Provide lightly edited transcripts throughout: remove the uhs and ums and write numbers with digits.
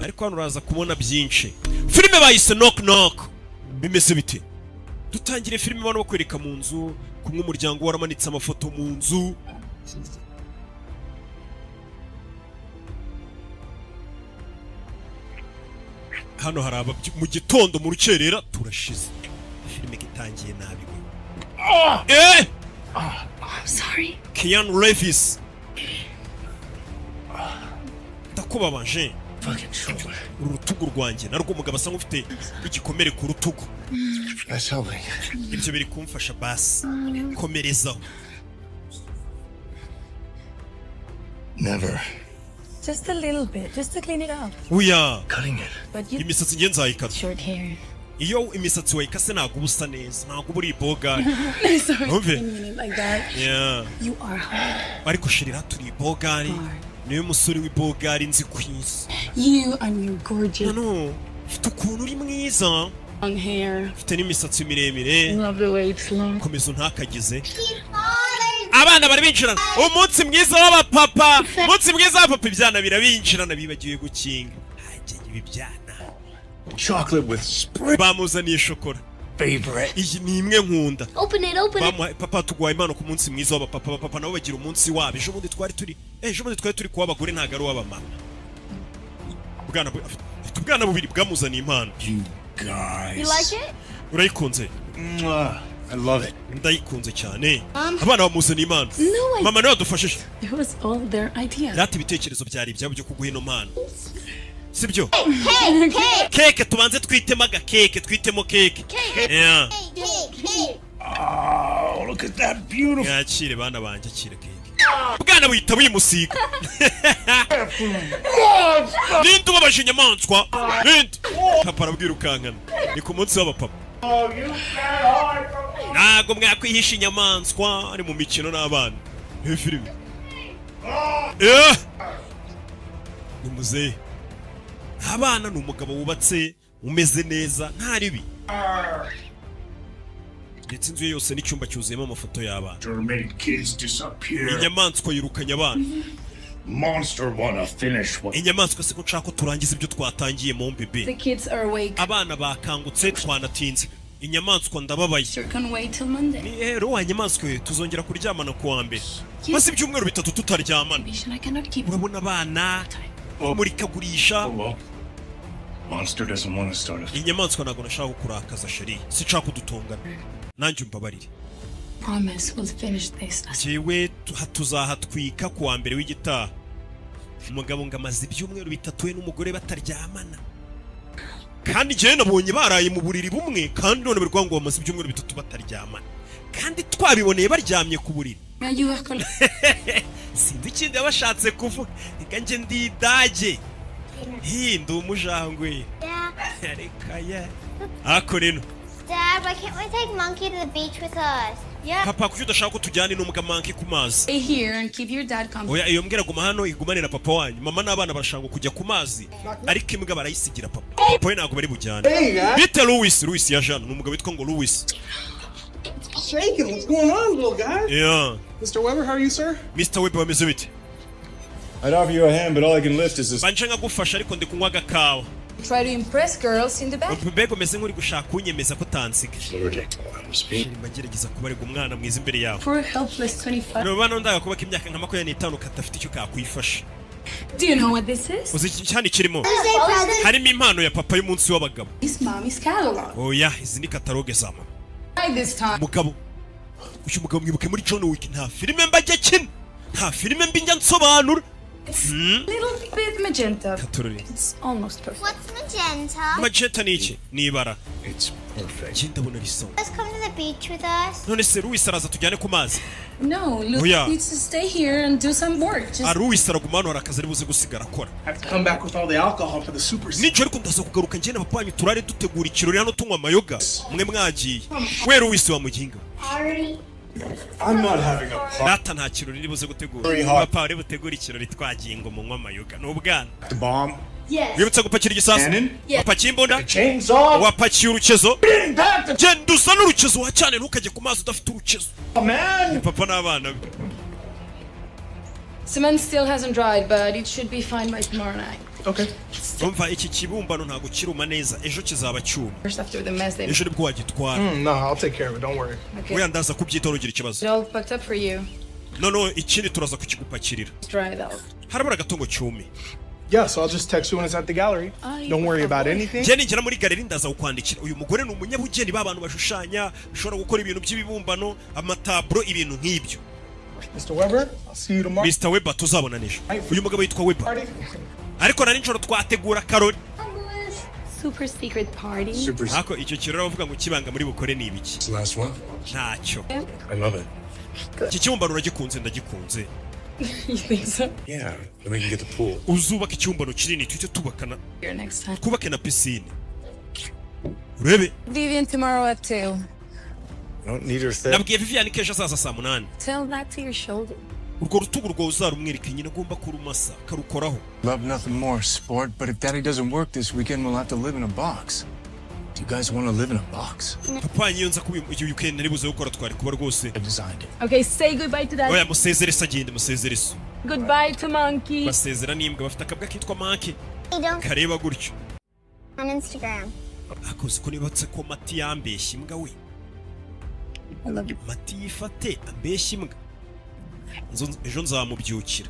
ariko hano uraza kubona byinshi. Filime bayise Knock Knock. Bimeze bite? Dutangire filime bano bakwereka mu nzu, kumwe umuryango waramanitse amafoto mu nzu. Hano haraba mu gitondo mu rukerera turashize. Filime gitangiye nabi we. I'm sorry. Keanu Reeves. Ndakubabanje. Fucking shoulder. Urutugu rwanjye narwo umugabo asa nk'ufite igikomere ku rutugu. That's helping. Ibyo biri kumfasha basi. Komerezaho. Never. Just a little bit, just to clean it up. Uya. Cutting it. But you Imisatsi nge nzayikata. short hair. Iyo imisatsi wayikase ntabwo uba usa neza, ntabwo uba uri iboga. Sorry, Umve. I mean it like that. Yeah. You are hard. Ariko shirira turi ibogari. Niwe musore w'ibogari nzi ku isi. You and your gorgeous No, ufite ukuntu uri mwiza. long hair. Ufite n'imisatsi miremire. Love the way it's long. Komeza untakagize. Abana bari binjirana. Umunsi mwiza w'abapapa. Umunsi mwiza w'abapapa ibyana birabinjirana bibagiwe gukinga. Hajye ibi byana. Chocolate with spring. Bamuzaniye shokora. Favorite. Iyi ni imwe nkunda. Open it. Papa tugwaye impano ku munsi mwiza w'abapapa. Abapapa nabo bagira umunsi wabo. Ejo bundi twari turi kuwa abagore ntago ari uw'abamama. Ubwana bubiri bwamuzaniye impano. You guys. You like it? Urayikunze? Mwah. I love it. Ndayikunze cyane. Abana bamuzaniye impano. No, Mama nawe adufashije. It was all their idea. Data ibitekerezo byari ibyabo byo kuguha ino mpano. Sibyo? Hey. Keke tubanze twitemo agakeke, twitemo keke. Yeah. Hey. Oh, look at that beautiful. Yakire bana banje akire keke. Bwana buhita buyimusiga. Ninde ubabaje inyamaswa? Ninde? Papa arabwirukankana. Ni ku munsi w'abapapa. Ntago mwakwihisha inyamaswa ari mu mikino n'abana. He filime. Ni muzehe. Abana ni umugabo wubatse umeze neza nta ribi. Ndetse inzu yose n'icyumba cyuzuyemo amafoto y'abana. Made kids disappear. Inyamaswa yirukanye abana. Monster wanna finish what? Inyamaswa se ko nshaka ko turangiza ibyo twatangiye mu mbebe. The kids are awake. Abana bakangutse twanatinze. Inyamaswa ndababaye. You can wait till Monday. Ni wa nyamaswa tuzongera kuryamana kuwa mbere. Basi ibyumweru bitatu tutaryamana. Vision I cannot keep. Urabona abana murikagurisha. Oh, Monster doesn't want to start a. Inyamaswa ntago nashaka kurakaza sheri. Sinshaka kudutongana. Nanjye umbabarire. Promise we'll finish this. Jewe tuzahatwika kuwa mbere w'igitaha. Umugabo ngamaze ibyumweru bitatu we n'umugore bataryamana. Kandi jewe nabonye baraye mu buriri bumwe kandi none birwa ngo bamaze ibyumweru bitatu bataryamana. Kandi twabiboneye baryamye ku buriri. Sinzi ikindi yabashatse kuvuga. Reka nje ndidage. Ndi umujangwe. Yeah. Reka ya. Ako reno. Dad, why can't we take Monkey to the beach with us? Yeah. Papa kuki udashaka ko tujyana n'umuga Monkey ku mazi? Stay here and keep your dad company. Oya iyo mbwira guma hano igumane na papa wanyu. Mama n'abana barashaka kujya ku mazi. Ariko imbwa barayisigira papa. Papa we ntago bari bujyane. Bite Louis yajana n'umugabo witwa ngo Louis. Shaking, what's going on, little guy? Yeah. Mr. Weber, how are you, sir? Mr. Weber wameze bite? I'd offer you a hand, but all I can lift is this. Banje nkagufasha ariko ndi kunywa agakawa. Try to impress girls in the back. Mbego meze nk'uri gushaka kunyemeza ko tansiga. Speed. Magerageza kubarega umwana mwiza imbere yawe. For a helpless 25. No bana ndaga kubaka imyaka nka 25 katafite icyo kakwifasha. Do you know what this is? Uzi cyane kirimo. Harimo impano ya papa y'umunsi w'abagabo. It's mommy's catalog. Oya, izi ni kataloge za mama. By this time. Mugabo. Uyu mugabo mwibuke muri John Wick nta filime mbajya kina. Nta filime mbi njya nsobanura. It's a little bit magenta. Katururi. It's almost perfect. What's magenta? Magenta ni iki? Ni ibara. It's perfect. Genda bona riso. Let's come to the beach with us. None se Louis araza tujyane ku mazi. No, Luke yeah. needs to stay here and do some work. Just Louis araguma hano harakaza ari buze gusigara akora. I have to come back with all the alcohol for the super. Nijoro ariko ndaza kugaruka njye n'abapanyi turare dutegura ikirori hano tunywa amayoga. Mwe mwagiye. We Louis wa muginga. I'm not having a party. Data nta kirori iri buze gutegura. Papa ari butegura ikirori twagiye ngo munywa amayoga. N'ubwana. The bomb. Yes. Wibutsa gupakira igisasu. Cannon. Wapakiye imbunda. Chainsaw. Wapakiye urukezo. Genda usa n'urukezo wa cyane ntukajye ku mazi udafite urukezo. Oh, man. Papa n'abana be. cement still hasn't dried, but it should be fine by tomorrow night. Okay. umva iki kibumbano ntago kiruma neza ejo kizaba cyuma First after the mess they ejo nibwo wagitwara No, I'll take care of it. Don't worry. Okay. weya ndaza kubyitaho ugira ikibazo It all packed up for you. noneho ikindi turaza kukigupakirira It's dry though. harabura agatongo cyume Yeah, so I'll just text you when it's at the gallery. Don't worry about anything. njye ningera muri galeri ndaza kukwandikira uyu mugore ni umunyabugeni b'abantu bashushanya ushobora gukora ibintu by'ibibumbano amataburo ibintu nk'ibyo Mr. Weber, I'll see you tomorrow. Mr. Weber tuzabona n'ejo uyu mugabo yitwa Weber Party. ariko na nijoro twategura karori Super secret party. Super. ariko icyo kirori bavuga ngo kibanga muri bukore ni ibiki It's the last one. ntacyo I love it. iki kibumbano uragikunze ndagikunze You think so? Yeah, then we can get the pool. uzubaka ikibumbano kinini tuhite tubakana Here next time. twubake na pisine urebe Vivian tomorrow at 2. I don't need her there. nabwiye Vivian ko ejo azaza saa munani Tell that to your shoulder. urwo rutugu rwawe uzarumwereka nyine agomba kurumasa karukoraho Love nothing more, sport, but if Daddy doesn't work this weekend, we'll have to live in a box. Do you guys want to live in a box? papa nyiyo nza kuba iyo weekend nari buze gukora twari kuba rwose I designed it. Okay, say goodbye to that. oya musezere se agende musezere se Goodbye to monkey. basezera n'imbwa bafite akabwa kitwa manke You don't kareba gutyo on Instagram. akoze ko nibatse ko mati yambeshya imbwa we I love you. mati yifate ambeshya imbwa ejo nzamubyukira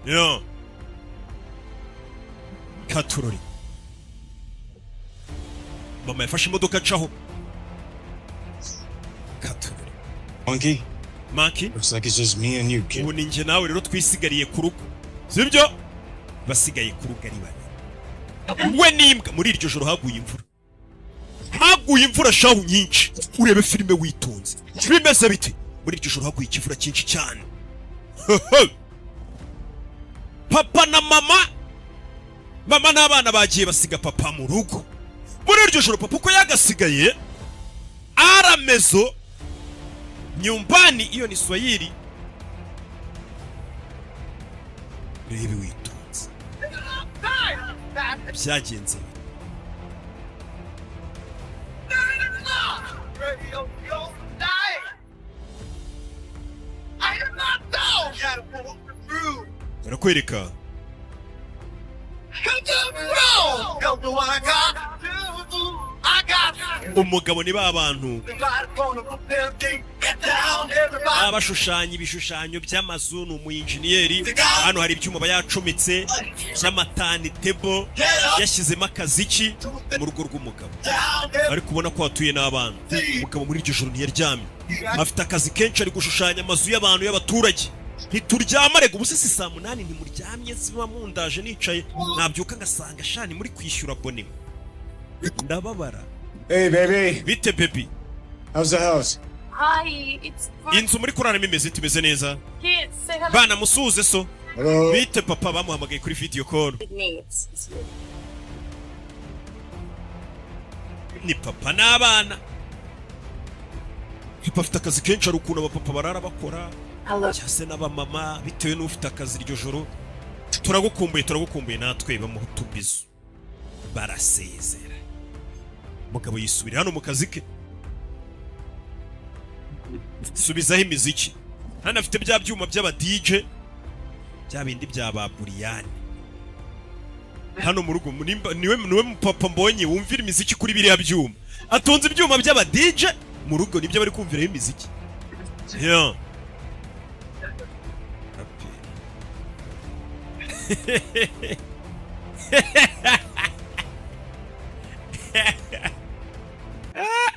yo katurori mama yafashe imodoka acaho katurori Monkey, manki looks like it's just me and you, kid. ubu ni njye nawe rero twisigariye ku rugo sibyo basigaye ku rugo ari babiri we n'imbwa muri iryo joro haguye imvura haguye imvura shahu nyinshi urebe filime witonze bimeze bite muri iryo joro haguye ikivura cyinshi cyane papa na mama n'abana bagiye basiga papa mu rugo muri iryo joro papa uko yagasigaye aramezo nyumbani iyo ni Swahili rebe witonze byagenze barakwereka umugabo ni ba bantu abashushanya ibishushanyo by'amazu ni umuyinjiniyeri hano hari ibyuma bayacometse by'amatani tebo yashyizemo akaziki mu rugo rw'umugabo ari kubona ko hatuye n'abana umugabo muri iryo joro ntiyaryamye afite akazi kenshi ari gushushanya amazu y'abantu y'abaturage ntituryama rega ubu se si saa munani ntimuryamye ziba mundaje nicaye nabyuka ngasanga shani muri kwishyura abonema ndababara Hey, baby. bite baby How's the house? Hi, it's inzu muri kuraramo imeze imeze neza kids. Say hello. bana musuze so Hello. bite papa bamuhamagaye kuri video call ni papa n'abana papa afite akazi kenshi ari ukuntu abapapa barara bakora Hello. cyangwa se n'abamama bitewe n'ufite akazi iryo joro turagukumbuye natwe bamuha utubizo barasezera umugabo yisubira hano mu kazi ke subizaho imiziki hano afite bya byuma by'aba DJ bya bindi bya ba buriyani hano mu rugo niwe mupapa mbonye wumvira imiziki kuri biriya byuma atunze ibyuma by'aba DJ mu rugo nibyo bari kumviraho imiziki yeah.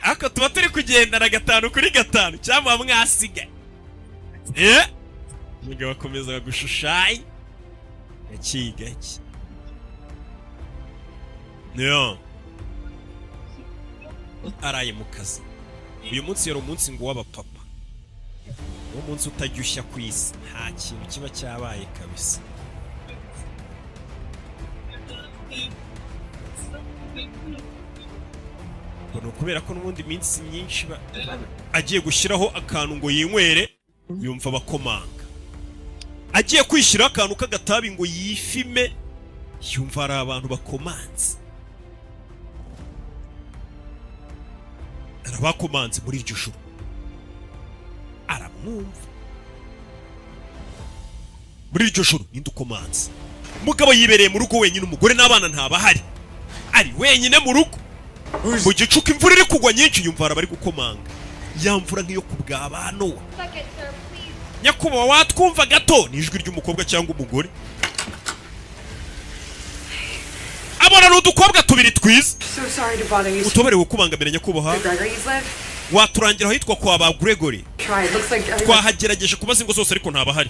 ako tuba turi kugendana 5 kuri 5 cyangwa mwasiga umugabo akomeza gushushanya gake niyo araye mu kazi uyu munsi yari umunsi ngo w'abapapa uwo munsi utajyushya ku isi nta kintu kiba cyabaye kabisa kubera ko n'ubundi minsi myinshi agiye gushyiraho akantu ngo yinywere yumva abakomanga agiye kwishyiraho akantu k'agatabi ngo yifime yumva hari abantu bakomanze arabakomanze muri iryo joro aramwumva muri iryo joro ninde ukomanze. Umugabo yibereye mu rugo wenyine, umugore n'abana ntabahari, ari wenyine mu rugo. Mu gicuku imvura iri kugwa nyinshi, yumva bari gukomanga, yamvura nk'iyo kubwaba Nowa. Nyakubahwa watwumva gato, ni ijwi ry'umukobwa cyangwa umugore. Abona n'udukobwa tubiri twiza. So sorry to bother you. Utoberewe kubangamira nyakubahwa. Gregory's live? Waturangira aho hitwa kwa ba Gregory. Try. It looks like everyone... Twahagerageje kubaza ingo zose ariko ntabahari.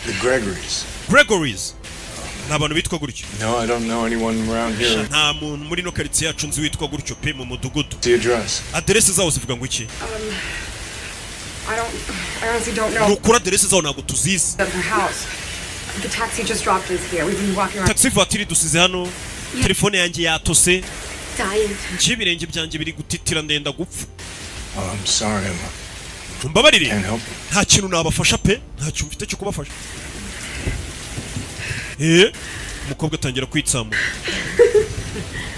The Gregories. Gregories. Nta bantu bitwa gutyo. No, I don't know anyone around here. Nta muntu muri no quartier yacu nzi witwa gutyo pe mu mudugudu. The address. Adresse zawo zivuga ngo iki? I honestly don't know. Nukura adresse zawo ntabwo tuzizi. At her house. The taxi just dropped us here. We've been walking around. Taxi voiture dusize hano. Telefone yanjye yatose. Dying. Njibirenge byanjye biri gutitira ndenda gupfa. Oh, I'm sorry, Emma. Mbabarire. Can't help you. Nta kintu nabafasha pe, nta kintu mfite cyo kubafasha. Umukobwa atangira kwitsamura.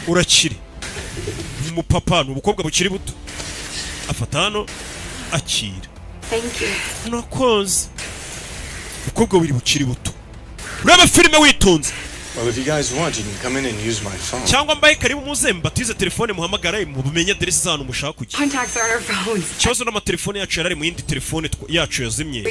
Urakiri. Umupapa n'ubukobwa bukiri buto. Afata hano akira. Thank you. Nakoze. Umukobwa wiri bukiri buto. Uraba filime witonze. Well, if you guys want, you can come in and use my phone. Cyangwa mbaye karibu muze mbatize telefone muhamagara mubumenye adresse z'ahantu mushaka kujya. Contacts are on our phones. Ikibazo n'amatelefone yacu yarari mu yindi telefone yacu yazimye.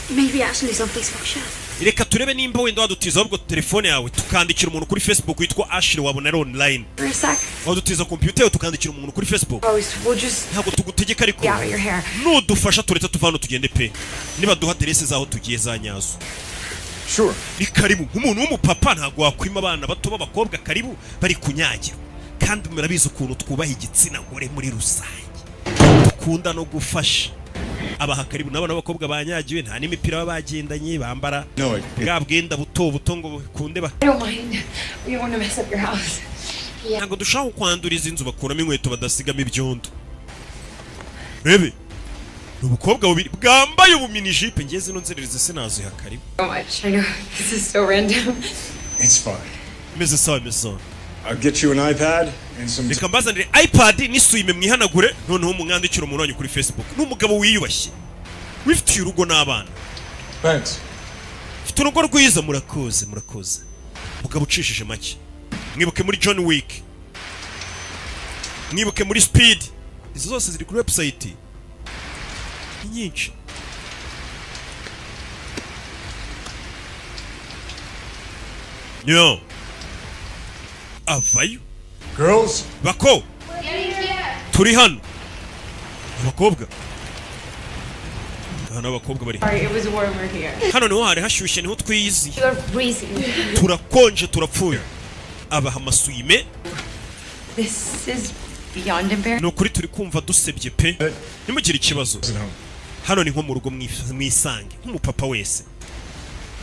Maybe Ashley's on Facebook chat. Reka turebe nimba wenda wadutiza ahubwo telefone yawe tukandikira umuntu kuri Facebook witwa Ashley wabona ari online. For a sec. Wadutiza computer yawe tukandikira umuntu kuri Facebook. We'll just... Ntabwo tugutegeka ariko. Yeah, your hair. Nudufasha tureta tuvano tugende pe. Niba duha adresse zaho tugiye za nyazo. Sure. Ni karibu nk'umuntu w'umupapa ntabwo wakwima abana bato b'abakobwa karibu bari kunyagira. Kandi murabizi ukuntu twubaha igitsina gore muri rusange. Dukunda no gufasha. Abaha karibu n'abana b'abakobwa banyagiwe nta n'imipira babagendanye bambara. No, bwa bwenda buto ngo kunde ba. I don't mind. We don't want to mess up your house. Ntabwo dushaka kwanduriza inzu bakuramo inkweto badasigama ibyondo. Rebe. Ubukobwa bubiri bwambaye ubumini jipe ngeze no nzerereze sinazo ya karibu. So much. I know this is so random. It's fine. Meze sawa. I'll get you an iPad and some. Reka mbazanire iPad n'isuime mwihanagure noneho mumwandikira umuntu wanyu kuri Facebook. N'umugabo wiyubashye. Wifitiye urugo n'abana. Thanks. Fite urugo rwiza murakoze. Mugabo ucishije make. Mwibuke muri John Wick. Mwibuke muri Speed. Izo zose ziri kuri website. Nyinshi. Yo. Avayo. Girls? Bako. Turi hano. Abakobwa. Hano abakobwa bari. Sorry, it was warmer here. Hano niho hari hashyushye niho twiyizi. You're freezing. Turakonje turapfuye. Abaha amasuime. This is beyond embarrassing. Nukuri turi kumva dusebye pe. Nimugire ikibazo. Hano ni nko mu rugo mwisange nk'umupapa wese.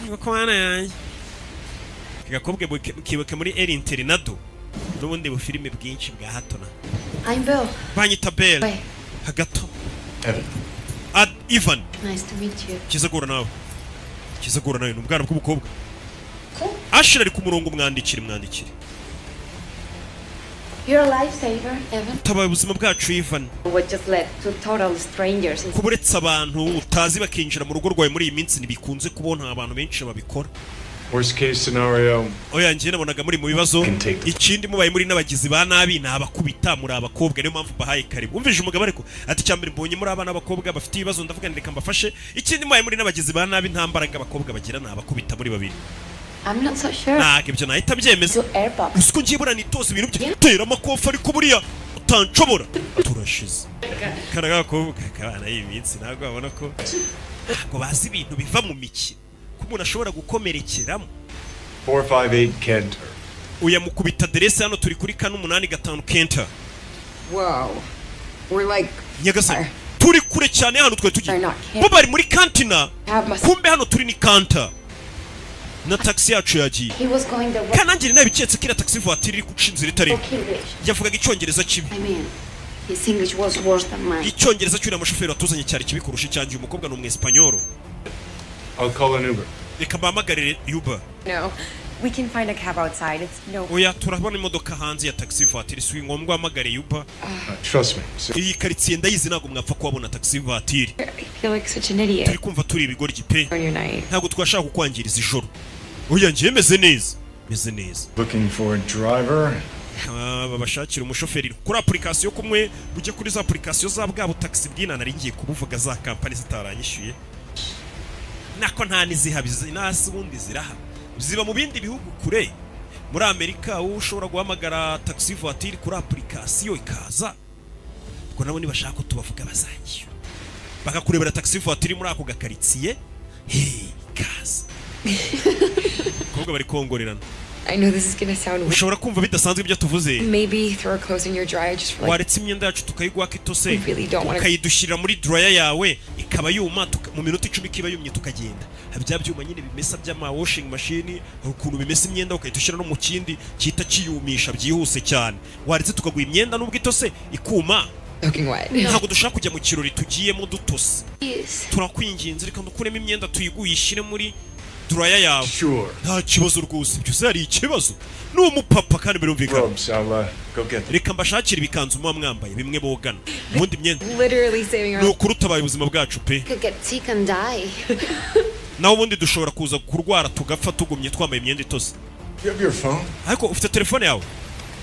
Niko bana yanjye. Gakobwe kibuke muri El Internado. N'ubundi bu filime bwinshi bwa hato na. I'm Bill. Banyita Bell. Wait. Hagato. Evan. Ivan. Nice to meet you. Kizagura nawe ni ubwana bw'umukobwa. Cool. Ashira ari ku murongo mwandikire. You're a lifesaver, Evan. Tabaye ubuzima bwacu Ivan. What just led to total strangers. Kuburetse abantu utazi bakinjira mu rugo rwawe muri iyi minsi ntibikunze kubona abantu benshi babikora. Worst case scenario. Oya njye nabonaga muri mu bibazo. Ikindi mubaye muri n'abagizi ba nabi nabakubita muri abakobwa niyo mpamvu bahaye karibu. Umvije umugabo ariko ati cyambere mbonye muri abana b'abakobwa bafite ibibazo ndavuga ndeka mbafashe. Ikindi mubaye muri n'abagizi ba nabi nta mbaraga abakobwa bagira nabakubita muri babiri. I'm not so sure. Ntabwo ibyo nahita byemeza. To airbox. Usko ngiye burana itoza ibintu bye. Tera amakofa ariko buriya utanshobora. Turashize. Karaga ko kabana iyi minsi ntabwo babona ko ngo bazi ibintu biva mu miki. Ko umuntu ashobora gukomerekeramo. 458 Kenter. Uya mukubita adresse hano turi kuri 885 Kenter. Wow. We're like... Nyagasani. Turi kure cyane hano twe tugiye. Bo bari muri kantina. Kumbe hano turi ni Kanta. Na taxi yacu yagiye. He was going the Kanangire nabiketse kira taxi voiture iri kucinzira itari. Yavugaga icyongereza kibi. I mean, his English was worse than mine. Icyongereza cyuri amashoferi watuzanye cyari kibi kurusha icyanjye umukobwa no mwespanyolo. I'll call an Uber. Reka mbamagarire Uber. No. We can find a cab outside. It's no. oya turabona imodoka hanze ya taxi voiture si ngombwa hamagare Uber. Trust me. Iyi karitsiye ndayizi ntabwo mwapfa kuhabona taxi voiture. I feel like such an idiot Turi kumva turi ibigoryi pe. on your night. Ntabwo twashaka kukwangiriza ijoro. Oya njye meze neza. Meze neza. Looking for a driver? Babashakira umushoferi kuri application kumwe ujye kuri za application za bwabo taxi bwina nari ngiye kubuvuga za company zitaranyishyuye. Nako nta nizihabize nasi bundi ziraha. Ziba mu bindi bihugu kure. Muri Amerika ushobora guhamagara taxi voiture kuri application ikaza. Ko nabo nibashaka ko tubavuga bazangiye. Bakakurebera taxi voiture muri ako gakaritsiye. Hey, kaza. Kobwa bari kongorerana. I know this is gonna sound weird. Ushobora kumva bidasanzwe ibyo tuvuze. Maybe throw our clothes in your dryer just for like. Waretse imyenda yacu tukayigwa kitose. We really don't wanna- Ukayidushyira muri dryer yawe ikaba yuma mu minota 10 kiba yumye tukagenda. Habya byuma nyine bimesa by'ama washing machine ukuntu bimesa imyenda ukayidushyira no mu kindi kita kiyumisha byihuse cyane. Waretse tukaguha imyenda nubwo itose ikuma. Soaking wet. Ntabwo dushaka kujya mu kirori tugiyemo dutose. Yes. Turakwinginze reka dukuremo imyenda tuyiguyishire muri dryer yawe. Sure. Nta kibazo rwose byose ari ikibazo. Ni umupapa kandi birumvikana. Robes, I'll go get them. Reka mbashakire ibikanzu muba mwambaye bimwe bogana. Ubundi imyenda Literally saving our. ni ukuri utabaye ubuzima bwacu pe. Could get sick and die. Naho ubundi dushobora kuza kurwara tugapfa tugumye twambaye imyenda itose. You have your phone? Ariko ufite telefone yawe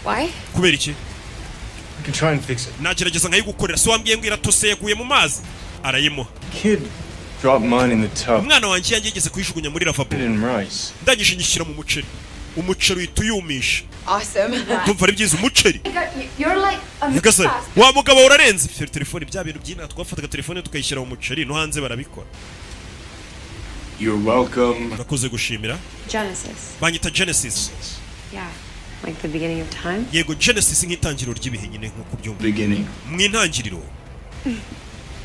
Why? kubera iki? I can try and fix it. Nagerageza nkayigukorera so wambwiye ngo iratose yaguye mu mazi arayimuha. Kid dropped mine in the tub. Umwana wanjye yageze kuyijugunya muri lavabo. Put it in rice. Ndangije nyishyira mu muceri. Umuceri uhita uyumisha. Awesome. Ndumva ari byiza umuceri. You're like a Nyagasani wa mugabo urarenze. Fere telefone bya bintu by'ina twafataga telefone tukayishyira mu muceri no hanze barabikora. You're welcome. Urakoze gushimira. Genesis. Banyita Genesis. Yeah. Like the beginning of time. Yego Genesis nk'intangiriro ry'ibihe nyine nkuko byumva. Beginning. Mu intangiriro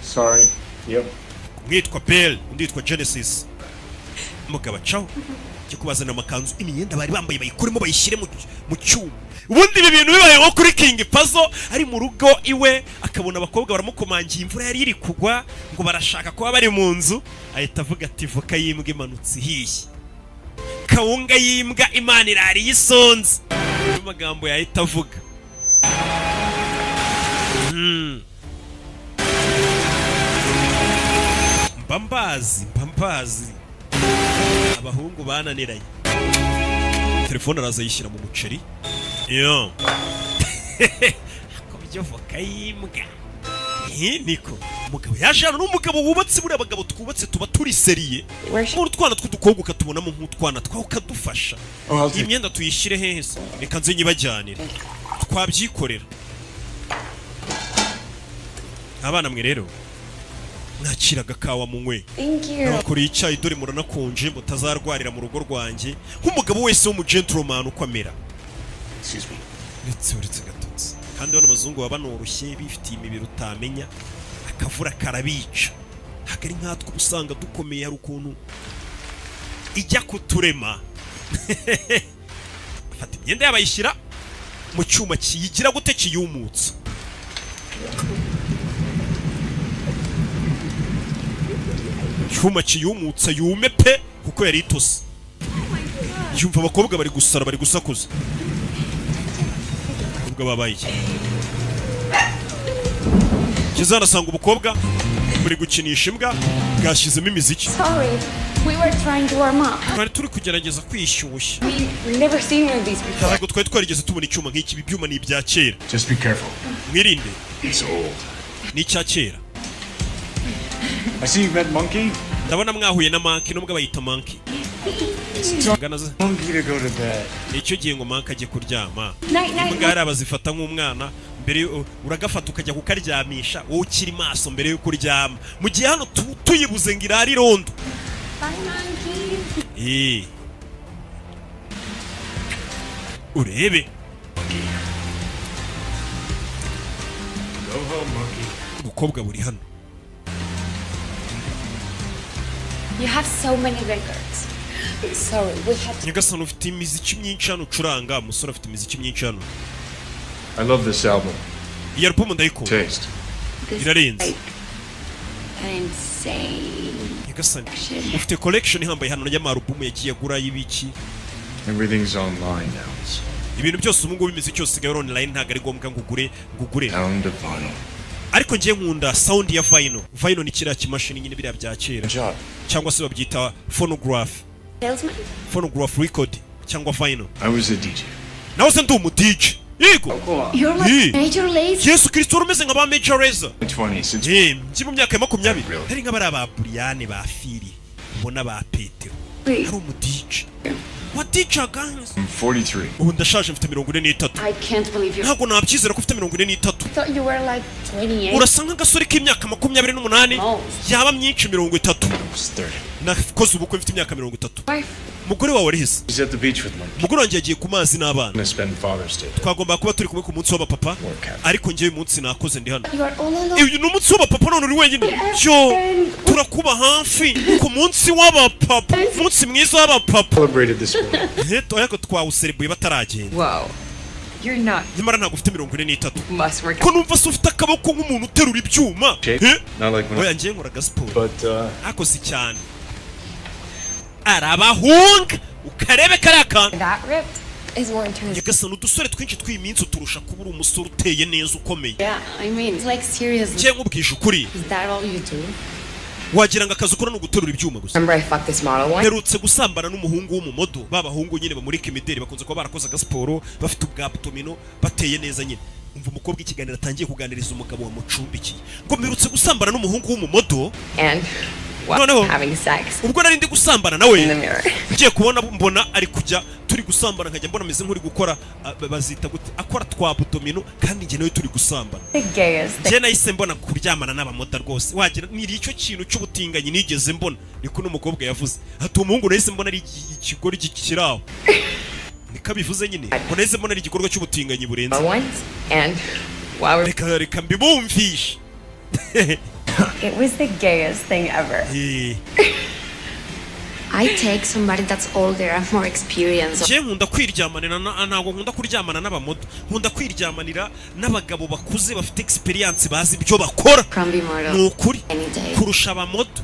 Sorry. Yep. mwitwa Bell undi yitwa Genesis. Mugabo caho cyo kubazana amakanzu imyenda bari bambaye bayikuremo bayishyire mu cyuma. Ubundi ibi bintu bibaye nko kuri King Puzzle ari mu rugo iwe akabona abakobwa baramukomangiye imvura yari iri kugwa ngo barashaka kuba bari mu nzu ahita avuga ati voka yimbwa imanutse ihiye. Kawunga yimbwa Imana irari yisonze. Amagambo yahita avuga. Mbambazi abahungu bananiranye. Telefone araza yishyira mu muceri. Yo. Akobyo voka yimbwa. Niko umugabo yashana n'umugabo wubatse buri abagabo twubatse tuba turi seriye. Mu twana tw'udukobwa ukatubonamo nk'utwana twaho kadufasha. Imyenda tuyishyire hese reka nze nyibajyanire. Twabyikorera. Abana mwe rero nakiraga kawa munywe. Thank you. Nakora icyayi dore muranakonje mutazarwarira mu rugo rwanjye nk'umugabo wese wo mu gentleman uko amera. Excuse me. Uretse gatutsi kandi bano bazungu baba banoroshye bifitiye imibiri utamenya akavura karabica hakari nkatwe usanga dukomeye hari ukuntu ijya kuturema. Afata imyenda yabayishyira mu cyuma kiyigira gute kiyumutse. Cyuma kiyumutse yume pe kuko yari itose. Yumva abakobwa bari gusara bari gusakuza. Ubwo babaye. Kizana sanga ubukobwa buri gukinisha imbwa bwashyizemo imiziki. Sorry, we were trying to warm up. Twari turi kugerageza kwishyushya. We've never seen one of these before. Ntabwo twari twarigeze tubona icyuma nk'iki ibyuma ni ibya kera. Just be careful. Mwirinde. It's old. Ni icya kera. I see you met Monkey. Ndabona mwahuye na Monkey nubwo bayita Monkey. Monkey to go to bed. Icyo gihe ngo Monkey ajye kuryama. Night, night. Imbwa hari abazifata nk'umwana mbere uragafata ukajya kukaryamisha wowe ukiri maso mbere yo kuryama. Mu gihe hano tuyibuze ngo irari rondo. Bye, monkey. Urebe. Go home, Monkey. Ubukobwa buri hano. You have so many records. Sorry, we had. Nyagasani ufite imiziki myinshi hano ucuranga. Umusore afite imiziki myinshi hano. I love this album. Iyi album ndayikunda. Taste. Irarenze. Insane. Nyagasani ufite collection ihambaye hano y'ama album yagiye agura y'ibiki. Everything's online now. So ibintu byose ubu ngubu imiziki yose isigaye online, ntabwo ari ngombwa ngo ugure. sound of vinyl. Ariko ngiye nkunda sound ya vinyl. Vinyl ni kiriya kimashini nyine biriya bya kera, Job. cyangwa se babyita phonograph. Salesman? Phonograph record cyangwa vinyl. I was a DJ. Nawe se ndi umu DJ. Yego. You're like Major Lazer? Yesu Kristo urumeze nka ba Major Lazer. 20 since Ngi mu myaka ya 20. Hari nk'abari aba Brian ba Fili. Mbona ba Petero. Hari umu DJ. What DJ guys? I'm 43. Ubu ndashaje mfite 43. I can't believe you're... Ntabwo nabyizera ko ufite 43. I thought you were like 28. Urasa nk'agasore k'imyaka 28. Yaba myinshi 30. I was 30. Nakoze ubukwe mfite imyaka 30. Wife. Umugore wawe arihise. He's at the beach with me. Umugore wanjye yagiye ku mazi n'abana. I'm gonna spend Father's Day. Twagomba kuba turi kumwe ku munsi w'abapapa, ariko njyewe umunsi nakoze ndi hano. You are all alone. Uyu ni umunsi w'abapapa none uri wenyine. Yo, turakuba hafi ku munsi w'abapapa. Umunsi mwiza w'abapapa. Celebrated this morning. Ariko twawuserebuye bataragenda. Whoa. You're not... Nyamara ntabwo ufite 43. Must work. Ko numva se ufite akaboko nk'umuntu uterura ibyuma. Not like when Oya njye nkora siporo. But Akoze cyane. Arabahunga ukarebe kariya kantu. That ripped is more intense. Nyagasani udusore twinshi tw'iminsi uturusha kuba uri umusore uteye neza ukomeye. Yeah, I mean, it's like seriously. Njye nkubwije ukuri. Is that all you do? Wagira ngo akazi ukora ni uguterura ibyuma gusa. Remember I fucked this model once? Herutse gusambana n'umuhungu w'umumodo. Babahungu nyine bamurika imideli bakunze kuba barakoze agasiporo bafite ubwa abdomino bateye neza nyine. Umva umukobwa ikiganiro atangiye kuganiriza umugabo wa mucumbikiye. Ngo mperutse gusambana n'umuhungu w'umumodo. And Noneho having sex ubwo nari ndi gusambana nawe in the mirror. ngiye kubona mbona ari kujya turi gusambana nkajya mbona ameze nk'uri gukora bazita gute akora twa abdomino kandi njye nawe turi gusambana. The gayest thing. Njye nahise mbona kuryamana n'abamoda rwose wagira ni icyo kintu cy'ubutinganyi nigeze mbona niko n'umukobwa yavuze ati umuhungu nahise mbona ari ikigori gikiraho niko bivuze nyine ngo nahise mbona ari igikorwa cy'ubutinganyi burenze. Once and while we're... reka mbibumvishe. It was the gayest thing ever. I take somebody that's older and more experienced. Je nkunda kwiryamanira ntabwo nkunda kuryamana n'abamodo nkunda kwiryamanira n'abagabo bakuze bafite experience bazi ibyo bakora. Ni ukuri kurusha abamodo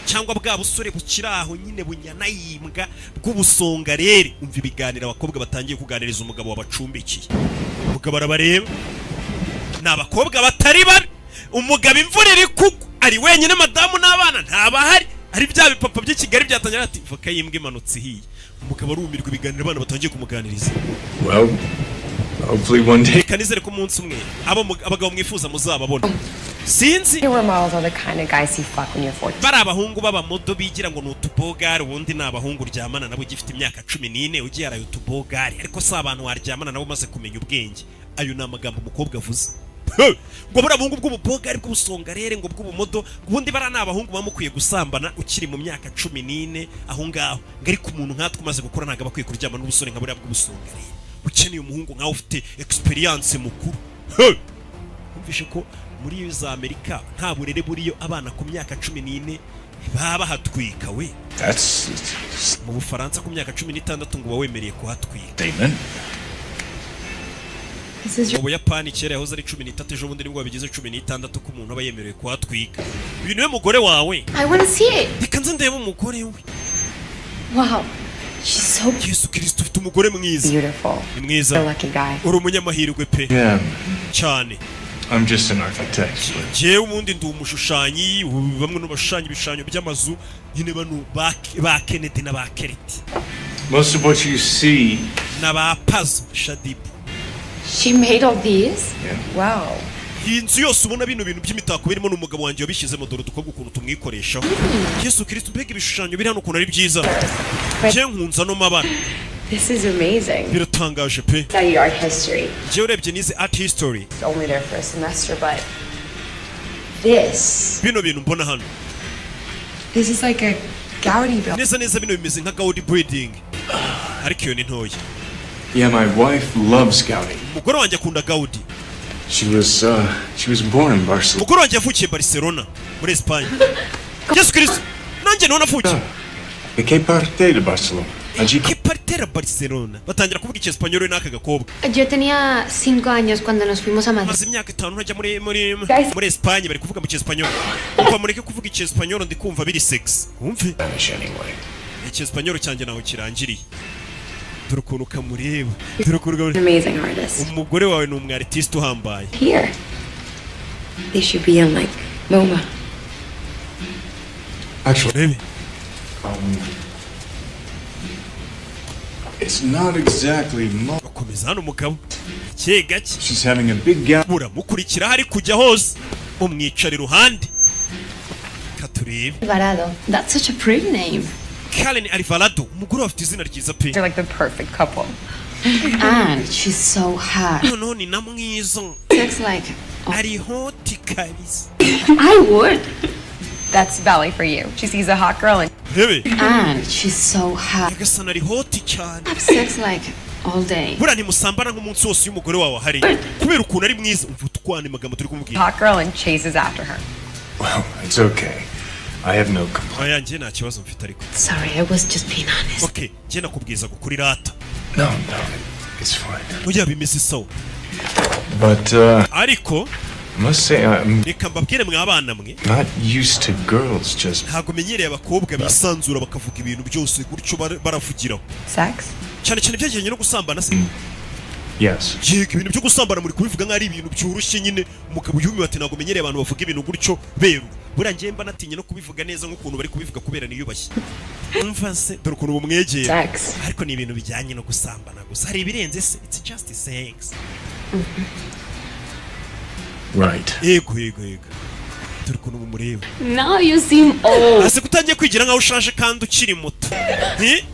cyangwa bwa busore bukiraho nyine bunyanayimbwa bw'ubusonga rero. Umva ibiganiro abakobwa batangiye kuganiriza umugabo wabacumbikiye. Umugabo arabareba n'abakobwa batari bari. Umugabo imvura iri kugwa ari wenyine madamu n'abana ntabahari. Ari bya bipapa by'Ikigali byatangira ati voka yimbwe imanutse hiye. Umugabo arumirwa ibiganiro abana batangiye kumuganiriza. Well, hopefully one day. Kanizere ko umunsi umwe abagabo mwifuza muzababona. Sinzi. Your models are the kind of guys you fuck when you're 14. Bari abahungu b'abamodo bigira ngo ni utubogari ubundi ni abahungu uryamana nabo ugifite imyaka 14 ugiye arayo utubogari ariko si abantu waryamana nabo maze kumenya ubwenge. Ayo ni amagambo umukobwa avuze. Ngo buri abahungu bw'ububogari bw'ubusongarere ngo bw'ubumodo ubundi bara ni abahungu bamukwiye gusambana ukiri mu myaka 14 aho ngaho ngari ku muntu nkatwe umaze gukora ntago bakwiye kuryamana n'ubusore nka buri bw'ubusongarere ukeneye umuhungu nkaho ufite experience mukuru. Umvishe ko muri za Amerika nta burere buriyo abana ku myaka 14 baba hatwika we. That's mu Bufaransa ku myaka 16 ngo bawemereye kuhatwika. Amen. Mu Buyapani kera yahoze ari 13 ejo bundi nibwo babigize 16 ko umuntu aba yemerewe kuhatwika. Uyu niwe mugore wawe. I want to see it. Reka nze ndebe umugore we. Wow. She's so Yesu Kristo ufite umugore mwiza. beautiful. Ni mwiza. A lucky guy. Uri umunyamahirwe pe. Yeah. Cyane. I'm just an architect. Jewe ubundi ndi umushushanyi bamwe no bashanya ibishushanyo by'amazu nyine bano ba Kennedy na ba Kereti. Most of what you see. Na ba Paz Shadib. She made all these? Yeah. Wow. Inzu yose ubona bino bintu by'imitako birimo n'umugabo wanjye wabishyize dore dukobwa ukuntu tumwikoresha. Yesu Kristo mbega ibishushanyo biri hano ukuntu ari byiza. Je nkunza no mabara. This is amazing. Biratangaje pe. Study art history. Je urebye nize art history. It's only there for a semester, but this. Bino bintu mbona hano. This is like a Gaudi building. Neza bino bimeze nka Gaudi building. Ariko iyo ni ntoya. Yeah, my wife loves Gaudi. Umugore wanjye akunda Gaudi. She was born in Barcelona. Umugore wanjye yavukiye Barcelona muri Espagne. Yesu Kristo nanjye none avukiye. ¿Qué parte de Barcelona? Allí. ¿Qué parte de Barcelona? Batangira kuvuga icyespanyo n'aka gakobwa. Yo tenía 5 años cuando nos fuimos a Madrid. Maze imyaka 5 ntajya muri Espagne bari kuvuga mu cyespanyo. Umva mureke kuvuga icyespanyo ndi kumva biri sex. Umve. Spanish anyway. Icyespanyo cyanjye naho kirangiriye. dore ukuntu kamureba, dore ukuntu An amazing artist. umugore wawe ni umwartiste uhambaye. Here. They should be in like MoMA. Actually, Urebe. It's not exactly Bakomeza hano umugabo gake gake She's having a big gap. buramukurikira hari kujya hose umwicara iruhande. Katurebe. Alvarado. That's such a pretty name. Karen Alvarado umugore afite izina ryiza pe. They're like the perfect couple. And she's so hot. Noneho ni na mwiza. Looks like. Ari hoti kabisa. I would. That's Belly for you. She sees a hot girl and Urebe. And she's so hot. Agasana ari hoti cyane. Have sex like all day. Buriya ntimusambana nk'umunsi wose y'umugore wawe ahari kubera ukuntu ari mwiza. Umva utwana amagambo turi kumubwira. hot girl and chases after her. well, it's okay. I have no complaint. Oya njye nta kibazo mfite ariko. Sorry, I was just being honest. Okay, njye nakubwiza gukuri rata. No, it's fine. Oya bimeze sawa. But, Ariko I must say, I'm reka mbabwire mwe abana mwe not used to girls just... ntabwo menyereye abakobwa bisanzura bakavuga ibintu byose gutyo baravugiraho Sex? cyane cyane byegeranye no gusambana se. Yes. Yego ibintu byo gusambana muri kubivuga nk'ari ibintu byoroshye nyine umugabo yumiwe ati ntabwo menyereye abantu bavuga ibintu gutyo beru. Buriya njye mba natinye no kubivuga neza nk'ukuntu bari kubivuga kubera niyubashye. Umva se dore ukuntu bumwegera. Sex. Ariko ni ibintu bijyanye no gusambana gusa hari ibirenze se. It's just sex. Right. Yego. Dore ukuntu bumureba. Now you seem old. Ase kutangiye kwigira nkaho ushaje kandi ukiri muto.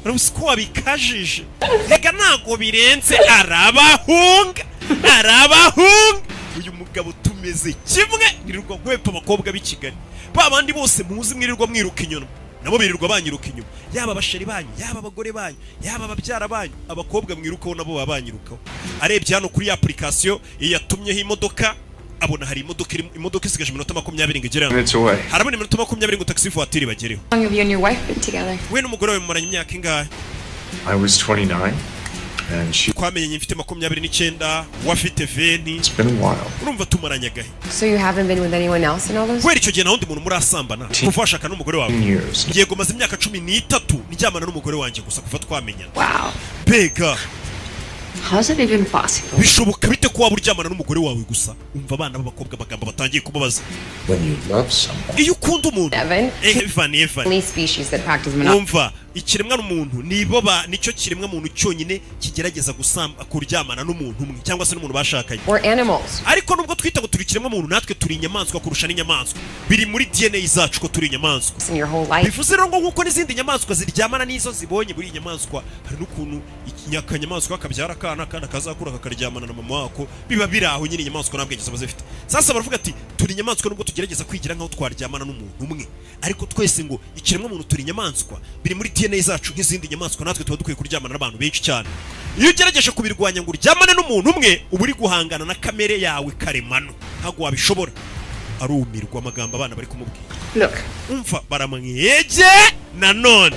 Urabona ko wabikajije. Rega ntago birenze arabahunga. Uyu mugabo tumeze kimwe nirirwa nkwepa abakobwa b'i Kigali. Ba bandi bose muzi mwirirwa mwiruka inyuma. Nabo birirwa banyiruka inyuma. Yaba abasheri banyu, yaba abagore banyu, yaba ababyara banyu, abakobwa mwirukaho nabo babanyirukaho. Arebye hano kuri application yatumyeho imodoka. Abona hari imodoka isigaje iminota 20 ngo igere hano. Minutes away. Harabona iminota 20 ngo taxi voiture bagereho. How long have you and your wife been together? We n'umugore wawe mumuranye imyaka ingahe? I was 29, and Twamenye mfite 29 wafite 20. it's been a while. Urumva tumaranye agahe. So you haven't been with anyone else in all those? Kubera icyo gihe nta wundi muntu murasambana. Kuva washaka n'umugore wawe. 10 years. Yego maze imyaka 13 nijyamana n'umugore wanjye gusa kuva twamenyana. Wow. Bega How's it even possible? bishoboka bite ko waba uryamana n'umugore wawe gusa? Umva abana b'abakobwa bagamba batangiye kubabaza. When you love someone. Iyo ukunda umuntu. Evan? Evan. Only species that practice monopoly. Umva ikiremwa n'umuntu nicyo kiremwa muntu cyonyine kigerageza kuryamana n'umuntu umwe cyangwa se n'umuntu bashakanye. We're animals. Ariko nubwo twita ngo turi ikiremwa muntu natwe turi inyamaswa kurusha n'inyamaswa. Biri muri DNA zacu ko turi inyamaswa. In your whole life. Bivuze rero ngo nkuko n'izindi nyamaswa ziryamana n'izo zibonye buri inyamaswa hari n'ukuntu akanyamaswa kabyara akana kandi kazakura kakaryamana na mama wako biba biri aho nyine inyamaswa ntabwo zaba zifite. Sasa baravuga ati turi inyamaswa nubwo tugerageza kwigira nkaho twaryamana n'umuntu umwe. Ariko twese ngo ikiremwa muntu turi inyamaswa biri muri DNA zacu nk'izindi nyamaswa natwe tuba dukwiye kuryamana n'abantu benshi cyane. Iyo ugerageje kubirwanya ngo uryamane n'umuntu umwe uba uri guhangana na kamere yawe karemano ntabwo wabishobora. Arumirwa amagambo abana bari kumubwira. Look, Umva baramwege nanone.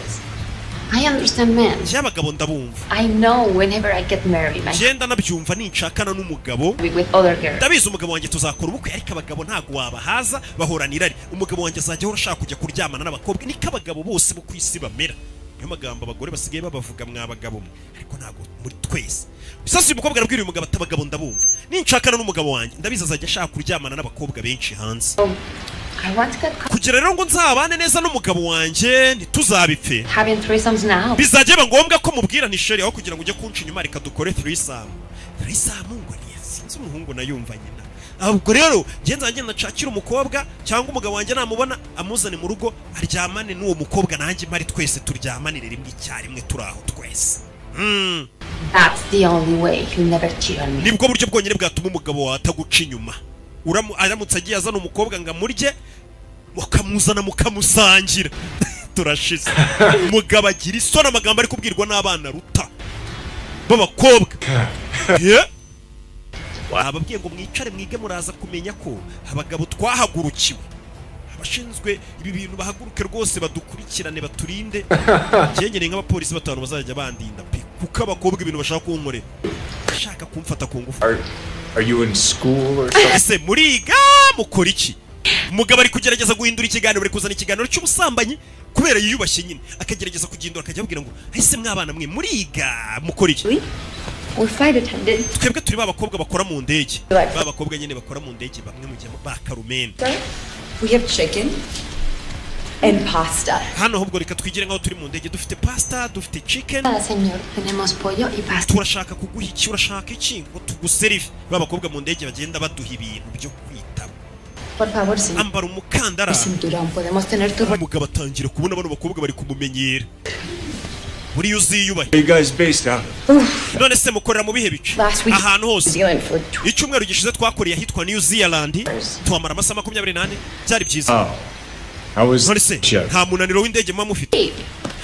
I understand men. Y'abagabo ndabumva. I know whenever I get married, I Genda nabyumva ninshakana n'umugabo. be with other girls. Ndabizi umugabo wanjye tuzakora ubukwe ariko abagabo ntago wabahaza bahoranira ari. Umugabo wanjye azajya ahora ashaka kujya kuryamana n'abakobwa niko abagabo bose bo kwisi bamera. Niyo magambo abagore basigaye babavuga mwabagabo mwe ariko ntago muri twese. Sasa uyu mukobwa arabwira uyu mugabo ati abagabo ndabumva. Ninshakana n'umugabo wanjye ndabizi azajya ashaka kuryamana n'abakobwa benshi hanze. I want to get Kugira rero ngo nzabane neza n'umugabo wanjye ntituzabipfe. having threesomes now. Bizajya ngombwa ko mubwira ni sheri aho kugira ngo ujye kunca inyuma reka dukore threesome. Threesome ngo ni sinzi umuhungu nayumva nyina. Ahubwo rero ngenza ngenda nacakira umukobwa cyangwa umugabo wanjye namubona amuzane mu rugo aryamane n'uwo mukobwa nanjye mari twese turyamanire rimwe icyarimwe turaho twese. That's the only way. You'll never cheat on me. Nibwo buryo bwonyine bwatuma umugabo wawe ataguca inyuma. Aramutse agiye azana umukobwa ngo amurye mukamuzana mukamusangira. Turashize. Umugabo agira isoni amagambo ari kubwirwa n'abana ruta b'abakobwa. Ababwiye ngo mwicare mwige muraza kumenya ko abagabo twahagurukiwe. Abashinzwe ibi bintu bahaguruke rwose badukurikirane baturinde. Ngenyere nk'abapolisi batanu bazajya bandinda pe kuko abakobwa ibintu bashaka kunkorera. Bashaka kumfata ku ngufu. Are you in school or something? Ese muriga mukora iki? umugabo ari kugerageza guhindura ikiganiro, bari kuzana ikiganiro cy'ubusambanyi kubera yiyubashye nyine, akagerageza kugindura akajya abwira ngo ese mwabana mwe muriga mukora iki? We're flight attendants. Twebwe turi babakobwa bakora mu ndege, babakobwa nyine bakora mu ndege, bamwe mu gihe ba Carmen. We have chicken and pasta. Hano ahubwo reka twigire ngaho turi mu ndege, dufite pasta, dufite chicken. Señor, tenemos pollo y pasta. Turashaka kuguha iki, urashaka iki ngo tuguserive. Babakobwa mu ndege bagenda baduha ibintu byo kwitaba. Por favor, señor. Ambara umukandara. Cinturón, podemos tener tu ropa. Umugabo atangira kubona bano bakobwa bari kumumenyera. Muri uziyubahe. Where you guys based out of? None se mukorera mu bihe bice? Last week, Ahantu New hose. Zealand for Icyumweru gishize twakoreye ahitwa New Zealand, tuhamara amasaha 28, byari byiza. Oh. I was None se check. nta munaniro w'indege mwa mufite?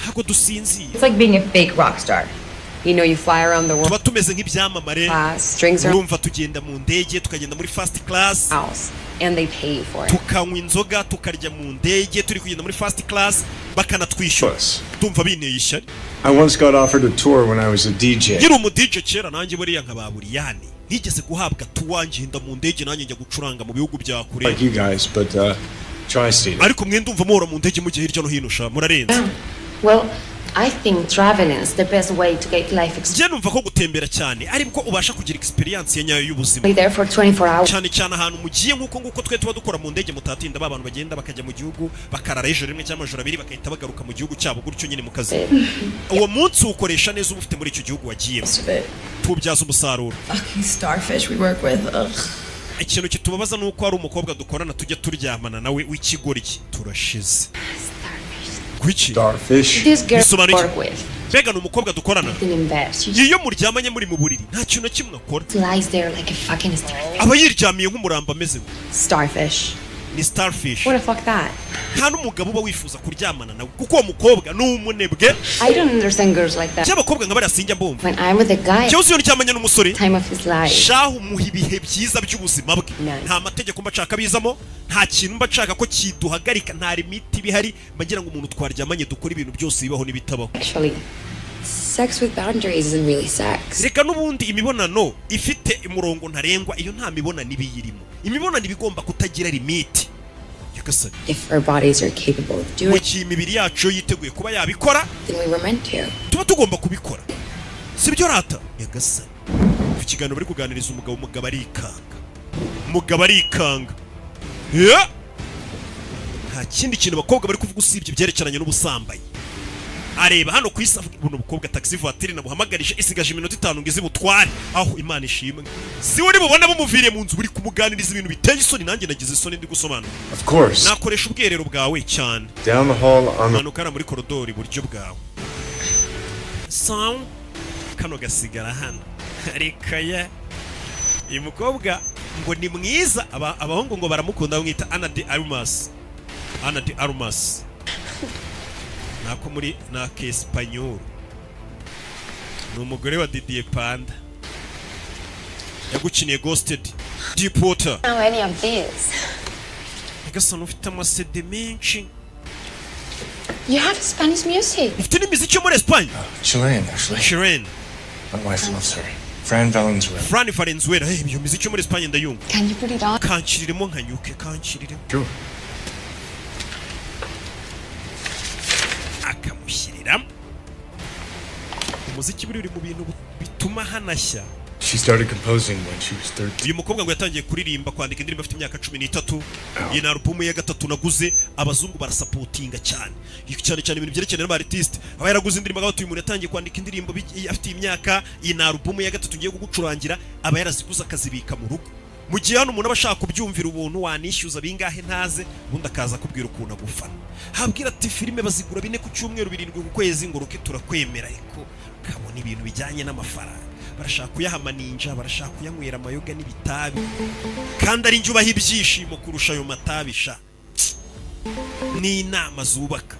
Ntabwo dusinziye. It's like being a fake rock star. You know, you fly around the world. Tuba tumeze nk'ibyamamare. Strings are Urumva tugenda mu ndege, tukagenda muri first class. house, and they pay you for it. Tukanywa inzoga, tukarya mu ndege, turi kugenda muri first class, bakanatwishyura. Plus, Tumva bineye ishyari. I once got offered a tour when I was a DJ. Nkiri umu DJ kera nanjye buriya nka baburiyani. Nigeze guhabwa tuwanje nda mu ndege nanjye njya gucuranga mu bihugu bya kure. Like you guys, but tri-state. Ariko mwe ndumva muhora mu ndege mujye hirya no hino sha murarenze. Well, I think traveling is the best way to get life experience. Njye numva ko gutembera cyane aribwo ubasha kugira experience ya nyayo y'ubuzima. Be there for 24 hours. Cyane cyane ahantu mugiye nkuko nguko twe tuba dukora mu ndege mutatinda abantu bagenda bakajya mu gihugu bakarara ejo rimwe cyangwa amajoro abiri bakahita bagaruka mu gihugu cyabo gutyo nyine mu kazi. Uwo munsi ukoresha neza ubufite muri icyo gihugu wagiyemo. Tubyaza umusaruro. Fucking starfish we work with. Ugh. Ikintu kitubabaza nuko ari umukobwa dukorana tujya turyamana nawe w'ikigoryi turashize. Kuki? Starfish. This girl Bisobanura iki? work with. Mbega ni umukobwa dukorana. In bed. She Iyo muryamanye muri mu buriri nta kintu na kimwe akora. just lies there like a fucking starfish. Aba yiryamiye nk'umurambo ameze ngo Starfish. ni starfish. What the fuck that? Nta n'umugabo uba wifuza kuryamana nawe kuko uwo mukobwa ni umunebwe. I don't understand girls like that. Cy'abakobwa nka bariya sinjya mbumva. When I'm with a guy, Cyose iyo ndyamanye n'umusore time of his life. shahu muha ibihe byiza by'ubuzima bwe. Nice. Nta mategeko mba nshaka bizamo, nta kintu mba nshaka ko kiduhagarika, nta limiti bihari, bagira ngo umuntu twaryamanye dukora ibintu byose bibaho n'ibitabaho. Actually, sex with boundaries isn't really sex. Reka n'ubundi imibonano ifite umurongo ntarengwa iyo nta mibonano ibiyirimo. Imibonano ibigomba kutagira limiti. Yagasani. If our bodies are capable of Mu doing it, gihe imibiri yacu yiteguye kuba yabikora, then we were meant to. tuba tugomba kubikora. Si byo rata? Yagasani. Ku kiganiro bari kuganiriza umugabo arikanga. Umugabo arikanga. Yeah! Nta kindi kintu abakobwa bari kuvuga usibye byerekeranye n'ubusambanyi. Areba hano ku isi buno bukobwa taxi voiture nabuhamagarisha isigaje iminota 5 ngize butware aho Imana ishimwe. Si uri bubona bumuviriye mu nzu buri kumuganiriza ibintu biteye isoni, nanjye nagize isoni ndi gusobanura. Of course. Nakoresha ubwiherero bwawe cyane. Down the hall on the Manukana muri korodori buryo bwawe. Sound kano gasigara hano. Reka ya. Uyu mukobwa ngo ni mwiza, abahungu ngo baramukunda bamwita Ana de Armas. Ana de Armas. Nako muri na Espanyol. Ni umugore wa Didier Panda. Yagukiniye Ghosted, Deep Water. Know any of these? Nyagasani ufite amasede menshi. You have Spanish music. Ufite n'imiziki yo muri Espagne. Chilean, actually. Chilean. My wife loves her. Fran Valenzuela. Fran Valenzuela. Iyo miziki yo muri Espagne ndayumva. Can you put it on? Kankiriremo nkanyuke, kankiriremo. Sure. Akamushyiriramo. Umuziki buri mu bintu bituma hanashya. She started composing when she was 13. Uyu mukobwa ngo yatangiye kuririmba kwandika indirimbo afite imyaka 13. Iyi ni album ya gatatu naguze, abazungu barasapotinga cyane. Cyane cyane ibintu byerekeranye n'abartiste. Aba yaraguze indirimbo agatuye umuntu yatangiye kwandika indirimbo afite imyaka, iyi ni album ya gatatu ngiye kugucurangira, aba yaraziguze akazibika mu rugo. Mu gihe hano umuntu abashaka kubyumvira ubuntu wanishyuza bingahe ntaze, ubundi akaza kubwira ukuntu agufana. Habwira ati filime bazigura 4 ku cyumweru 7 ku kwezi ngo ruke turakwemera, ariko kabona ibintu bijyanye n'amafaranga. Barashaka kuyahama ninja, barashaka kuyanywera amayoga n'ibitabi, kandi ari njye ubaha ibyishimo kurusha ayo matabisha. Ni inama zubaka.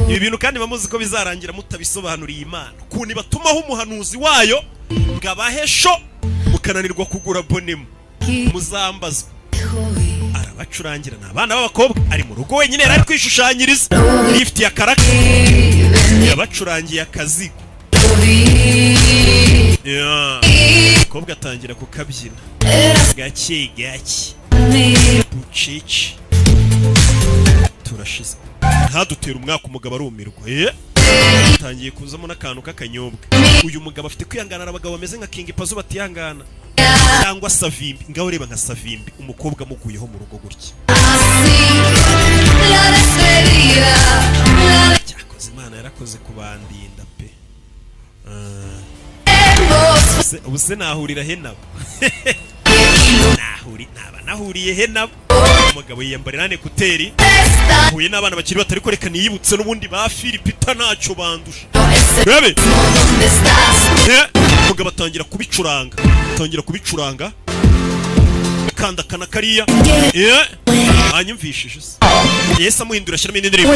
Ibi bintu kandi bamuzi ko bizarangira mutabisobanuriye Imana, kuni batumaho umuhanuzi wayo ngabahesho mukananirwa kugura bonemo muzambazwa. Arabacurangira n'abana b'abakobwa, ari mu rugo wenyine yari kwishushanyiriza lift ya karaka, yabacurangiye akazigo. Kobwa atangira kukabyina gake gake. bucici turashize ntadutera umwaka umugabo arumirwa tangiye kuzamo n'akantu k'akanyobwa uyu mugabo afite kwihanganira abagabo bameze nka King Pazo batihangana cyangwa Savimbi ngaho reba nka Savimbi umukobwa amuguyeho mu rugo gutya cyakoze Imana yarakoze kubandinda pe ubuse nahurira he nabo nahuriye he nabo umugabo yiyambarira nekuteri huye n'abana bakiri batari ko reka niyibutse n'ubundi ba Philipita ntacyo bandusha bebe umugabo atangira kubicuranga kanda kana kariya anyumvishije Yesu amuhindura ashyiramo indi ndirimbo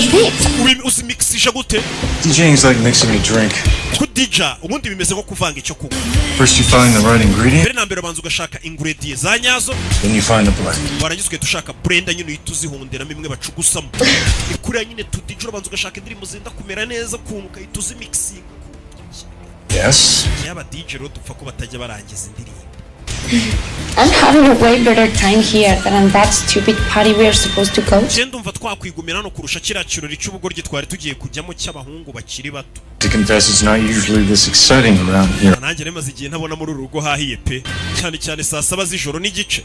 uzimixisha gute DJing is like mixing a drink. ku DJ ubundi bimeze nko kuvanga icyo kunywa First you find the right ingredient, mbere na mbere ubanza ugashaka ingredient za nyazo then you find the blend. warangiza ugahita ushaka blender nyine uhita uzihonderamo imwe bacugusamo ikuriya nyine tu DJ urabanza ugashaka indirimbo zenda kumera neza ukuntu ukahita uzimixinga Yes. yaba DJ rero dupfa ko batajya barangiza indirimbo I'm having a way better time here than on that stupid party we are supposed to go to. Je ndumva twakwigumira no kurusha kiriya kirori cy'ubugoryi twari tugiye kujyamo cy'abahungu bakiri bato To confess, it's not usually this exciting around here. nanjye remaze igihe ntabona muri uru rugo hahiye pe cyane cyane saa saba z'ijoro n'igice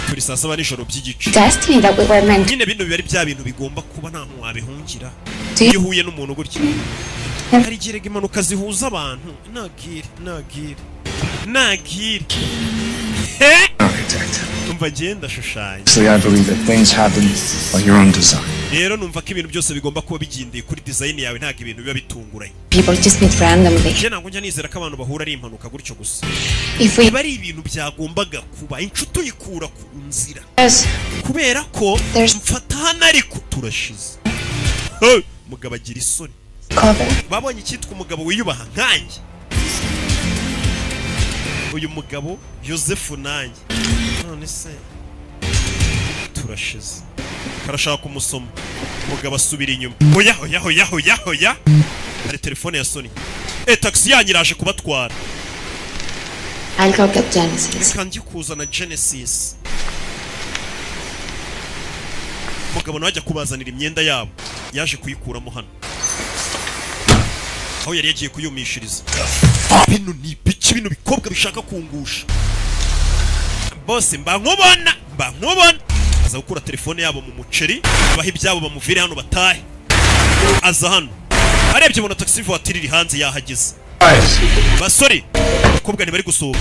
turi saa saba n'ijoro by'igice Destiny that we were meant to. nyine bino biba ari bya bintu bigomba kuba nta muntu wabihungira Do you- iyo uhuye n'umuntu gutya hari igihe impanuka zihuza abantu nagire Architect. umva ngenda shushanya Actually, I believe that things happen by your own design. rero numva ko ibintu byose bigomba kuba bigendeye kuri design yawe ntabwo ibintu biba bitunguranye People just meet randomly. je ntabwo njya nizera ko abantu bahura ari impanuka gutyo gusa If we biba ari ibintu byagombaga kuba inshuti uyikura ku nzira yes, kubera ko There's- mfata hano ariko turashize umugabo agira isoni cover. babonye icyitwa umugabo wiyubaha nkanjye uyu mugabo Yosefu nanjye none se turashize karashaka kumusoma umugabo asubira inyuma hoya hari telefone ya Sony taxi yanyu iraje kubatwara I'll go get Genesis. reka njye kuzana Genesis umugabo nawe ajya kubazanira imyenda yabo yaje kuyikuramo hano aho yari yagiye kuyumishiriza bino ni ibiki bino bikobwa bishaka kungusha bose mba nkubona aza gukura telefone yabo mu muceri abaha ibyabo bamuvire hano batahe aza hano arebye bona taxi voiture iri hanze yahageze Guys, basore abakobwa ntibari gusohoka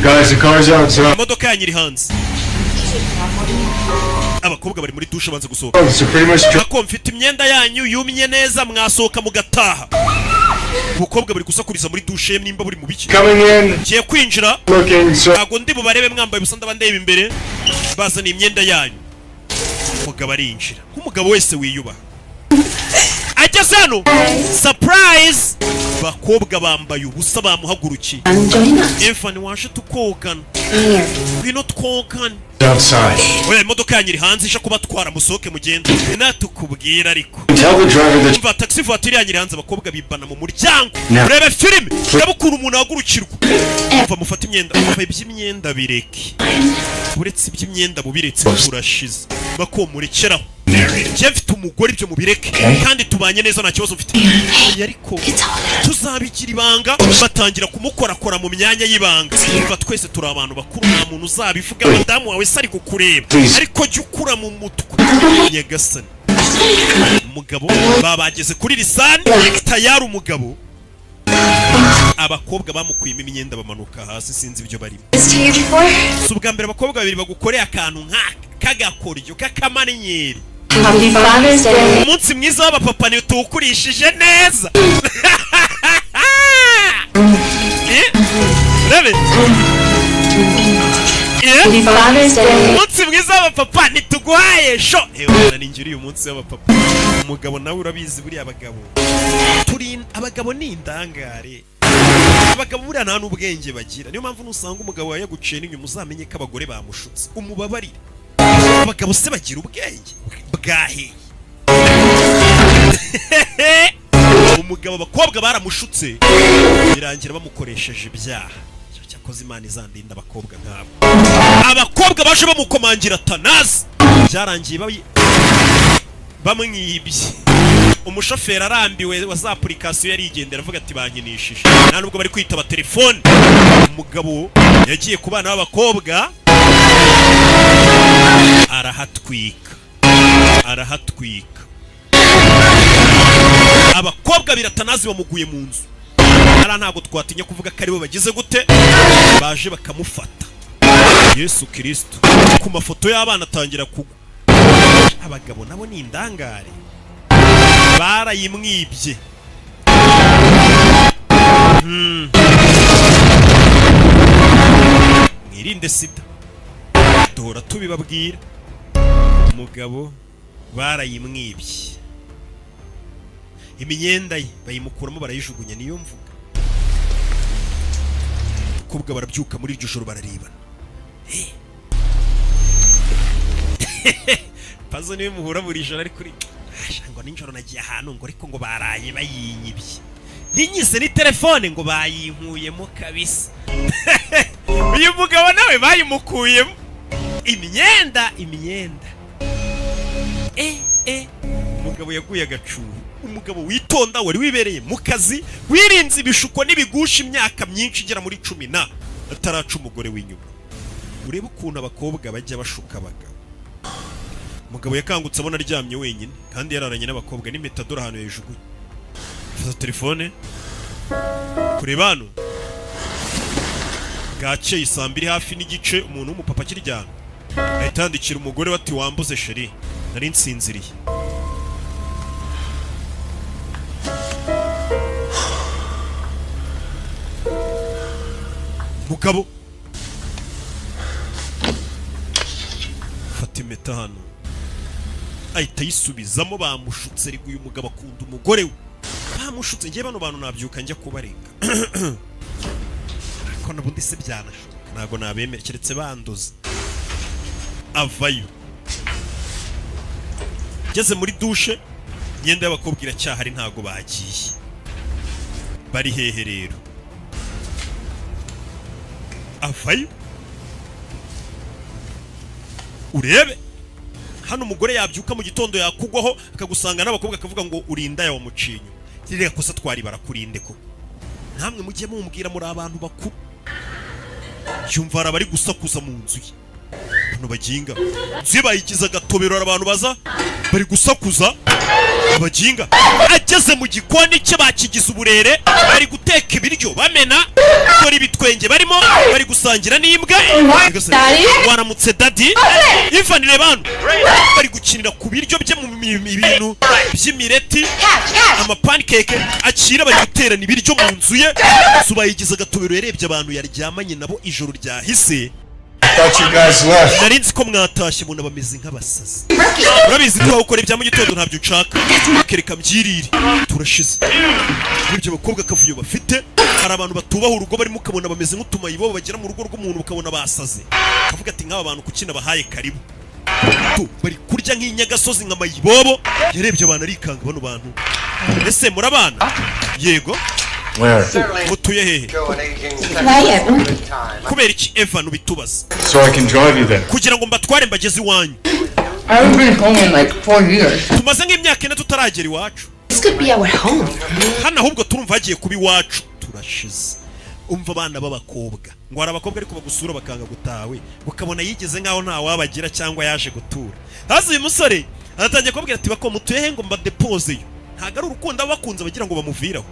the car's outside. imodoka yanyu iri hanze abakobwa bari muri dushe banze gusohoka So pretty much ako mfite imyenda yanyu yumye neza mwasohoka mugataha ubukobwa bari gusakuriza muri dushe nimba buri mu biki coming in, ngiye kwinjira looking so. ntago ndi bubarebe mwambaye ubusa ndabandeba imbere bazana imyenda yanyu umugabo arinjira nk'umugabo wese wiyubaha ageze hano surprise bakobwa bambaye ubusa bamuhagurukiye And join us Evan waje tukogana here. ngwino twogane Outside. oya imodoka yanyu iri hanze ije kubatwara musohoke mugende natukubwira ariko Tell the driver that umva taxi voiture yanyu iri hanze abakobwa bibana mu muryango No. urebe filime ndabukura umuntu ahagurukirwa umva mufata imyenda umva iby'imyenda bireke uretse iby'imyenda mubiretse turashize bakomurekeraho njye mfite umugore ibyo mubireke kandi tubanye neza nta kibazo mfite ariko tuzabigira ibanga batangira kumukorakora mu myanya y'ibanga umva twese turi abantu bakuru nta muntu uzabivuga madamu wawe se ari kukureba ariko jya ukura mu mutwe nyagasani umugabo babageze kuri lisani tayari umugabo abakobwa bamukuyemo imyenda bamanuka hasi sinzi ibyo barimo This to you before? si ubwa mbere abakobwa babiri bagukoreye akantu k'agakoryo k'akamanyenyeri Happy Father's Day. umunsi mwiza w'abapapa ntituwukurishije neza rebe Happy Father's Day. umunsi mwiza w'abapapa ntituguhaye sho ewana ninjye uriye umunsi w'abapapa umugabo nawe urabizi buriya abagabo abagabo ni indangare abagabo buriya nta n'ubwenge bagira niyo mpamvu nusanga umugabo wawe yaguciye n'inyuma uzamenye ko abagore bamushutse umubabarire abagabo se bagira ubwenge bwahiye umugabo abakobwa baramushutse birangira bamukoresheje ibyaha akoze Imana izandinda abakobwa nk'abo. Abakobwa baje bamukomangira Tanazi byarangiye bamwibye. Umushoferi arambiwe wa za application yari igendera avuga ati bankinishije. Nta nubwo bari kwitaba telefone. Umugabo yagiye ku bana b'abakobwa arahatwika. Abakobwa biratanazi bamuguye mu nzu. Ara ntago twatinya kuvuga ko ari bo bagize gute baje bakamufata. Yesu Kristo ku mafoto y'abana atangira kugwa. Abagabo nabo ni indangare barayimwibye. Mwirinde sida duhora tubibabwira. Umugabo barayimwibye, imyenda ye bayimukuramo barayijugunya. Niyo mvuga abakobwa barabyuka muri iryo joro bararebana. Pazo niwe muhura buri joro ari kuri ngo ninjoro nagiye ahantu ngo ariko ngo baraye bayinyibye. Ntinyise ni telefone ngo bayinkuyemo kabisa. Uyu mugabo nawe bayimukuyemo imyenda. Umugabo yaguye agacuru. Umugabo witonda wari wibereye mu kazi, wirinze ibishuko n'ibigusha imyaka myinshi igera muri 10 ataraca umugore w'inyuma. Urebe ukuntu abakobwa bajya bashuka abagabo. Umugabo yakangutse abona aryamye wenyine kandi yararanye n'abakobwa n'impeta dore ahantu yajugunye. Fata telefone kureba hano. Gace isambiri hafi n'igice umuntu w'umupapa kiryamye. Ahitandikira umugore bati wambuze sheri nari nsinziriye. Mugabo fata impeta hano ahita yisubizamo. Bamushutse ariko uyu mugabo akunda umugore we. Bamushutse ngiye bano bantu nabyuka njya kubarenga. Ariko nabundi se byanashoboka ntago nabemera keretse banduza. Avayo geze muri douche imyenda y'abakobwa iracyahari ntago bagiye. Bari hehe rero? Avayo urebe hano umugore yabyuka mu gitondo yakugwaho akagusanga n'abakobwa akavuga ngo urinda ya wamucinyo. Rire kosa twari barakurinde ko namwe mujye mumbwira muri abantu bakuru. Yumva arabari gusakuza mu nzu ye. Hano baginga zibayigiza gatobero abantu baza bari gusakuza. Abaginga ageze mu gikoni cye bakigize uburere bari guteka ibiryo bamena dore ibitwenge barimo bari gusangira n'imbwa. Waramutse daddy ivanire bantu bari gukinira ku biryo bye mu bintu by'imireti ama pancake akira bari guterana ibiryo mu nzu ye. Zubayigiza gatobero yarebye abantu yaryamanye nabo ijoro ryahise. Narinzi ko mwatashye muna bameze nk'abasazi. Urabizi twawukora ibya mu gitondo ntabyo nshaka. Kereka mbyirire turashize. Ibyo bakobwa kavuyo bafite hari abantu batubaho urugo barimo ukabona bameze nk'utumayibo bagera mu rugo rw'umuntu ukabona basaze. Kavuga ati nk'aba bantu kukina bahaye karibu. Bari kurya nk'inyagasozi nka mayibobo. Yarebye abantu arikanga bano bantu. Ese murabana? Yego. Where? Mutuye hehe? Kubera iki Evan ubitubaza? So I can drive you there. Kugira ngo mbatware mbageze iwanyu. I've been home in like 4 years. Tumaze nk'imyaka 4 tutaragera iwacu. This could be our home. Hano ahubwo turumva hagiye kuba iwacu. Turashize. Umva abana b'abakobwa ngo hari abakobwa ariko bagusura bakanga gutawe ukabona yigeze nkaho nta wabagira cyangwa yaje gutura. Hazi uyu musore aratangiye kubwira ati bako mutuye he ngo mbadepose yo. Ntago ari urukundo abakunze bagira ngo bamuviraho.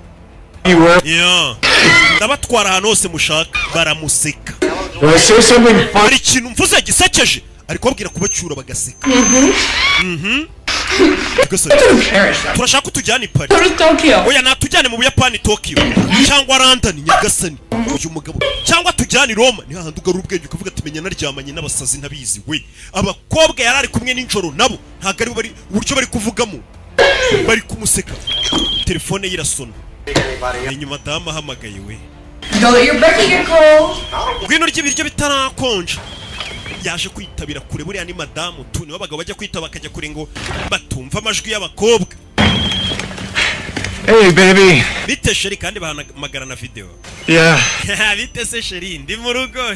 Yeah. Ndabatwara ahantu hose mushaka baramuseka. Hari ikintu mvuze gisekeje ariko babwira kubacyura bagaseka. Turashaka kutujyana i Paris. Oya natujyane mu Buyapani Tokyo cyangwa London Nyagasani. Uyu mugabo cyangwa tujyane i Roma ni hahandi ugarura ubwenge ukavuga ati menya naryamanye n'abasazi ntabizi we. Abakobwa yarari kumwe n'injoro nabo ntago ari bari uburyo bari kuvugamo bari kumuseka. Telefone ye irasona. Inyuma dama hamagaye we. Ngwino ry'ibiryo bitarakonje. Yaje kwitabira kure buriya ni madamu tu ni wabagabo bajya kwitaba bakajya kure ngo batumva amajwi y'abakobwa. Hey baby. bite sheri kandi bahamagara na video. Yeah. Bite se sheri ndi mu rugo.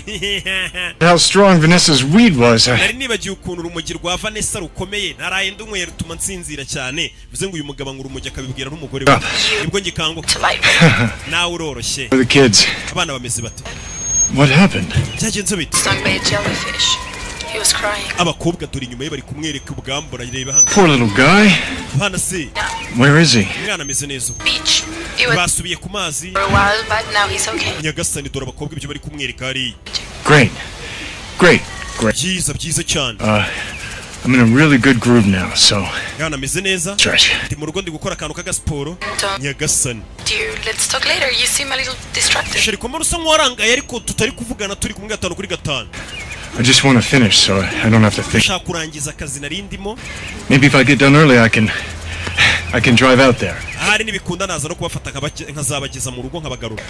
How strong Vanessa's weed was. Nari nibagiye ukuntu urumogi rwa Vanessa rukomeye naraye ndunywera rutuma nsinzira cyane bivuze ngo uyu mugabo ngo urumogi akabibwira n'umugore we nibwo ngikanguka nawe uroroshye. For the kids. Abana bameze bate? What happened? Byagenze bite? Sunbathe jellyfish. He was crying. Abakobwa turi inyuma ye bari kumwereka ubwambura reba hano. Poor little guy. Bana se. Where is he? Umwana ameze neza. Beach. He was Basubiye ku mazi. for a while, but now he's okay. Nyagasani dore abakobwa ibyo bari kumwereka hari. Great. Great. Great. Byiza cyane. I'm in a really good groove now, so. Yana ameze neza. Trash. Ndi mu rugo ndi gukora akantu k'agasiporo. Nyagasani. Dear, let's talk later. You seem a little distracted. Sheri ko usa nk'uwarangaye ariko tutari kuvugana turi kumwe 5 kuri 5. I just want to finish so I don't have to think. Nshaka kurangiza akazi nari ndimo. Maybe if I get done early, I can drive out there. Ahari nibikunda naza no kubafata nkazabageza mu rugo nkabagarura.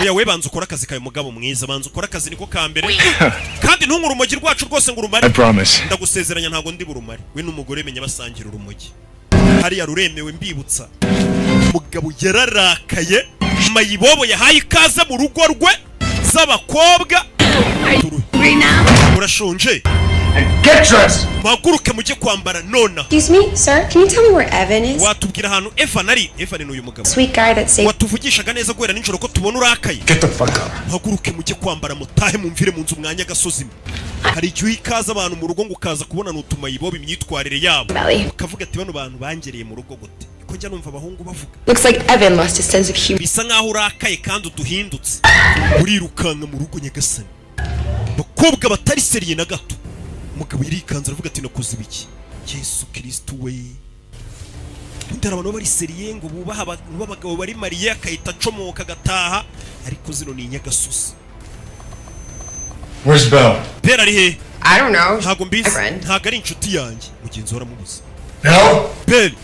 Oya we banza ukora akazi kawe mugabo mwiza banza ukora akazi niko kambere. Kandi ntunkuru urumogi rwacu rwose ngo urumare. I promise. Ndagusezeranya ntago ndi burumare. We n'umugore menya basangira urumogi. Hari yaruremewe mbibutsa. Mugabo yararakaye. Mayibobo yahaye ikaze mu rugo rwe z'abakobwa. Urashonje? Get dressed. Maguruke mujye kwambara nona. Excuse me, sir. Can you tell me where Evan is? Watubwira ahantu Evan ari? Evan ni uyu mugabo. Sweet guy that saved. Watuvugishaga neza guhera ninjoro ko tubona urakaye. Get the fuck up. Maguruke mujye kwambara mutahe mumvire mu nzu mwanya gasozi. Hari igihe ikaza abantu mu rugo ngo ukaza kubona n'utuma yiboba imyitwarire yabo. Ukavuga ati bano bantu bangereye mu rugo gute? Ko njya numva abahungu bavuga. Looks like Evan lost his sense of humor. Bisa nkaho urakaye kandi uduhindutse. Urirukanka mu rugo Nyagasani. Bakobwa batari seriye na gato. Mugabo yirikanze aravuga ati nakoze ibiki? Yesu Kristo we. Ndara abantu bari seriye ngo bubaha abagabo bari Mariya akayita acomoka gataha ariko zino ni Nyagasozi. Where's Belle? Belle ari he? I don't know. Ntago mbizi. My friend. Ntago ari inshuti yanjye. Mugenzi waramubuze. No. Belle.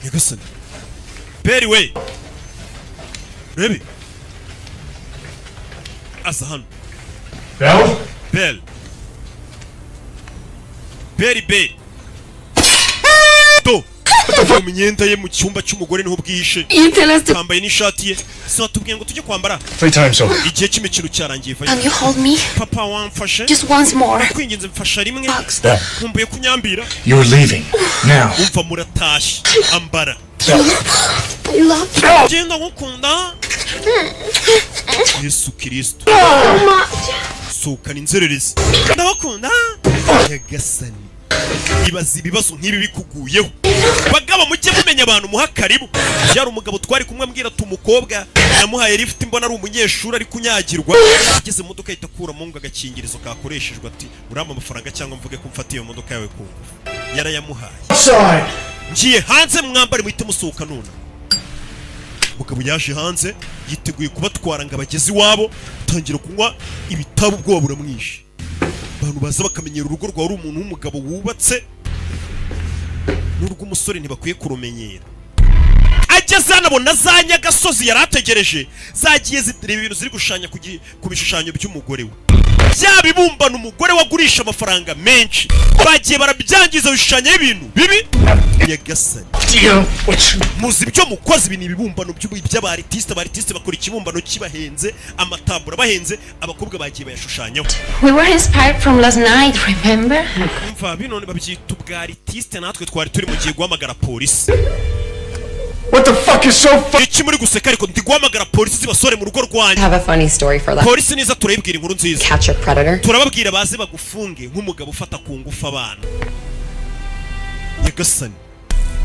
Nyagasani. Belle we. Rebi. Asa hano. Belle? Belle. Belle. To. Mu myenda ye mu cyumba cy'umugore niho bwihishe. You tell us to. Kambaye n'ishati ye. Sinatubwiye ngo tujye kwambara. Playtime's over. Igihe cy'imikino cyarangiye Can you hold me? Papa wamfashe. Just once more. Kwinginze mfasha rimwe. Belle. Nkumbuye kunyambira. You're leaving. Now. Umva muratashye. Ambara. I love you. Genda ngukunda. Yesu Kristo. Sukana inzererezi. Ndabakunda. Nyagasani. Ibaza ibibazo nk'ibi bikuguyeho. Bagabo mujye mumenya abantu muha karibu. Yari umugabo twari kumwe ambwira tumukobwa namuhaye lift mbona ari umunyeshuri ari kunyagirwa. Ageze mu modoka itakura mu ngo agakingirizo kakoreshejwe ati uramba amafaranga cyangwa mvuge ko mfatiye iyo modoka yawe ku ngufu. Yarayamuhaye. Ngiye hanze mwambare muhite musohoka none. Mugabo yaje hanze yiteguye kubatwara ngo abagezi wabo tangira kunywa ibitabo ubwoba buramwishe. Abantu baza bakamenyera urugo rwa ari umuntu w'umugabo wubatse n'urwo umusore ntibakwiye kurumenyera. Ageze anabona za Nyagasozi yarategereje zagiye zitireba ibintu ziri gushanya ku bishushanyo by'umugore we. Bya bibumbana umugore wagurisha amafaranga menshi bagiye barabyangiza bishushanyo ibintu bibi. Nyagasani. Muzi ibyo mukozi ibintu ibibumbano by'abaritiste bakora ikibumbano kibahenze amatabura bahenze abakobwa bagiye bayashushanyaho. We were inspired from last night, remember? Umva bino babyita ubwaritiste natwe twari turi mu gihe guhamagara polisi. What the fuck is so funny? Iki muri guseka ariko ndi guhamagara polisi zibasore mu rugo I rwanjye. have a funny story for that. Polisi niza turayibwira inkuru nziza. Catch a predator. Turababwira baze bagufunge nk'umugabo ufata ku ngufu abana. Nyagasani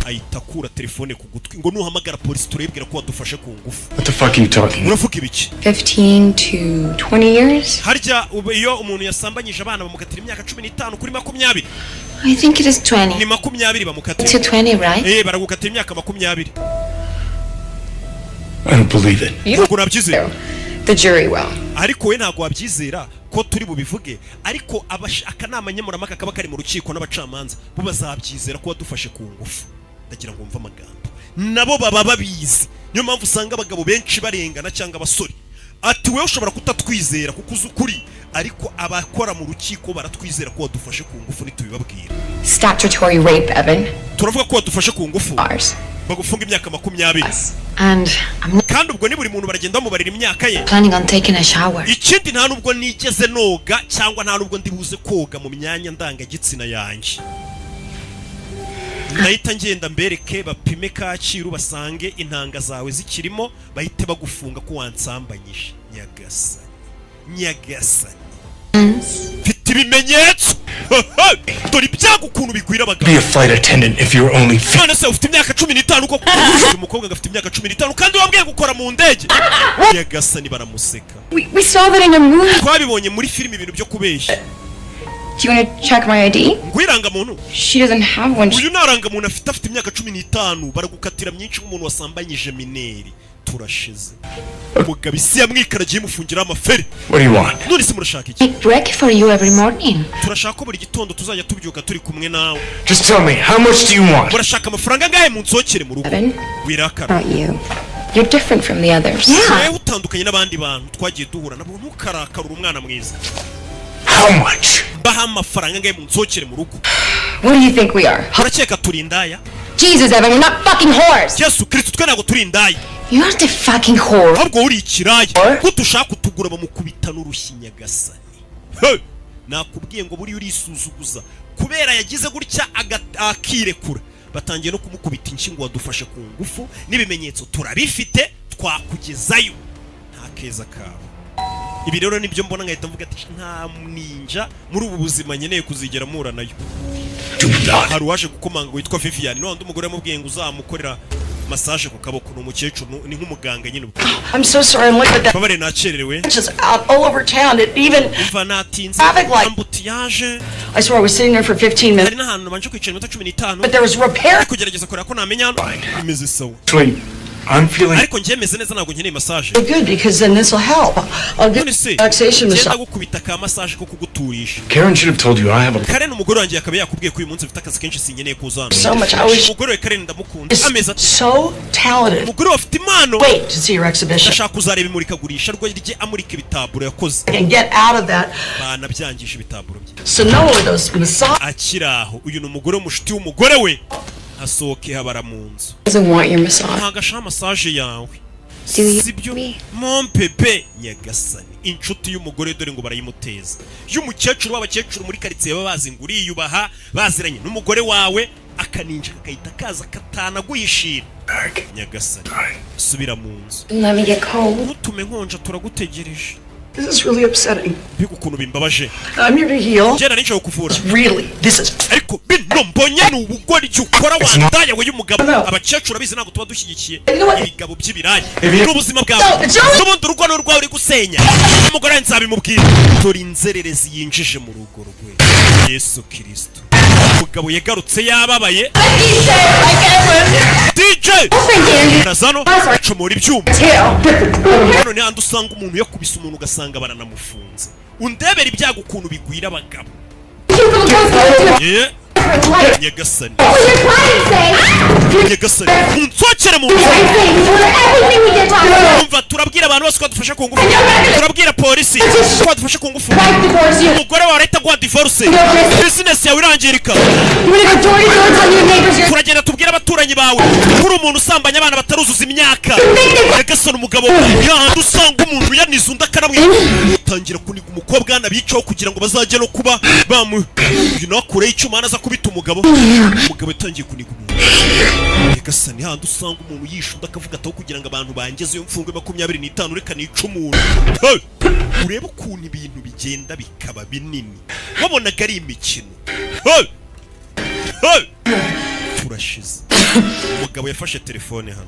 ahita akura telefone ku gutwi ngo nuhamagara polisi turayibwira ko wadufashe ku ngufu. What the fuck are you talking? Uravuga ibiki? 15 to 20 years? Harya iyo umuntu yasambanyije abana bamukatira imyaka 15 kuri 20. I think it is 20. Ni 20 bamukatira. To 20, right? Baragukatira imyaka 20. I don't believe it. You Ntabwo nabyizera. the jury will. Ariko we ntabwo wabyizera ko turi bubivuge ariko akanama nyemuramaka kaba kari mu rukiko n'abacamanza bo bazabyizera ko wadufashe ku ngufu. Ndagira ngo mva amagambo nabo baba babizi. Niyo mpamvu usanga abagabo benshi barengana cyangwa abasore ati wewe ushobora kutatwizera kuko uzi ukuri ariko abakora mu rukiko baratwizera ko wadufashe ku ngufu nitubibabwira. Statutory rape, Evan. Turavuga ko wadufashe ku ngufu. Ours. bagufunga imyaka 20. And I'm not kandi ubwo ni buri muntu baragenda bamubarira imyaka ye. planning on taking a shower. Ikindi nta nubwo nigeze noga cyangwa nta nubwo ndibuze koga mu myanya ndangagitsina yanjye. Nahita ngenda mbereke bapime Kacyiru basange intanga zawe zikirimo bahite bagufunga ko wansambanyije. Nyagasani mfite ibimenyetso. Dore ibyago ukuntu bigwira abagabo. Be a flight attendant if you're only 50. None se ufite imyaka 15 uko umukobwa agafite imyaka 15 kandi wambwiye gukora mu ndege. Nyagasani baramuseka. We saw that in a movie. Twabibonye muri film ibintu byo kubeshya. Do you want to check my ID? Ngwiranga muntu. She doesn't have one. Uyu naranga muntu afite imyaka 15 baragukatira myinshi nk'umuntu wasambanyije mineri. Turashize. Umugabo isi yamwikaragiye mufungira amaferi. What do you want? None se murashaka iki? I break for you every morning. Turashaka ko buri gitondo tuzajya tubyuka turi kumwe nawe. Just tell me, how much do you want? Murashaka amafaranga ngahe mu nsokere mu rugo? Wirakara. Not you. You're different from the others. Wewe utandukanye n'abandi bantu twagiye duhura nabo ntukarakarura umwana mwiza. How much? Baha amafaranga ngahe mu nsokere mu rugo. What do you think we are? Urakeka turi indaya? Jesus, Evan, we're not fucking whores. Yesu Kristo twe ntabwo turi indaya. You're the fucking whore. Ahubwo uri ikiraya. Kutushaka kutugura bamukubita n'urushyi Nyagasani. Nakubwiye ngo buri urisuzuguza kubera yagize gutya akirekura. Batangiye no kumukubita inshingo wadufashe ku ngufu n'ibimenyetso turabifite twakugezayo. Nta keza kawe. Ibi rero nibyo mbona ngahita mvuga ati nta ninja muri ubu buzima nkeneye kuzigera mura nayo. Hari waje gukomanga witwa Vivian no umugore yamubwiye ngo uzamukorera massage ku kaboko n'umukecuru ni nk'umuganga nyine. I'm so sorry. I'm looking at that. Babare nacererewe. Just out all over town. It even. Vanatinze. Ambutiage. I swear I was sitting there for 15 minutes. Hari n'ahantu banje kwicara iminota 15. But there was repair. Kugerageza kureba ko namenya imeze sawa. I'm feeling. Ariko njye meze neza ntabwo nkeneye massage. Good, because then this will help. I'll get relaxation massage. Cyenda gukubita ka massage ko kuguturisha. Karen should have told you I have a. Karen umugore wanjye akabe yakubwiye ko uyu munsi mfite akazi kenshi sinkeneye kuzana. So much. I wish. Umugore we Karen ndamukunda. Ameza So talented. umugore afite impano. Wait to see your exhibition. Ashaka kuzareba imurikagurisha rwo rye amurika ibitaburo yakoze. And get out of that. Bana byangisha ibitaburo bye. So no one those massage. Akiraho uyu ni umugore mushuti w'umugore we. Asohoke habara mu nzu. Doesn't want your massage. Ntago ashaka massage yawe. Do you? Sibyo mon pepe Nyagasani inshuti y'umugore dore ngo barayimuteza y'umukecuru w'abakecuru muri karitsiye babazi ngo uriyubaha baziranye n'umugore wawe akaninja kakahita kaza katana guhishira. Nyagasani subira mu nzu. Let me get cold. Ntutume nkonja turagutegereje. This is really upsetting. Bigukuntu bimbabaje. I'm here to heal. Njye nari nje kuvura. Really, this is. Ariko bino mbonye n'ubugori cyukora wandaya we y'umugabo abakecuru abizi ntabwo tuba dushyigikiye ibigabo by'ibirayi n'ubuzima bwawe n'ubundi urugo n'urwawe uri gusenya umugore nzabimubwira dore inzererezi yinjije mu rugo rwe Yesu Kristo umugabo yagarutse yababaye DJ Razano acomora ibyuma none handi usanga umuntu yakubise umuntu ugasanga baranamufunze undebera ibyago ukuntu bigwira abagabo. Nyagasani Nyagasani unsokere mu umva turabwira abantu bose ko dufasha ku ngufu turabwira polisi ko dufasha ku ngufu umugore wa leta gwa divorce business yawe irangirika turagenda tubwira abaturanyi bawe kuri umuntu usambanya abana bataruzuza imyaka. Nyagasani umugabo yahandi usanga umuntu yanize undi akaramwe utangira kuniga umukobwa nabicaho kugira ngo bazajye no kuba bamu kure icyuma naza kubita umugabo yatangiye kuniga umuntu. Nyagasani handi usanga umuntu yishunda akavuga ataho kugira ngo abantu bangeze iyo mfungwe 25 reka nica umuntu. Urebe ukuntu ibintu bigenda bikaba binini wabonaga ari imikino. Turashize. Umugabo yafashe telefone hano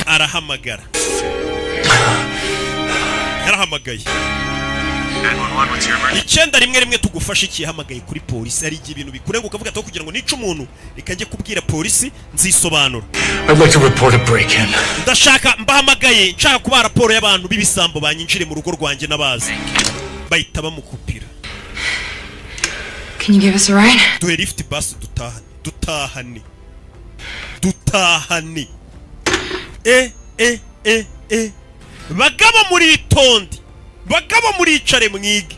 arahamagara yarahamagaye 911 tugufasha iki yahamagaye kuri polisi ari igihe ibintu bikurenga ukavuga ataho kugira ngo nice umuntu reka njye kubwira polisi nzisobanura. I'd like to report a break-in. Ndashaka mbahamagaye nshaka kuba raporo y'abantu b'ibisambo banyinjire mu rugo rwanjye nabazi bahita bamukupira. Can you give us a ride? Duhe lift bus dutahane. Bagabo muri itonde bagabo muri icare mwige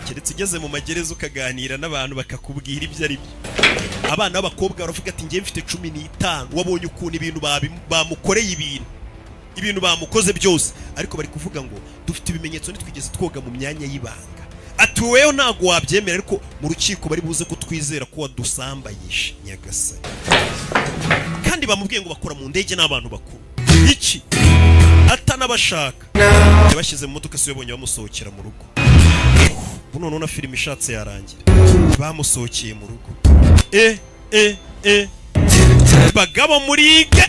keretse ugeze mu magereza ukaganira n'abantu bakakubwira ibyo ari byo. abana b'abakobwa baravuga ati ngiye mfite 15 wabonye ukuntu ibintu bamukoreye ibintu bamukoze byose ariko bari kuvuga ngo dufite ibimenyetso nitwigeze twoga mu myanya y'ibanga ati wewe ntago wabyemera ariko mu rukiko bari buze kutwizera ko wadusambayishe nyagasani kandi bamubwiye ngo bakora mu ndege n'abantu bakuru iki atanabashaka yabashyize mu modoka se yabonye bamusohokera mu rugo buno none film ishatse yarangira bamusohokeye mu rugo bagabo murige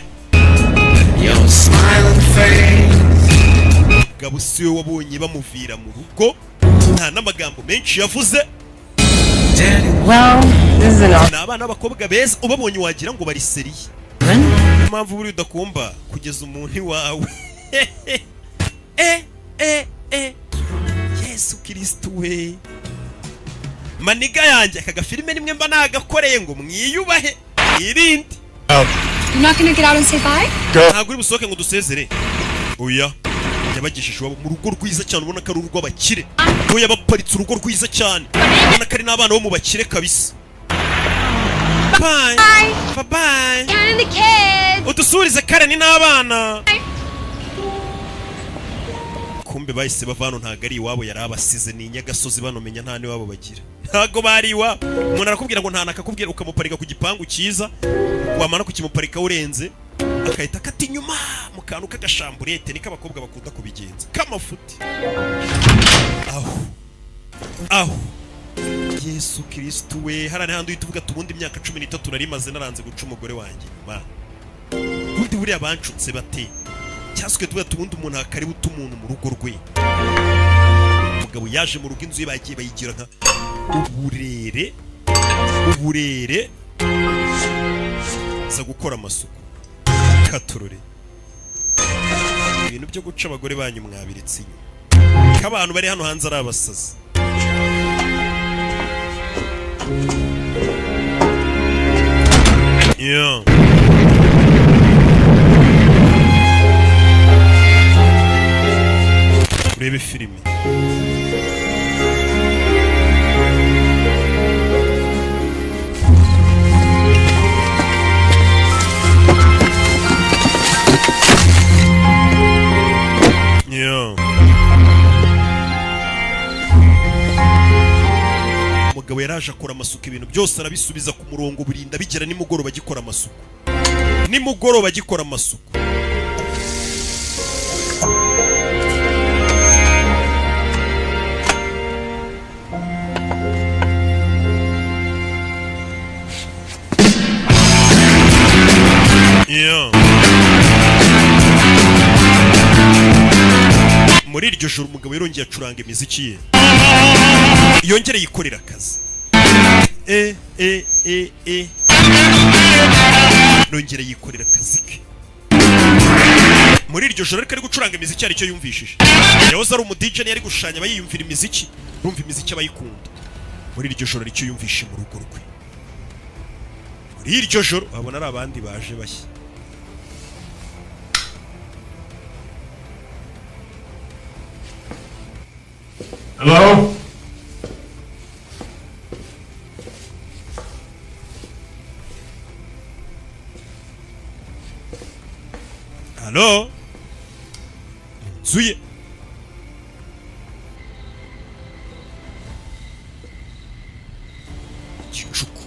gabo siwe wabonye bamuvira mu rugo nta n'amagambo menshi yavuze n'abana b'abakobwa beza ubabonye wagira ngo bari seriye impamvu buri udakumba kugeza umuntu iwawe Yesu Kristo we maniga yanjye aka gafilime nimwe mba nagakoreye ngo mwiyubahe irindi You're not gonna get out and say bye? ntabwo uri busohoke ngo dusezere oya yabagishije iwabo mu rugo rwiza cyane ubona ko ari urugo abakire oya baparitse urugo rwiza cyane ubona ko ari n'abana bo mu bakire kabisa bye bye Karen and the kids! udusurize Karen n'abana kumbe bahise bavano ntago ari iwabo yari abasize ni Nyagasozi banomenya nta niwabo bagira ntago bari iwabo umuntu arakubwira ngo nta nakakubwira ukamuparika ku gipangu cyiza wamana kukimuparika urenze akahita kati nyuma mu kantu k'agashamburete niko abakobwa bakunda kubigenza kamafuti aho Yesu Kristo we harane handi tuvuga tubundi imyaka 13 nari maze naranze guca umugore wanjye nyuma undi buri abancutse bate cyaswe tuvuga tubundi umuntu akari buta umuntu mu rugo rwe umugabo yaje mu rugo inzu bagiye bayigira nka uburere za gukora amasuku katurore ibintu byo guca abagore banyu mwabiritse inyuma k'abantu bari hano hanze ari abasazi yeah. Urebe filime umugabo yaraje akora amasuku ibintu byose arabisubiza ku murongo burinda bigera nimugoroba agikora amasuku muri iryo joro umugabo yarongeye acuranga imiziki ye yongere yikorera akazi nongere yikorera akazi ke muri iryo joro ariko ari gucuranga imiziki aricyo yumvishije yahoze ari umudije yari gushushanya abayiyumvira imiziki rumva imiziki abayikunda muri iryo joro aricyo yumvishe mu rugo rwe muri iryo joro babona ari abandi baje bashya Hello? Hello? Zuye. Gicuku.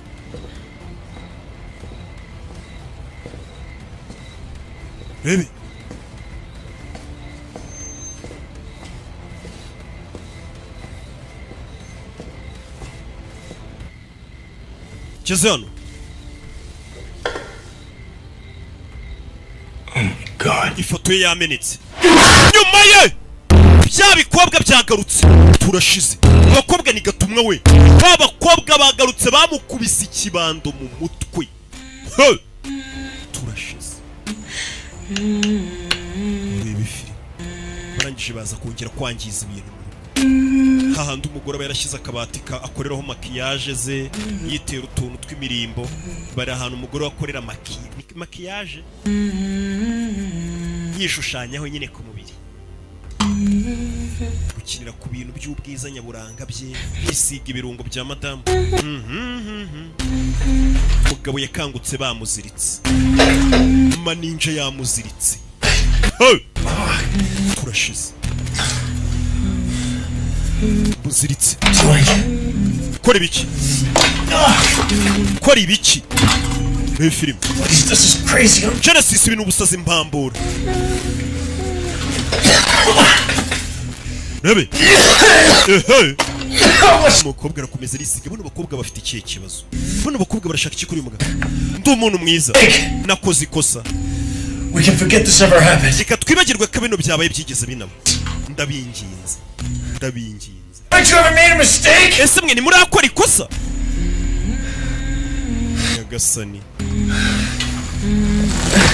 Baby. Chezano. God. Ifoto ye yamenetse. Nyuma ye bya bikobwa byagarutse turashize. Abakobwa ni gatumwa we. Abakobwa bagarutse bamukubise ikibando mu mutwe. Turashize. Ibi filime. Barangije baza kongera kwangiza ibintu. Hahandi umugore aba yarashyize akabati akoreraho makiyaje ze yitera utuntu tw'imirimbo bari ahantu umugore wakorera makiyaje yishushanyaho nyine ku mubiri gukinira ku bintu by'ubwiza nyaburanga bye, isiga ibirungo bya madamu. Umugabo yakangutse bamuziritse, maninja yamuziritse. Turashize muziritse. Kora ibiki? Kora ibiki? Iyi filime This is crazy. Genesis ibintu ubusazi mpambura. Rebe. Umukobwa arakomeza arisiga. Bano bakobwa bafite ikihe kibazo? Bano bakobwa barashaka iki kuri uyu mugabo? Ndi umuntu mwiza, nakoze ikosa. We can forget this ever happened. Reka twibagirwe ko bino byabaye byigeze binaba. Ndabinginze. Haven't you ever made a mistake? Ese mwe nimurakora ikosa? Nyagasani.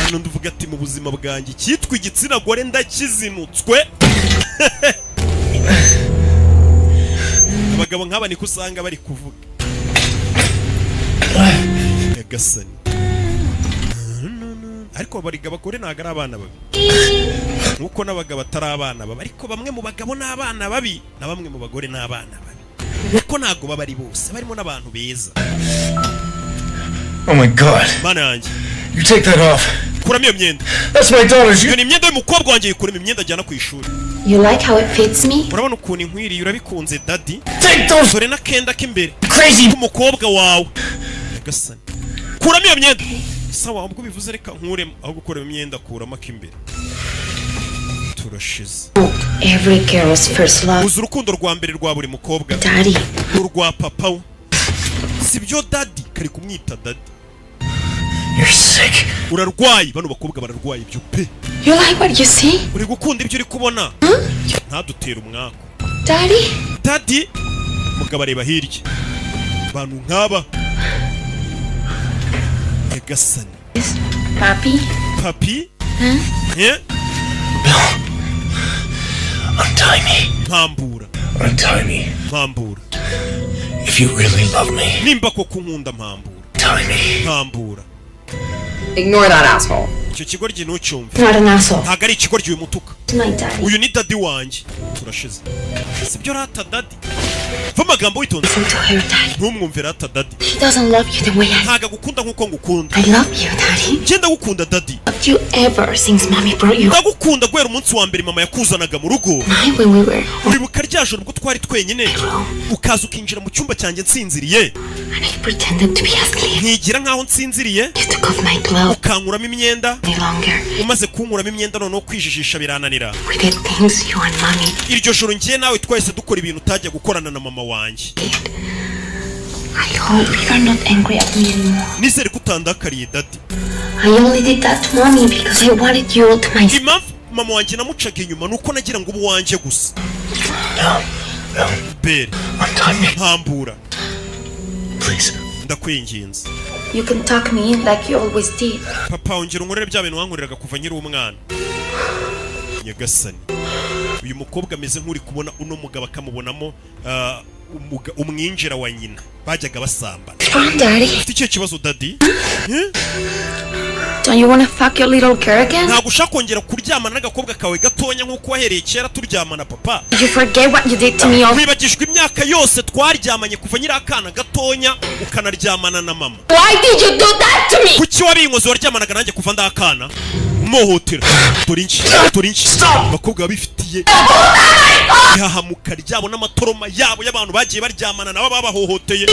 Hano ndavuga ati mu buzima bwanjye cyitwa igitsina gore ndakizinutswe. Abagabo nk'aba niko usanga bari kuvuga. Nyagasani. Ariko abariga bakore ntago ari abana babi. Nkuko n'abagabo atari abana babi, ariko bamwe mu bagabo n'abana babi, na bamwe mu bagore n'abana babi. Nkuko ntago baba ari bose, barimo n'abantu beza. Oh my God. Mana yanjye. You take that off. Kuramo iyo myenda. That's my daughter's. Iyo ni imyenda y'umukobwa wanjye, yikuramo imyenda ajyana ku ishuri. You like how it fits me? Urabona ukuntu inkwiriye, urabikunze daddy? Take those. Dore n'akenda k'imbere. Crazy. Umukobwa wawe. Nyagasani. Kuramo iyo myenda. Sawa, ubwo bivuze reka nkuremo aho gukora imyenda, kuramo ak'imbere. Turashize. Every girl's first love. Uzi urukundo rwa mbere rwa buri mukobwa. Daddy. Urwa papa we. Sibyo daddy, kari kumwita daddy. You're sick. Urarwaye, bano bakobwa bararwaye ibyo pe. You like what you see? Uri gukunda ibyo uri kubona? Ntadutera umwako. Daddy? Daddy, mugabo areba hirya. Bantu nk'aba. Nyagasani. Papi? Papi? Bill. Untie me. Mpambura. Untie me. Mpambura. If you really love me. Nimba ko kunkunda mpambura. Untie me. Mpambura. Ignore that asshole. Icyo kigoryi ntucyumve. Not an asshole. Ntago ari ikigoryi uyu mutuka. My daddy. Uyu ni daddy wanjye. Turashize. Sibyo rata daddy. Va amagambo witonze. Listen to her, Daddy. Ntumwumve rata daddy. He doesn't love you the way I Ntago agukunda nkuko ngukunda. I love you, Daddy. Njye ndagukunda daddy. Loved you ever since Mommy brought you Ndagukunda guhera umunsi wa mbere mama yakuzanaga mu rugo. home when we were home. Uribuka rya joro ubwo twari twenyine, ukaza ukinjira mu cyumba cyanjye nsinziriye, And I pretended to be asleep. nkigira nkaho nsinziriye, You took off my clothes ukankuramo imyenda, any longer. umaze kunkuramo imyenda noneho kwijijisha birananira. We did things you and Mommy Iryo joro ngiye nawe twahise dukora ibintu utajya gukorana na mama wanjye. did. I hope you're not angry at me anymore. Nizere ko utandakariye daddy. I only did that to Mommy because I wanted you all to myself. Impamvu mama wanjye namucaga inyuma nuko nagira ngo ubu wanjye gusa. No. No. Bere, Untie me. mpambura. Please. Ndakwinginze. You can tuck me in like you always did. Papa ongera unkorere bya bintu wankoreraga kuva nkiri umwana. Nyagasani. Uyu mukobwa ameze nk'uri kubona uno mugabo akamubonamo umwinjira wa nyina. Bajyaga basambana. What's wrong, Daddy? Ufite icyo kibazo daddy? Don't you want to fuck your little girl again? Ntabwo ushaka kongera kuryamana n'agakobwa kawe gatonya nk'uko wahereye kera turyamana papa. Did you forget what you did to me all? Wibagijwe imyaka yose twaryamanye kuva nyiri akana gatonya ukanaryamana na mama. Why did you do that to me? Kuki wabinkoze waryamanaga nanjye kuva ndakana? Muhotera. Turinchi. Bakobwa babifitiye ihahamuka ryabo n'amatoroma yabo y'abantu bagiye baryamana nabo babahohoteye.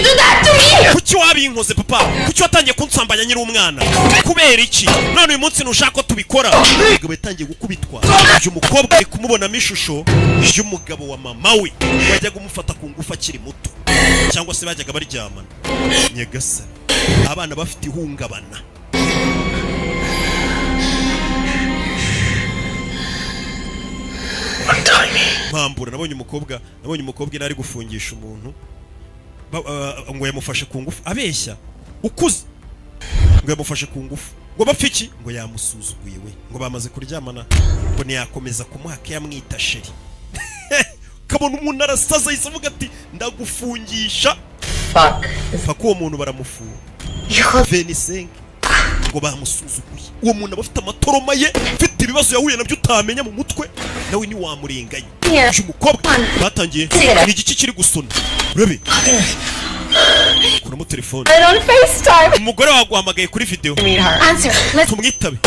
Kuki wabinkoze papa? Kuki watangiye kunsambanya nyiri umwana? Kubera iki? None uyu munsi nushaka ko tubikora. Umugabo yatangiye gukubitwa. Uyu mukobwa ari kumubonamo ishusho y'umugabo wa mama we wajyaga umufata ku ngufu akiri muto, cyangwa se bajyaga baryamana. Nyagasani, abana bafite ihungabana. Mpambura, nabonye umukobwa inari gufungisha umuntu ngo yamufashe ku ngufu abeshya ukuze, ngo yamufashe ku ngufu ngo bapfa iki, ngo yamusuzuguye we, ngo bamaze kuryamana, ngo ntiyakomeza kumuhaka yamwita sheri. Kabona umuntu arasaza yise avuga ati ndagufungisha. Fuck uwo muntu baramufunga 25 ngo bamusuzuguye. Uwo muntu aba afite amatoroma ye, afite ibibazo yahuye nabyo utamenya mu mutwe. nawe ntiwamurenganya. Here. uyu mukobwa batangiye ni igiki kiri gusona urabe kuramo telefone On FaceTime. umugore waguhamagaye kuri video Answer. Let's tumwitabe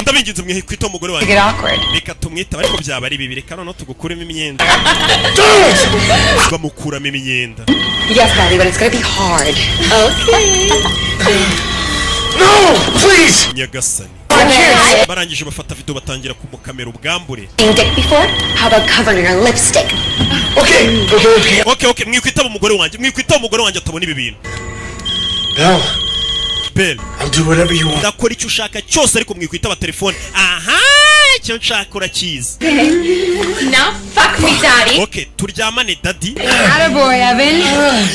ndabinginze mwe kwita umugore wanjye get awkward. reka tumwitabe ariko byaba ari bibi reka noneho tugukuremo imyenda bamukuramo imyenda Yes, Daddy, but it's gonna be hard. No! Please! nyagasani barangije bafata video batangira kumukamera ubwambure Seen dick before? How about covering your lipstick? okay mwikwitaba umugore wanjye atabona ibi bintu Belle, Belle I'll do whatever you want. ndakora icyo ushaka cyose ariko mwikwitaba telefone aha icyo nshaka urakizi Now fuck me, Daddy. okay turyamane daddy Attaboy, Evan.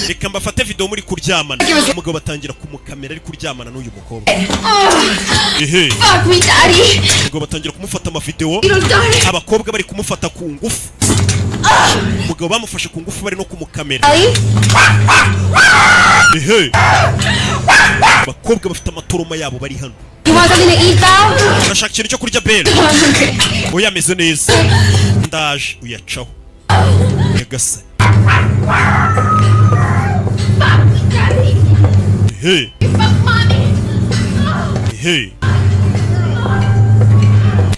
reka mbafate video muri kuryamana umugabo batangira kumukamera ari kuryamana n'uyu mukobwa ehe Fuck me, Daddy. umugabo batangira kumufata amavideo Little darling. abakobwa bari kumufata ku ngufu umugabo bamufashe ku ngufu bari no kumukamera Ellie? ehe abakobwa bafite amatoroma yabo bari hano You want something to eat, though? urashaka ikintu cyo kurya Belle oya ameze neza ndaje uyacaho nyagasani ehe ehe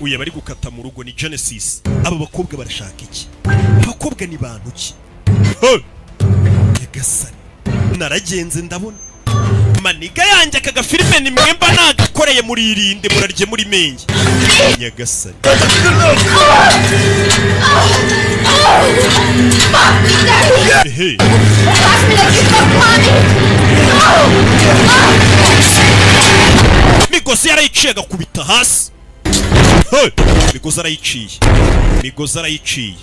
uya bari gukata mu rugo ni Genesis aba bakobwa barashaka iki abakobwa ni bantu ki nyagasani naragenze ndabona maniga yanjye aka gafilime ni mwemba nagakoreye muri irinde murarye muri menge nyagasani ehe migozi yarayiciye agakubita hasi migozi arayiciye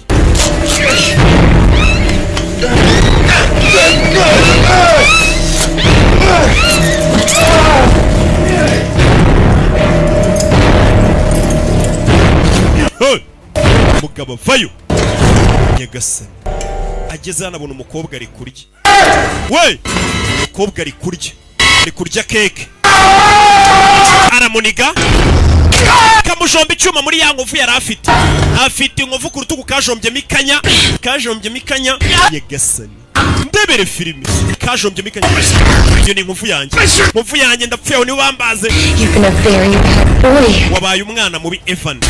mugabo vayo nyagasani ageze hano abona umukobwa ari kurya we umukobwa ari kurya keke aramuniga kamujomba icyuma muri ya nkovu yari afite inkovu ku rutugu kajombyemo ikanya nyagasani ndebere filime kajombyemo ikanya iyo ni inkovu yanjye ndapfuye aho niwe wambaze You've been a very bad boy. wabaye umwana mubi Evan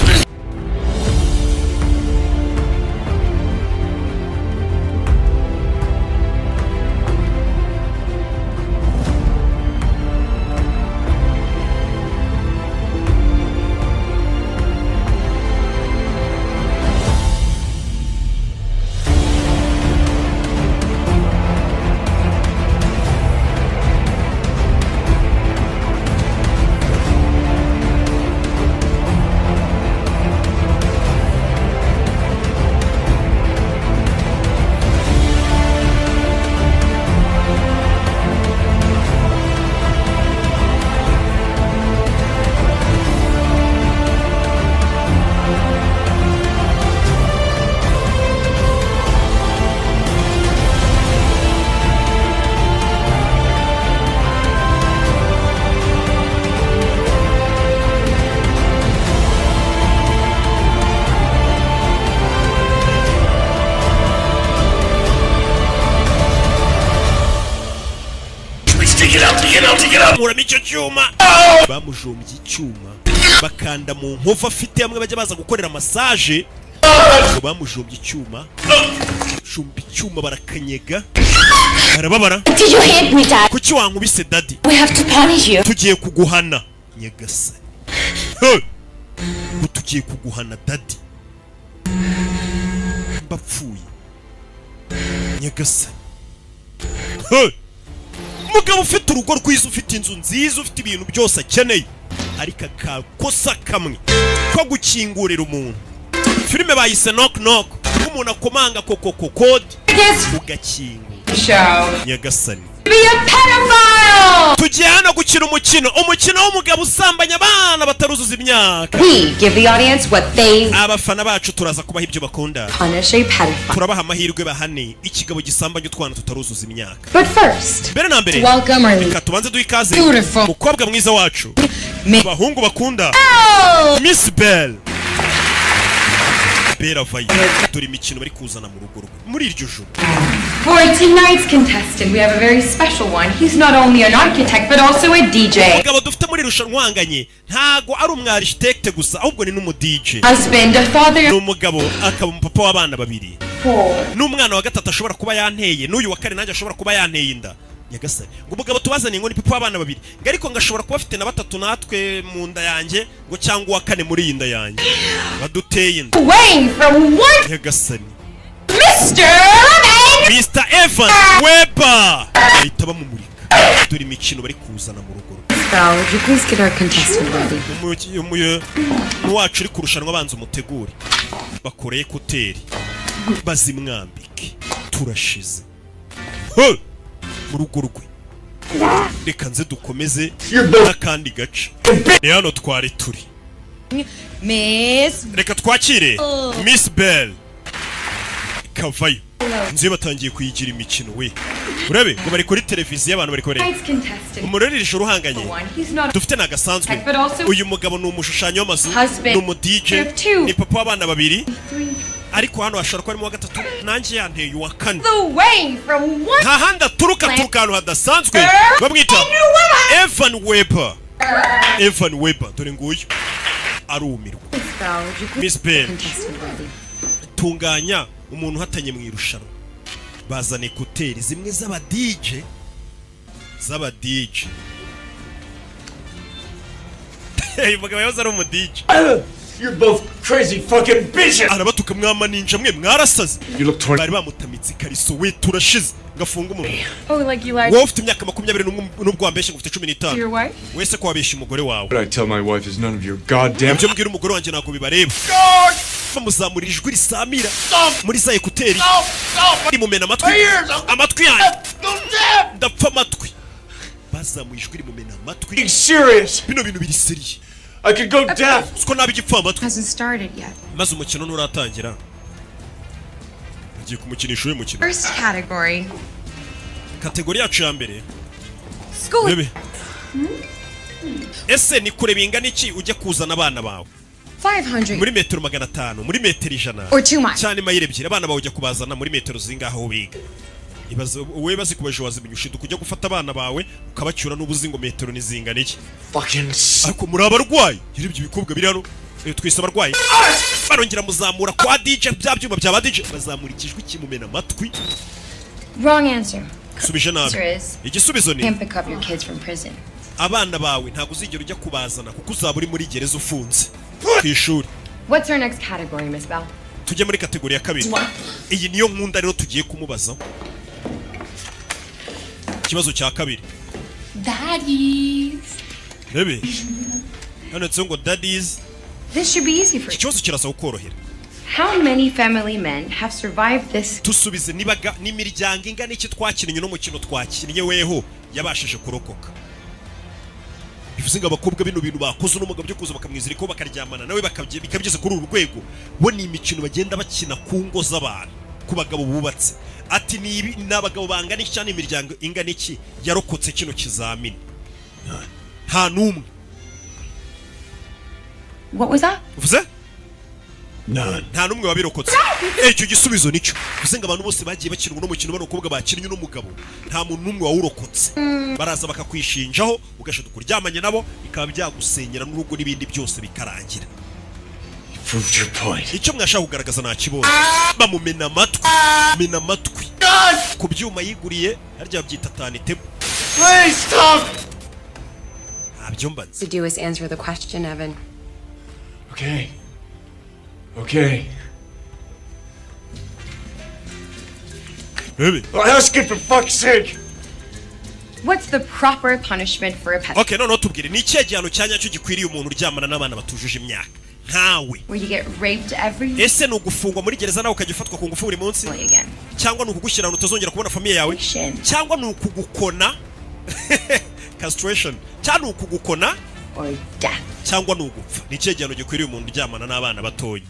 muramo icyo cyuma bamujombye icyuma bakanda mu nkovu afite hamwe bajya baza gukorera massage bamujombye icyuma barakanyega barababara Did you hit me, Dad? kuki wankubise daddy We have to punish you. tugiye kuguhana nyagasani tugiye kuguhana daddy mbapfuye nyagasani umugabo ufite urugo rwiza ufite inzu nziza ufite ibintu byose akeneye ariko akakosa kamwe ko gukingurira umuntu filime bayise knock umuntu akomanga kode ugakingura nyagasani Be a pedophile! tugiye hano gukina umukino w'umugabo usambanya abana bataruzuza imyaka We give the audience what they abafana bacu turaza kubaha ibyo bakunda punish a pedophile. turabaha amahirwe bahane ikigabo gisambanya utwana tutaruzuza imyaka But first, mbere na mbere welcome our reka tubanze duhe ikaze beautiful mukobwa mwiza wacu abahungu bakunda Miss Belle Bella avayo dore imikino bari kuzana mu rugo muri iryo joro. For tonight's contestant, we have a very special one. He's not only an architect, but also a DJ. Umugabo dufite muri irushanwa hanganye ntago ari umu architect gusa ahubwo ni n'umu DJ. Husband, a father. N'umugabo akaba umupapa w'abana babiri. N'umwana wa gatatu ashobora kuba yanteye n'uyu wa kane nanjye ashobora kuba yanteye inda. Nyagasani ngo umugabo tubazaniye ngo ni papa w'abana babiri ngo ariko ngashobora kuba afite na batatu natwe mu nda yanjye ngo cyangwa wa kane muri iyi nda yanjye baduteye inda. Nyagasani Mr. Evan Weber bahita bamumurika dore imikino bari kuzana mu rugo. Would you please get our contestant ready? Wacu uri kurushanwa abanza umutegure bakoreye kuteri bazimwambike turashize mu rugo rwe. Reka nze dukomeze n'akandi gace ni hano twari turi. Reka twakire Miss Bell kavayo nze batangiye kuyigira imikino we urabe ngo bari kuri televiziyo abantu bari korera umurori ijoro uhanganye dufite nagasanzwe. Uyu mugabo ni umushushanyi w'amazu ni umu DJ ni papa w'abana babiri ariko hano hashobora kuba arimo wa gatatu nanjye yanteye uwa kane nta handi aturuka ahantu hadasanzwe bamwita Evan Weber. Evan Weber dore nguyu arumirwa. Miss Bell tunganya umuntu uhatanye mu irushanwa bazane kuteri zimwe z'aba DJ uyu mugabo yahoze ari umu DJ. You're both crazy fucking bitches! Arabatuka mwama ninja mwe mwarasaze. You look torn. Bari bamutamitse ikariso we turashize ngafunga umuntu. Oh, like you like. Wowe ufite imyaka 20 n'ubwo wambeshe ngo ufite 15. Your wife? Wese ko wabeshe umugore wawe. What I tell my wife is none of your goddamn. Ibyo mbwira umugore wanjye nako bibareba. Bamuzamurira ijwi risamira muri za ekuteri. Rimumena amatwi yanjye. Ndapfa amatwi. Bazamuye ijwi rimumena amatwi. Being serious. Bino bintu biri seriye. I could go deaf. Siko nabi gipfa amatwi. Hasn't started yet. Maze umukino nturatangira. Agiye kumukinisha uyu mukino. First category. Kategori yacu ya mbere. School. Bebe. Ese ni kure bingana iki ujye kuzana abana bawe? 500. Muri metero 500, muri metero 100. Or 2 miles. Cyane mayire ebyiri abana bawe ujya kubazana muri metero zingaho aho biga. Ibaze wowe bazi kubaje wazimenyushida kujya gufata abana bawe ukabacyura n'ubuzingo metero nizingana iki. Fucking ariko muri abarwayi yiri ibyo bikobwa biri hano twise abarwayi barongera muzamura kwa DJ bya byuma bya DJ bazamura ikijwi kimumena amatwi. Wrong answer. Subije nabi. Igisubizo ni Can't pick up your kids from prison. abana bawe ntago uzigera ujya kubazana kuko uzaba uri muri gereza ufunze ku ishuri. What's our next category, Miss Bell? Tujye muri kategori ya kabiri. Iyi niyo nkunda rero tugiye kumubaza. Ikibazo cya kabiri. Daddies. Bebe. Hano tsungo daddies. This should be easy for you. Ikibazo kirasa ukorohera. How many family men have survived this? Tusubize nibaga n'imiryango ingana iki twakinnye no mukino twakinnye weho yabashije kurokoka. Bivuze ngo abakobwa bino bintu bakoze n'umugabo byo kuza bakamwizira ko bakaryamana nawe bikabigeze kuri uru rwego bo ni imikino bagenda bakina ku ngo z'abantu ku bagabo bubatse. Ati nibi n'abagabo bangana iki cyane imiryango ingana iki yarokotse kino kizamini. Nta numwe. What was that? Uvuze? none. Nta numwe wabirokotse. Icyo gisubizo nicyo. Bivuze ngo abantu bose bagiye bakina no mukino banokobwa bakinnye n'umugabo. Nta muntu numwe wawurokotse. Baraza bakakwishinjaho ugashoka kuryamanye nabo bikaba byagusenyera n'urugo n'ibindi byose bikarangira. Proved your point. Icyo mwashaka kugaragaza nakibonye. Bamumena amatwi. Mena amatwi. Ku byuma yiguriye harya byita tanitebo. Please stop. Abyo mbanze. To do is answer the question, Evan. Okay. Okay. Baby. Well, ask it for fuck's sake. What's the proper punishment for a pet? Okay, no tubwire ni ikihe gihano cyanya cyo gikwiriye umuntu uryamana n'abana batujuje imyaka. Ntawe. Where you get raped every Ese nugufungwa muri gereza nawe ukagifatwa ku ngufu buri munsi? again. Cyangwa nukugushyira ahantu utazongera kubona famiye yawe? Cyangwa nukugukona? Castration. Cyangwa nukugukona? Or death. Cyangwa nugupfa. Ni ikihe gihano gikwiriye umuntu uryamana n'abana batoya?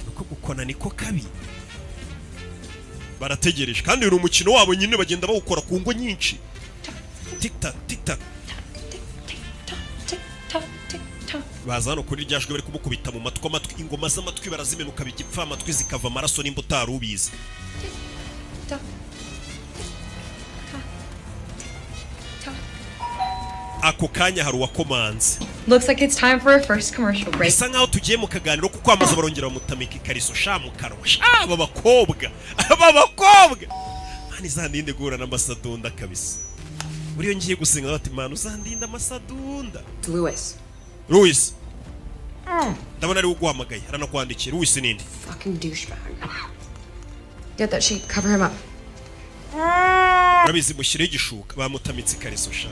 Nuko gukona niko kabi. Barategereje kandi uri umukino wabo nyine bagenda bawukora ku ngo nyinshi. Tik tak tik tak. baza hano kuri rya jwi bari kumukubita mu matwi ingoma z'amatwi barazimenuka bigipfa amatwi zikava amaraso nimba utari ubizi. Ako kanya hari uwakomanze. Looks like it's time for a first commercial break. Bisa nkaho tugiye mu kaganiro kuko amaze barongera bamutamika ikariso sha mu kanwa. Aba bakobwa mani zandinde guhura n'amasadunda kabisa. Buriyo ngiye gusenga bati manu zandinde amasadunda. Louis ndabona ari uguhamagaye aranakwandikira. Louis ninde? Fucking douchebag. Get that sheet, cover him up. Rabizi mushyire igishuka bamutamitse ikariso sha.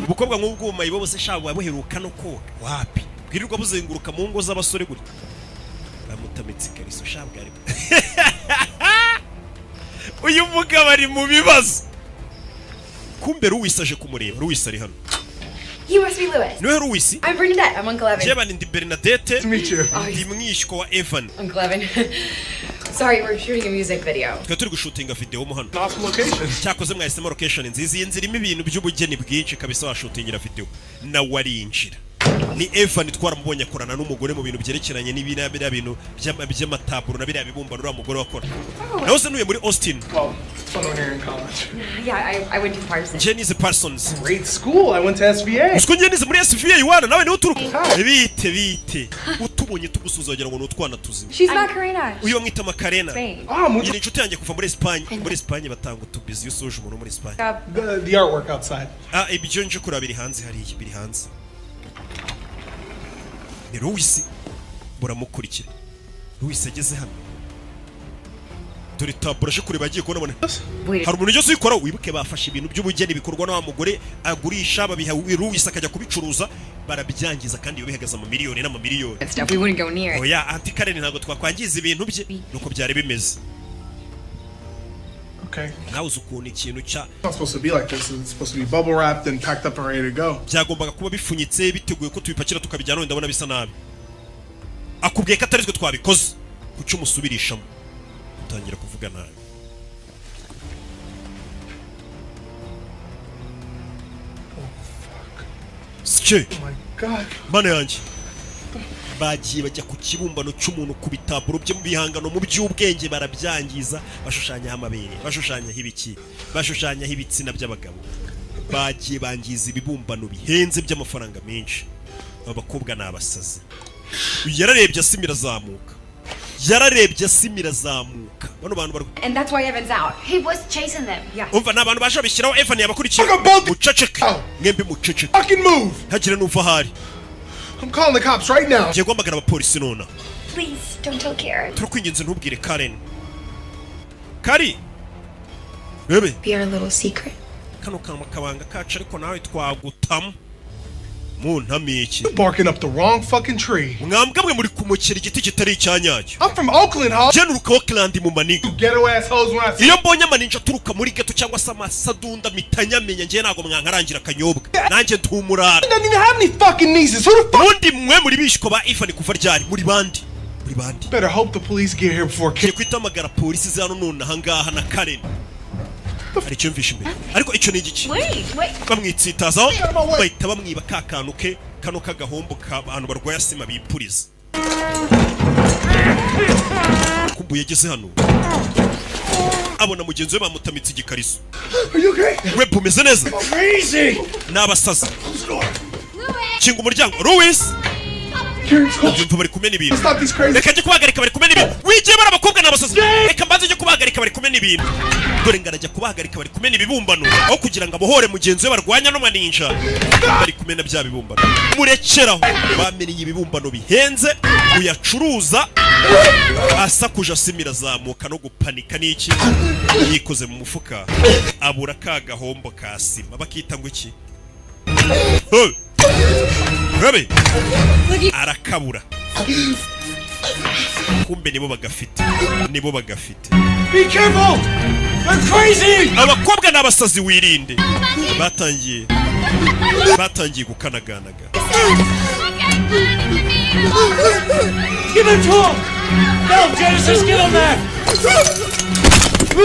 Ubukobwa nk'ubwuma ibo bose sha wabuheruka no koga wapi bwirirwa buzenguruka mu ngo z'abasore gutya bamutamitse ikariso sha bwari. Uyu mugabo ari mu bibazo. Kumbe Louis aje kumureba. Louis ari hano. You must be Louis. Niwe Louis? I'm Bernadette. I'm Uncle Evan. Jeba ndi Bernadette. To meet you. Ndi mwishywa wa Evan. Uncle Evan. Sorry, we're shooting a music video. Twe turi gushutinga video mu hano. Awesome location. Cyakoze mwahisemo location nziza. Iyi nzira irimo ibintu by'ubugeni bwinshi kabisa washutingira video. Na warinjira. Ni Evan twaramubonye akorana n'umugore mu bintu byerekeranye n'ibira bintu by'amataburo na biriya bibumbano uriya mugore wakora. Nawe se nuye muri Austin. Well, fun when you're in college. Yeah, I went to Parsons. Jenny's Parsons. Great school. I went to SVA. Usko Jenny's muri SVA iwana nawe niwe uturuka. Bite. Utubonye tugusuzogera ngo n'utwana tuzima. She's Macarena. Uyu bamwita Macarena. Spain. Yini inshuti yanjye kuva muri Espagne. Muri Espagne batanga utubizi usuje umuntu muri Espagne. The artwork outside. Ibyo nje kuri abiri hanze hariya biri hanze. Ni Louis buramukurikira. Louis ageze hano. Dore taburo aje kureba agiye kubona bone. Hari umuntu ujye uyikora wibuke bafashe ibintu by'ubugeni bikorwa na wa mugore agurisha babiha Louis akajya kubicuruza barabyangiza kandi iyo bihagaza mu miliyoni n'amamiliyoni. We wouldn't go near it. Oya anti Karen ntabwo twakwangiza ibintu bye nuko byari bimeze. Okay. Nawe ukuntu ikintu cya It's not supposed to be like this. It's supposed to be bubble wrapped and packed up and ready to go. byagombaga kuba bifunyitse biteguye ko tubipakira tukabijyana wenda ndabona bisa nabi. Akubwiye ko atari twe twabikoze kucyo umusubirishamo utangira kuvuga nabi. Sike Oh my God. mana yanjye bagiye bajya ku kibumbano cy'umuntu ku bitaburo bye mu bihangano mu by'ubwenge barabyangiza bashushanyaho amabere bashushanyaho ibiki bashushanyaho ibitsina by'abagabo bagiye bangiza ibibumbano bihenze by'amafaranga menshi. Abakobwa ni abasazi. Yararebye asimira zamuka bano bantu bari. And that's why Evan's out. He was chasing them. Yeah. Umva nabantu baje bishyiraho Evan yabakurikiye muceceke mwembe muceceke Fucking move. ntagire n'uva hari. I'm calling the cops right now. Ngiye guhamagara abapolisi nona. Please, don't tell Karen. Turakwinginze ntubwire Karen. Kari bebe Be our little secret. kano kabanga kacu ariko nawe twagutamu muntamiki. Barking up the wrong fucking tree. Mwambwa mwe muri kumukira igiti kitari icyanyacyo. I'm from Oakland, huh? Jenuruka Oakland mu maniga. Ghetto assholes when I see. Iyo mbonye amaninja aturuka muri ghetto cyangwa se amasadunda mitanyamenya ngiye nago mwankarangira kanyobwa. Nanjye ntumurara. Doesn't even have any fucking nieces. Who the fuck? Undi mwe muri bishiko ba Ivan kuva ryari muri bandi. Better hope the police get here before Ngiye kwitamagara polisi zano none ahangaha na Karen. Ari cyo mvisha imbere. Ariko icyo ni igiki? Wait. Bamwitsitazaho bahita bamwiba kakantu ke kano kagahombo abantu barwaye asima bipuriza. Kumbuye yageze hano abona mugenzi we bamutamitse igikariso. Are you okay? We pomeze neza Crazy. n'abasaza. Kinga umuryango. Louis Yumva bari kumena ibintu. Stop this crazy. Reka njye kubahagarika bari kumena ibintu. Wigiye bara abakobwa n'abasazi. Reka mbanze njye kubahagarika bari kumena ibintu. Dore ngarajya kubahagarika bari kumena ibibumbano aho kugira ngo abohore mugenzi we barwanya no maninja. Bari kumena bya bibumbano. Murekeraho bamenye ibibumbano bihenze uyacuruza asakuje asimira zamuka no gupanika n'iki yikoze mu mufuka abura kagahombo kasima bakita ngo iki. Rabe arakabura kumbe nibo bagafite Be careful. They're crazy. abakobwa n'abasazi wirinde batangiye gukanaganaga. Give it to him. No, Genesis, get him there.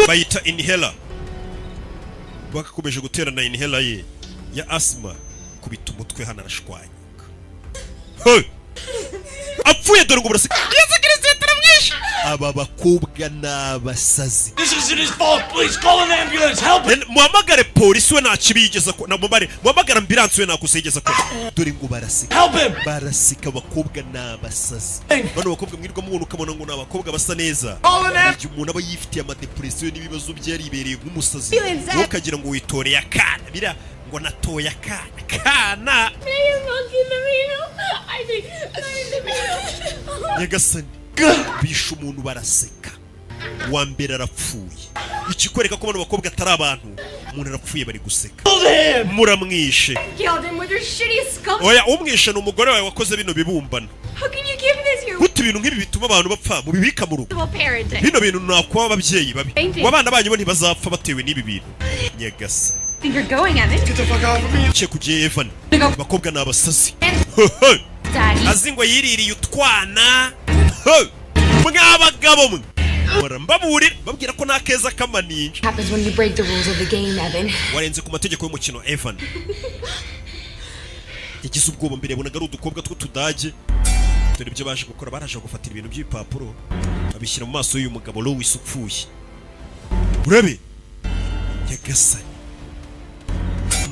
Bayita inhaler bakakomeje guterana inhaler ye ya asthma kubita umutwe hano arashwanyuka. apfuye dore ngo buraseka Yesu Kristo taramwishe aba bakobwa n'abasazi. This isn't his fault. Please call an ambulance. Help him. Muhamagare polisi we ntakibigeza ko namubare muhamagara ambulance we nakusegeza ko dore ngo baraseka. Help him. Baraseka abakobwa n'abasazi. Bano bakobwa mwirwa mubona ukabona ngo n'abakobwa basa neza. Umuntu aba yifitiye amadepression n'ibibazo byaribereye nk'umusazi. Ukagira ngo witoreye akana bira ngo natoya kana. Nyagasani bishe umuntu baraseka wa mbere arapfuye ikikwereka ko bano bakobwa atari abantu umuntu arapfuye bari guseka muramwishe oya umwishe ni umugore wawe wakoze bino bibumbano gute ibintu nk'ibi bituma abantu bapfa mu bibika mu rugo bino bintu nakuba ababyeyi babi wabana banyu bo ntibazapfa batewe n'ibi bintu Nyagasani cye kugiye Evan bakobwa n'abasazi azi ngo yiririye utwana mwabagabo mwe barambaburi babwira ko nakeza kamaninje warenze ku mategeko y'umukino Evan yagize ubwoba mbere yabonaga ari udukobwa tw'utudage dore ibyo baje gukora baraje gufatira ibintu by'ibipapuro babishyira mu maso y'uyu mugabo Louis upfuye urabe Nyagasani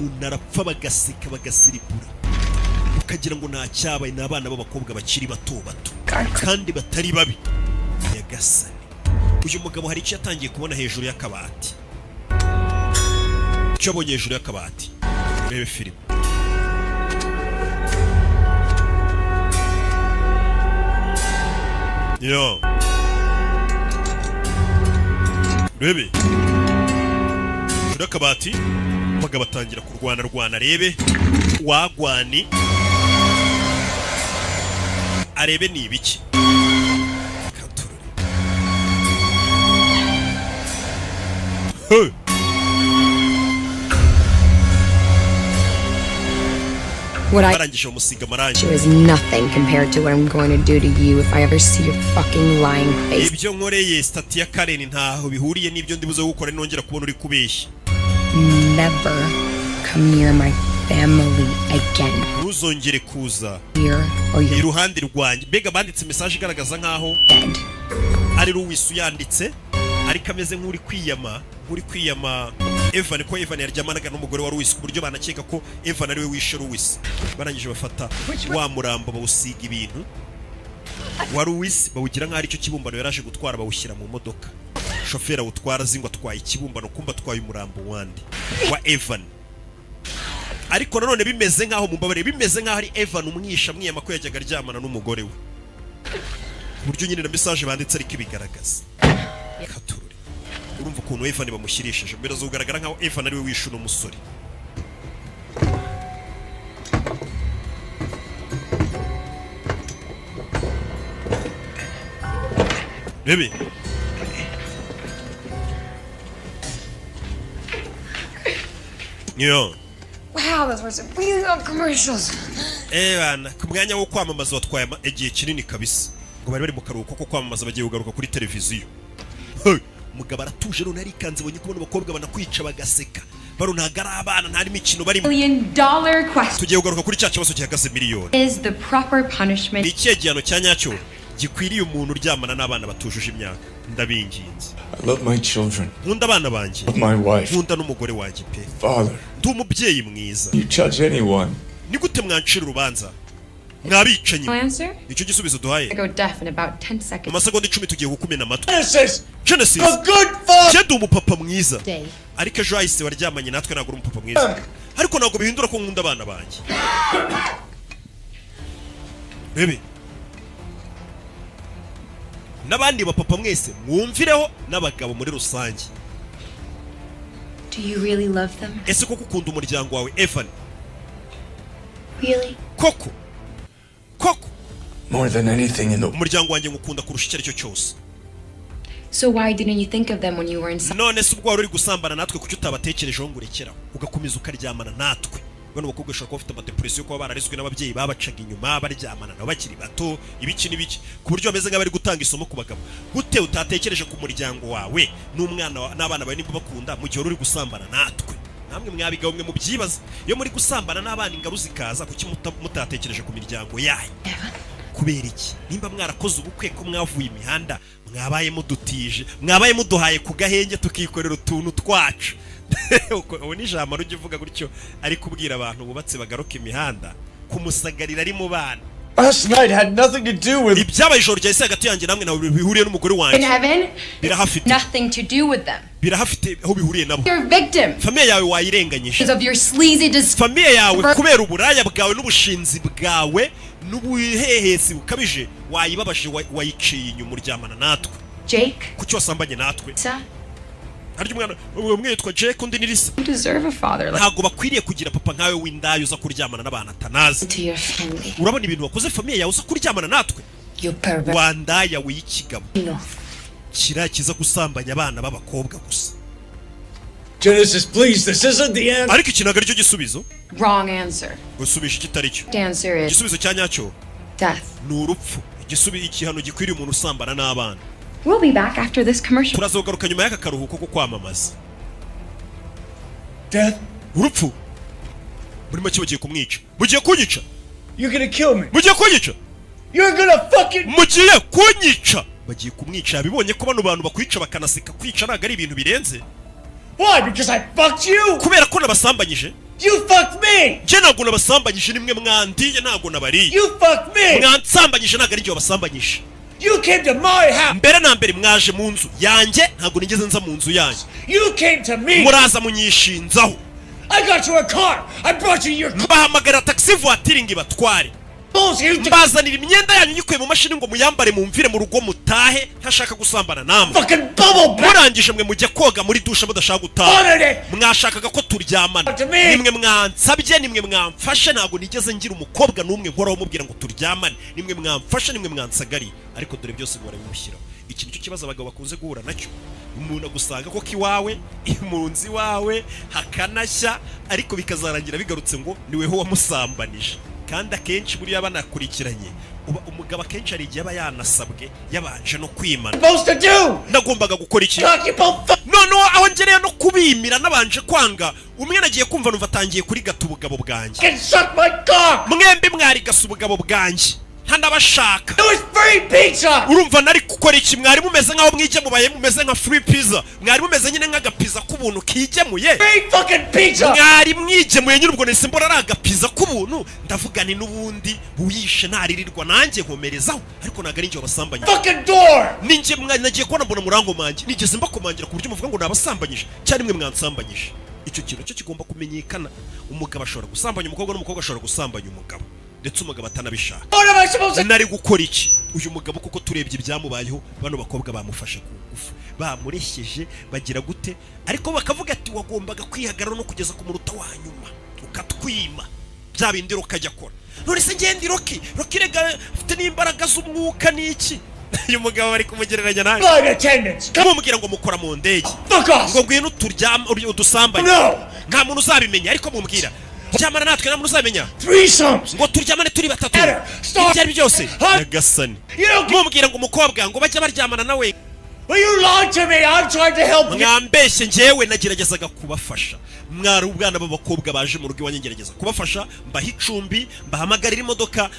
umuntu arapfa bagaseka bagasiribura ukagira ngo nta cyabaye n'abana b'abakobwa bakiri bato bato kandi batari babi Nyagasani uyu mugabo hari icyo yatangiye kubona hejuru y'akabati icyo abonye hejuru y'akabati urebe filime yo urebe hejuru y'akabati umugabo atangira kurwana rebe wagwani arebe ni ibiki barangije umusiga amarangi She was nothing compared to what I'm going to do to you if I ever see your fucking lying face. ibyo nkoreye stati ya Karen ntaho bihuriye n'ibyo ndibuze gukora nongera kubona uri kubeshya Never come near my family again. ntuzongere kuza Here or you're iruhande rwanjye mbega banditse message igaragaza nkaho dead. ari Louis yanditse ariko ameze nk'uri kwiyama Evan ko Evan yaryamanaga n'umugore wa Louis ku buryo banakeka ko Evan ari we wishe Louis barangije bafata wa murambo bawusiga ibintu wa Louis bawugira nk'ari cyo kibumbano yaraje gutwara bawushyira mu modoka shofera utwara zingwa atwaye ikibumbano kumba atwaye umurambo wandi wa Evan ariko nanone bimeze nk'aho mumbabare bimeze nk'aho ari Evan umwisha mwiyama ko yajyaga aryamana n'umugore we buryo nyine na message banditse ariko ibigaragaza katurure urumva ukuntu Evan bamushyirishije mbere zo kugaragara nk'aho Evan ari we wishe uno musore Baby Yo Wow, those were some really good commercials. bana ku mwanya wo kwamamaza watwaye igihe kinini kabisa ngo bari mu karuhuko ko kwamamaza bagiye kugaruka kuri televiziyo umugabo aratuje none arikanze bonye kubona abakobwa banakwica bagaseka baro ntagara abana ntari mikino barimo $1 million question tugiye kugaruka kuri cya kibazo gihagaze miliyoni is the proper punishment. ni ikihe gihano cya nyacyo gikwiriye umuntu uryamana n'abana batujuje imyaka ndabinginze I love my children. nkunda abana banjye My wife. nkunda n'umugore wanjye pe Father. ndi umubyeyi mwiza You judge anyone. ni gute mwancira urubanza mwabicanyi Answer? nicyo gisubizo duhaye I go deaf in about 10 seconds. amasegonda 10 tugiye gukumena amatwi Genesis, Genesis a good father. cyenda umupapa mwiza Day. ariko ejo hahise waryamanye natwe ntabwo uri umupapa mwiza ariko ntabwo bihindura ko nkunda abana banjye bebe n'abandi bapapa mwese mwumvireho n'abagabo muri rusange Do you really love them? ese koko ukunda umuryango wawe Evan Really? koko More than anything in the umuryango wanjye ngukunda kurusha icyo ari cyo cyose So why didn't you think of them when you were inside? none se ubwo wari uri gusambana natwe kuki utabatekerejeho ngo urekeraho ugakomeza ukaryamana natwe bano bakobwa bashobora kuba bafite amadepresiyo kuba bararizwe n'ababyeyi babacaga inyuma baryamana nabo bakiri bato ibiki n'ibiki ku buryo bameze nk'abari gutanga isomo ku bagabo gute utatekereje ku muryango wawe n'umwana n'abana bawe niba bakunda mu gihe uri gusambana natwe namwe mwabigabo mwe mubyibaza iyo muri gusambana n'abana ingaru zikaza kuki mutatekereje ku miryango yayo kubera iki nimba mwarakoze ubukwe ko mwavuye imihanda mwabaye mudutije mwabaye muduhaye ku gahenge tukikorera utuntu twacu ubu ni ijambo rugivuga gutyo ari kubwira abantu bubatse bagaruka imihanda kumusagarira ari mu bana. Last night had nothing to do with ibyabaye ijoro ryahise hagati yanjye namwe nawe bihuriye n'umugore In wanjye heaven, birahafite nothing to do with them. birahafite aho bihuriye nabo. You're a victim Famiye yawe wayirenganyije because of your sleazy famiye yawe kubera uburaya bwawe n'ubushinzi bwawe n'ubuhehesi bukabije wayibabashe wayiciye inyuma uryamana natwe. Jake, kuki wasambanye natwe Lisa, harya umwana umwe yitwa Jake undi ni Lisa you deserve a father like ntago bakwiriye kugira papa nkawe w'indayo uza kuryamana n'abana atanazi. To your family. urabona ibintu wakoze famiye yawe uza kuryamana natwe You pervert. wandaya w'ikigabo No. kirakiza gusambanya abana b'abakobwa gusa. Genesis, please, this isn't the end. ariko iki ntabwo aricyo gisubizo wrong answer. gusubisha ikitari cyo. The answer is igisubizo cya nyacyo death. ni urupfu. igihano gikwiriye umuntu usambana n'abana. We'll be back after this commercial. turazogaruka nyuma y'aka karuhuko ko kwamamaza. Death? urupfu muri make bagiye kumwica mugiye kunyica You're gonna kill me. mugiye kunyica You're gonna fucking. mugiye kunyica bagiye kumwica. bibonye ko bano bantu bakwica bakanaseka kwica ntabwo ari ibintu birenze. Why? Because I fucked you? kubera ko nabasambanyije. You fucked me! njye ntabwo nabasambanyije nimwe mwandiye ntabwo nabariye. You fucked me! mwansambanyije ntabwo ari njye wabasambanyije. You came to my house! mbere na mbere mwaje mu nzu yanjye ntabwo nigeze nza mu nzu yanjye. You came to me! muraza munyishinzaho. I got you a car! I brought you your mbahamagara taxi voiture ngo ibatware. clothes! You mbazanira imyenda yanyu nyikuye mu mashini ngo muyambare mumvire mu rugo mutahe ntashaka gusambana namwe. fucking bubble bath! murangije mwe mujya koga muri dushe mudashaka gutaha. Wanted it! mwashakaga ko turyamana. To me. nimwe mwansabye nimwe mwamfashe ntabwo nigeze ngira umukobwa n'umwe nkoraho mubwira ngo turyamane. nimwe mwamfashe nimwe mwansagariye ariko dore byose mwara bimushyiraho. iki nicyo kibazo abagabo bakunze guhura nacyo. umuntu agusanga ko kiwawe impunzi wawe hakanashya ariko bikazarangira bigarutse ngo niweho wamusambanije. kandi akenshi buriya banakurikiranye umugabo akenshi hari igihe aba yanasabwe yabanje no kwimana. Supposed to do? nagombaga gukora iki Talk about noneho aho ngereye no kubimira nabanje kwanga umwe nagiye kumva numva atangiye kurigata ubugabo bwanjye. fucking suck my cock! mwembi mwarigasa ubugabo bwanjye ntanabashaka. It was free pizza! urumva nari gukora iki? mwari mumeze nk'aho mwigemubaye mumeze nka free pizza. mwari mumeze nyine nk'agapiza k'ubuntu kigemuye. Free fucking pizza! mwari mwigemuye nyine ubwo nahise mbona ari agapiza k'ubuntu ndavuga ni n'ubundi buyishe ntaririrwa nanjye nkomerezaho ariko ntabwo ari njye wabasambanyije. Fucking door! ninjye nagiye kubona mbona murangomange nigeze mbakomangira ku buryo muvuga ngo nabasambanyije cyane mwe mwansambanyije. icyo kintu cyo kigomba kumenyekana. umugabo ashobora gusambanya umukobwa n'umukobwa ashobora gusambanya umugabo ndetse umugabo atanabishaka. What am I supposed to nari gukora iki? uyu mugabo kuko turebye ibyamubayeho bano bakobwa bamufashe ku ngufu bamuresheje bagira gute ariko bakavuga ati wagombaga kwihagarara no kugeza ku muruta wa nyuma ukatwima bya bindi rukajya akora. none se ngende Rocky rega afite n'imbaraga z'umwuka n'iki? uyu mugabo bari kumugereranya nawe flight attendants? mumubwira ngo mukora mu ndege Fuck off! ngo ngwino udusambanye. No! nta muntu uzabimenya ariko mumubwira ryamana natwe nta muntu uzabimenya Threesomes! ngo turyamane turi batatu. Stop! ibyo ari byose Huh? nyagasani You don't get. mumubwira ngo umukobwa ngo bajya baryamana nawe. Will you lie to me? I'm trying to help you. mwambeshye njyewe nageragezaga kubafasha. mwari ubwana b'abakobwa baje mu rugo iwanjye ngerageza kubafasha mbaha icumbi mbahamagarira imodoka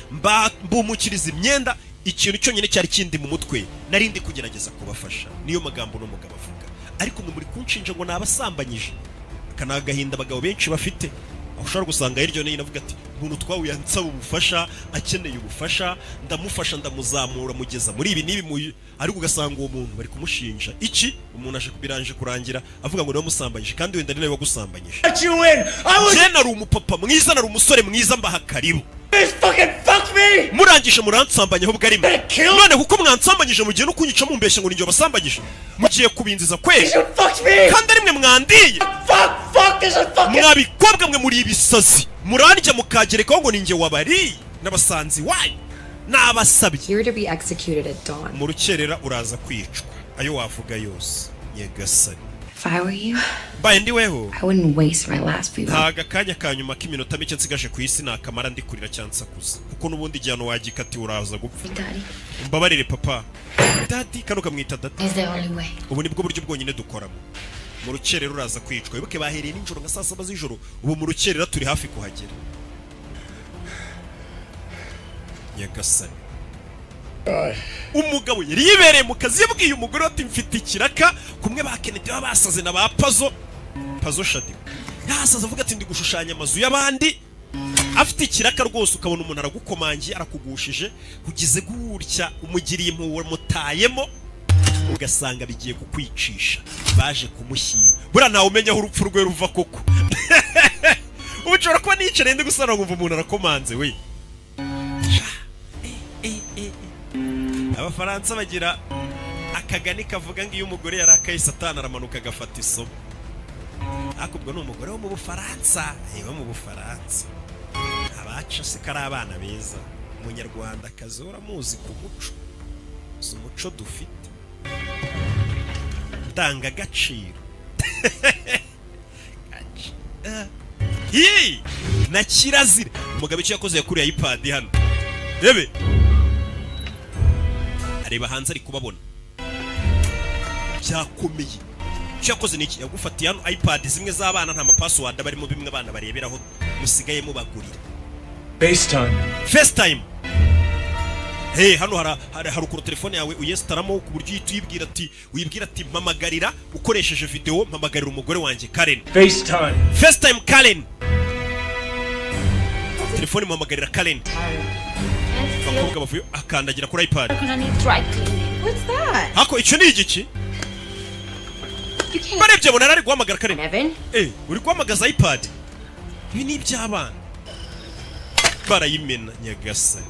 mbumukiriza imyenda. ikintu cyonyine cyari kindi mu mutwe nari ndi kugerageza kubafasha. niyo magambo n'umugabo avuga ariko mwe muri kunshinja ngo nabasambanyije. aka ni agahinda abagabo benshi bafite aho ushobora gusanga hirya no hino avuga ati umuntu twahuye ansaba ubufasha akeneye ubufasha ndamufasha ndamuzamura mugeza muri ibi n'ibi ariko ugasanga uwo muntu bari kumushinja iki? umuntu aje kubiranje kurangira avuga ngo niwe musambanyije kandi wenda ni nawe wagusambanyije. je nari umupapa mwiza nari umusore mwiza mbaha karibu. murangije muransambanya ahubwo ari mwe none kuko mwansambanyije mugiye no kunyica mumbeshye ngo ninjye wabasambanyije mugiye kubinziza kweli kandi ari mwe mwandiye. mwabikobwa mwe muri ibisazi murandya mukagerekaho ngo ninjye wabariye n'abasanzi wayo n'abasabye. You're to be executed at dawn. mu rukerera uraza kwicwa ayo wavuga yose nyagasani. If I were you, mbaye ndiweho I wouldn't waste my last few hours. ntaga akanya ka nyuma k'iminota mike nsigaje ku isi nakamara ndikurira cyansakuza kuko n'ubundi igihano wagikati uraza gupfa. Daddy, mbabarire papa. Daddy kano kamwita data. is the only way. ubu nibwo buryo bwonyine dukoramo. mu rukerera uraza kwicwa. Wibuke bahereye nijoro nka saa 7 z'ijoro, ubu mu rukerera turi hafi kuhagera. Nyagasani, umugabo yari yibereye mu kazi, yabwiye umugore ati mfite ikiraka, kumwe ba Kennedy baba basaze na ba Pazo Shadi. Yasaze avuga ati ndi gushushanya amazu y'abandi, afite ikiraka rwose, ukabona umuntu aragukomangiye arakugushije, ugize gutya, umugiriye impuhwe mutayemo, ugasanga bigiye kukwicisha. Baje kumushyira, buriya ntawe umenya aho urupfu rwe ruva koko. Ubushobora kuba nicara ndi gusana nkumva umuntu arakomanze we. Abafaransa bagira akagani kavuga ngo iyo umugore yarakaye Satani aramanuka agafata isomo. Akubwo ni umugore wo mu Bufaransa, wo mu Bufaransa. Abaca se kari abana beza. Umunyarwanda kazora muzi ku muco. Umuco dufite. Tanga gaciro. Hi! Na kirazira. Umugabo icyo yakoze yakuriye iPad hano. Rebe. Areba hanze ari kubabona. Byakomeye. Icyo yakoze niki? Yagufatiye hano iPad zimwe z'abana nta password barimo, bimwe abana bareberaho musigaye mubagurira. FaceTime. Hey, hano hari ukuru telefone yawe uyesitaramo ku buryo uyibwira ati mpamagarira ukoresheje video, mpamagarira umugore wanjye Karen. FaceTime Karen. Telefone mpamagarira Karen. Bakobwa bavuye akandagira kuri iPad. What's that? Hako icyo ni igiki? Barebye bona ari guhamagara Karen. Uri guhamagaza iPad. Ibi ni iby'abana. Barayimena Nyagasani.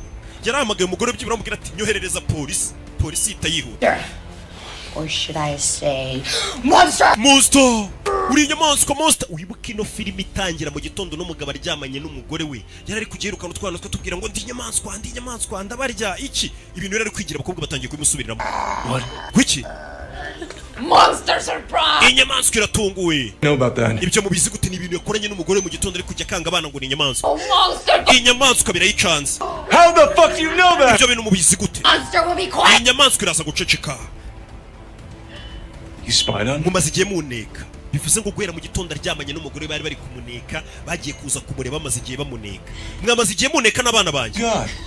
Yarahamagaye umugore byibura amubwira ati nyoherereza polisi itayihuta. Or should I say monster? Uri inyamaswa monster. Wibuka ino filime itangira mu gitondo n'umugabo aryamanye n'umugore we, yari ari kugirukana utwana two tubwira ngo ndi inyamaswa ndabarya iki. Ibintu yari ari kwigira abakobwa batangiye kubimusubiriramo. Kuki? Monster surprise! Inyamaswa iratunguwe. Know about that? Ibyo mubizi gute? Ni ibintu yakoranye n'umugore mu gitondo ari kujya kanga abana ngo ni inyamaswa. Oh, monster! Inyamaswa birayicanze. How the fuck do you know that? Ibyo bintu mubizi gute? Monster will be quiet! Inyamaswa iraza guceceka. You spied on? Mumaze igihe muneka. Bivuze ngo guhera mu gitondo aryamanye n'umugore bari kumuneka, bagiye kuza kumureba bamaze igihe bamuneka. Mwamaze igihe muneka n'abana banjye.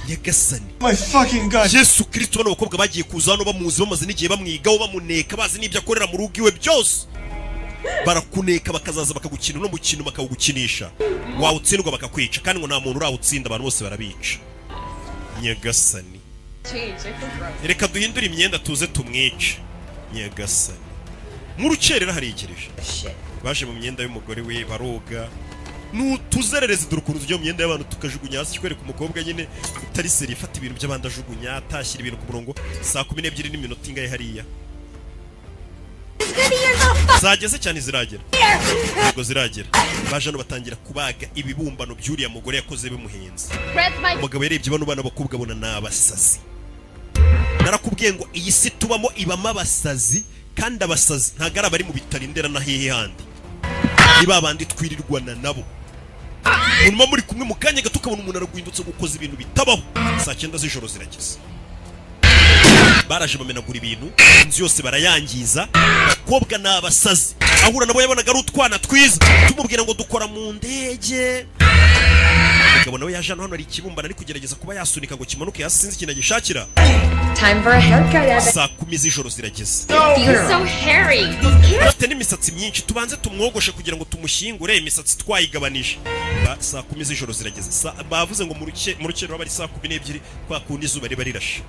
Nyagasani. My fucking God. Yesu Kristo, bano bakobwa bagiye kuza hano bamuzi, bamaze n'igihe bamwigaho bamuneka, bazi n'ibyo akorera mu rugo iwe byose. Barakuneka bakazaza bakagukina no mukino bakagukinisha. Wawutsindwa bakakwica, kandi ngo nta muntu urawutsinda, abantu bose barabica. Nyagasani. Reka duhindure imyenda tuze tumwice. Nyagasani. Murukerera harigereje. Baje mu myenda y'umugore we baroga. Tuzerereze durukuruzo ryo myenda y'abantu tukajugunya hasi, kwereka umukobwa nyine utari seri ifata ibintu by'abandi ajugunya, atashyira ibintu ku murongo. Saa 12 n'iminota ingahe hariya. Zageze cyane ziragera. Ntabwo ziragera. Baje no batangira kubaga ibibumbano by'uriya mugore yakoze bimuhenze. Umugabo yarebye bano bana bakobwa bona nabasazi. Narakubwiye ngo iyi si tubamo ibamo abasazi, kandi abasazi ntagara bari mu bitarindera na hehe handi. Niba bandi twirirwana nabo. Umuntu muri kumwe mu kanya gato ukabona umuntu araguhindutse gukoza ibintu bitabaho. Saa 9 z'ijoro zirageze. Baraje bamenagura ibintu, inzu yose barayangiza. Bakobwa n'abasazi. Ahura nabo yabonaga ari utwana twiza. Tumubwira ngo dukora mu ndege. Umugabo nawe yaje hano ari ikibumbana ari kugerageza kuba yasunika ngo kimanuke hasi, sinzi ikintu gishakira. Time for a haircut. Saa 10 z'ijoro zirageze. You're so hairy. Afite n'imisatsi myinshi, tubanze tumwogoshe kugira ngo tumushyingure, imisatsi twayigabanije. Saa 10 z'ijoro zirageze. Bavuze ngo mu rukero bari saa 12 kwa kundi izuba riba rirashe.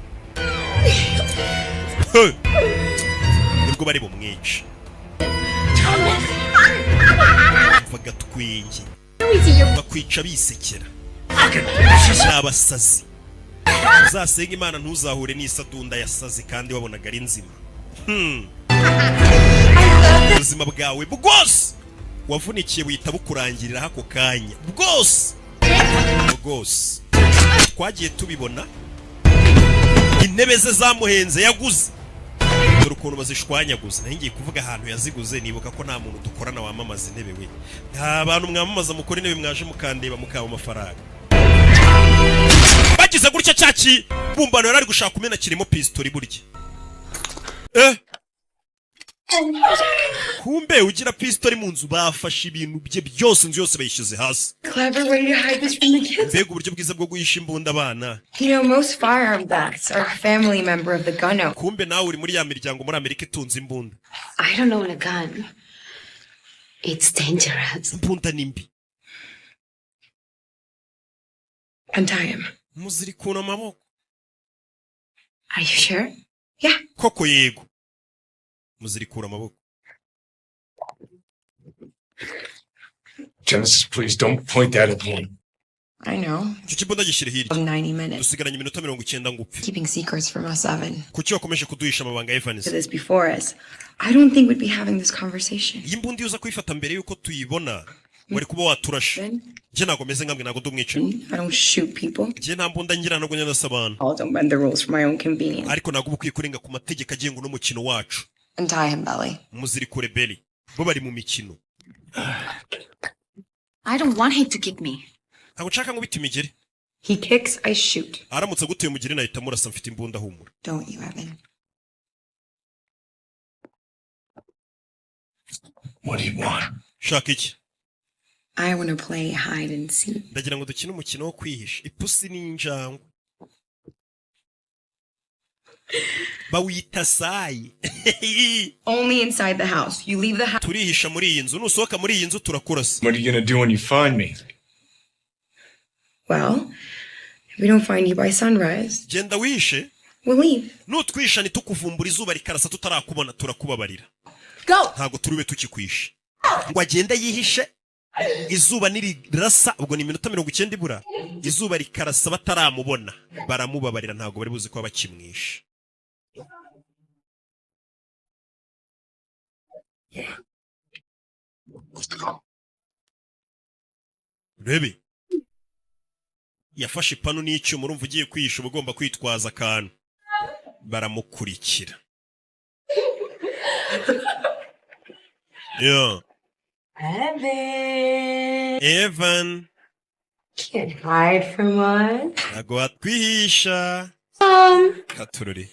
Nibwo bari bumwice. Bagatwingi. Bakwica bisekera. Abasazi. Uzasenga Imana ntuzahure n'isadunda yasazi kandi wabonaga ari nzima. Ubuzima bwawe bwose wavunikiye wita bukurangirira hako kanya. Bwose. Twagiye tubibona. Intebe ze zamuhenze yaguze. Dore ukuntu bazishwanyaguza. Ngiye kuvuga ahantu yaziguze, nibuka ko nta muntu dukorana wamamaza intebe we. Nta bantu mwamamaza mukora intebe mwaje mukandeba mukaba amafaranga. Bagize gutya cyaki bumbano yari gushaka kumena kirimo pistori burya. kumbe ugira pistol mu nzu bafashe ibintu bye byose inzu yose bayishize hasi. Clever way to hide this from the kids. Mbega uburyo bwiza bwo guhisha imbunda abana. You know, most firearm vets are a family member of the gun owner. Kumbe nawe uri muri ya miryango muri Amerika itunze imbunda. I don't own a gun. It's dangerous. Imbunda nimbi. Untie him. Muzirikuna amaboko. Are you sure? Yeah. Koko yego. Muzirikura amaboko. Genesis, please don't point that at me. I know. Cyo imbunda gishire hirya. 90 minutes. Dusigaranye iminota 90 ngupfe. Keeping secrets from us, Evan. Kuki wakomeje kuduhisha amabanga Evans? This before us. I don't think we'd be having this conversation. Imbunda yuza kwifata mbere yuko tuyibona. Wari kuba waturashe. Je nago meze ngamwe nago dumwica. I don't shoot people. Je nta mbunda ngira nago nyana sabana. I don't bend the rules for my own convenience. Ariko nago bukwiye kurenga ku mategeko agenga no mukino wacu. Untie him, Belly. Muzirikure Belly. Bo bari mu mikino. I don't want him to kick me. Ntabwo nshaka ngo bitime igere. He kicks, I shoot. Aramutse gutuye mugire nahita murasa mfite imbunda humura. Don't you, Evan? What do you want? Shaka iki? I want to play hide and seek. Ndagira ngo dukine umukino wo kwihisha. Ipusi n'injangwe. Bawita sayi. Only inside the house. You leave the house. Turihisha muri iyi nzu. Nusohoka muri iyi nzu turakurasa. What are you gonna do when you find me? Well, if we don't find you by sunrise, Genda wihishe. we'll leave. Nutwisha nitukuvumbura izuba rikarasa tutarakubona turakubabarira. Go! Ntago turube tukikwishe. Ngo agenda yihishe. Izuba nirirasa ubwo ni iminota 90 ibura. Izuba rikarasa bataramubona. Baramubabarira ntago bari buzi ko bakimwishe. Rebe. Yafashe ipanu n'icyuma urumva ugiye kwihisha ugomba kwitwaza akantu. Baramukurikira. Yeah. Evan. Can't hide from us. Ntago watwihisha. Katururi.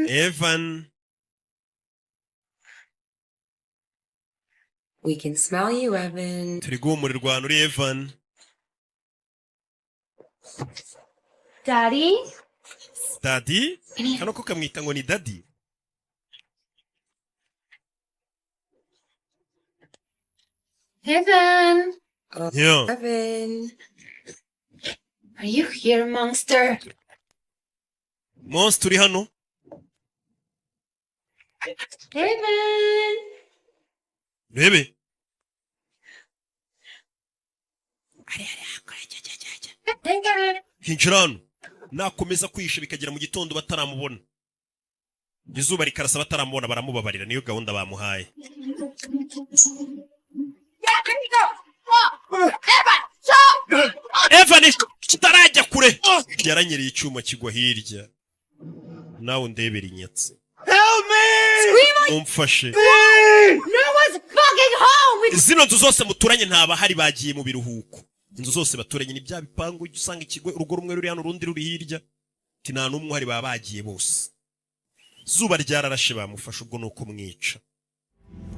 Evan. We can smell you, Evan. Turi guhumurirwa uri Evan. Daddy? Daddy? Kano ko kamwita ngo ni Daddy. Evan? Yeah. Evan. Are you here, monster? Monster uri hano? Evan? Rebe. Hinjira hano. Nakomeza kwihisha bikagera mu gitondo bataramubona. Izuba rikarasa bataramubona baramubabarira niyo gahunda bamuhaye. Evan kitarajya kure. Yaranyereye icyuma kigwa hirya. Nawe ndebera inyatsi. Help me! Umfashe. No one's fucking home! Zino nzu zose muturanye ntaba hari bagiye mu biruhuko. Inzu zose baturanye ni bya bipangu usanga ikigo urugo rumwe ruri hano urundi ruri hirya. Ati nta numwe hari babagiye bose. Zuba ryararashe bamufasha ubwo nuko mwica.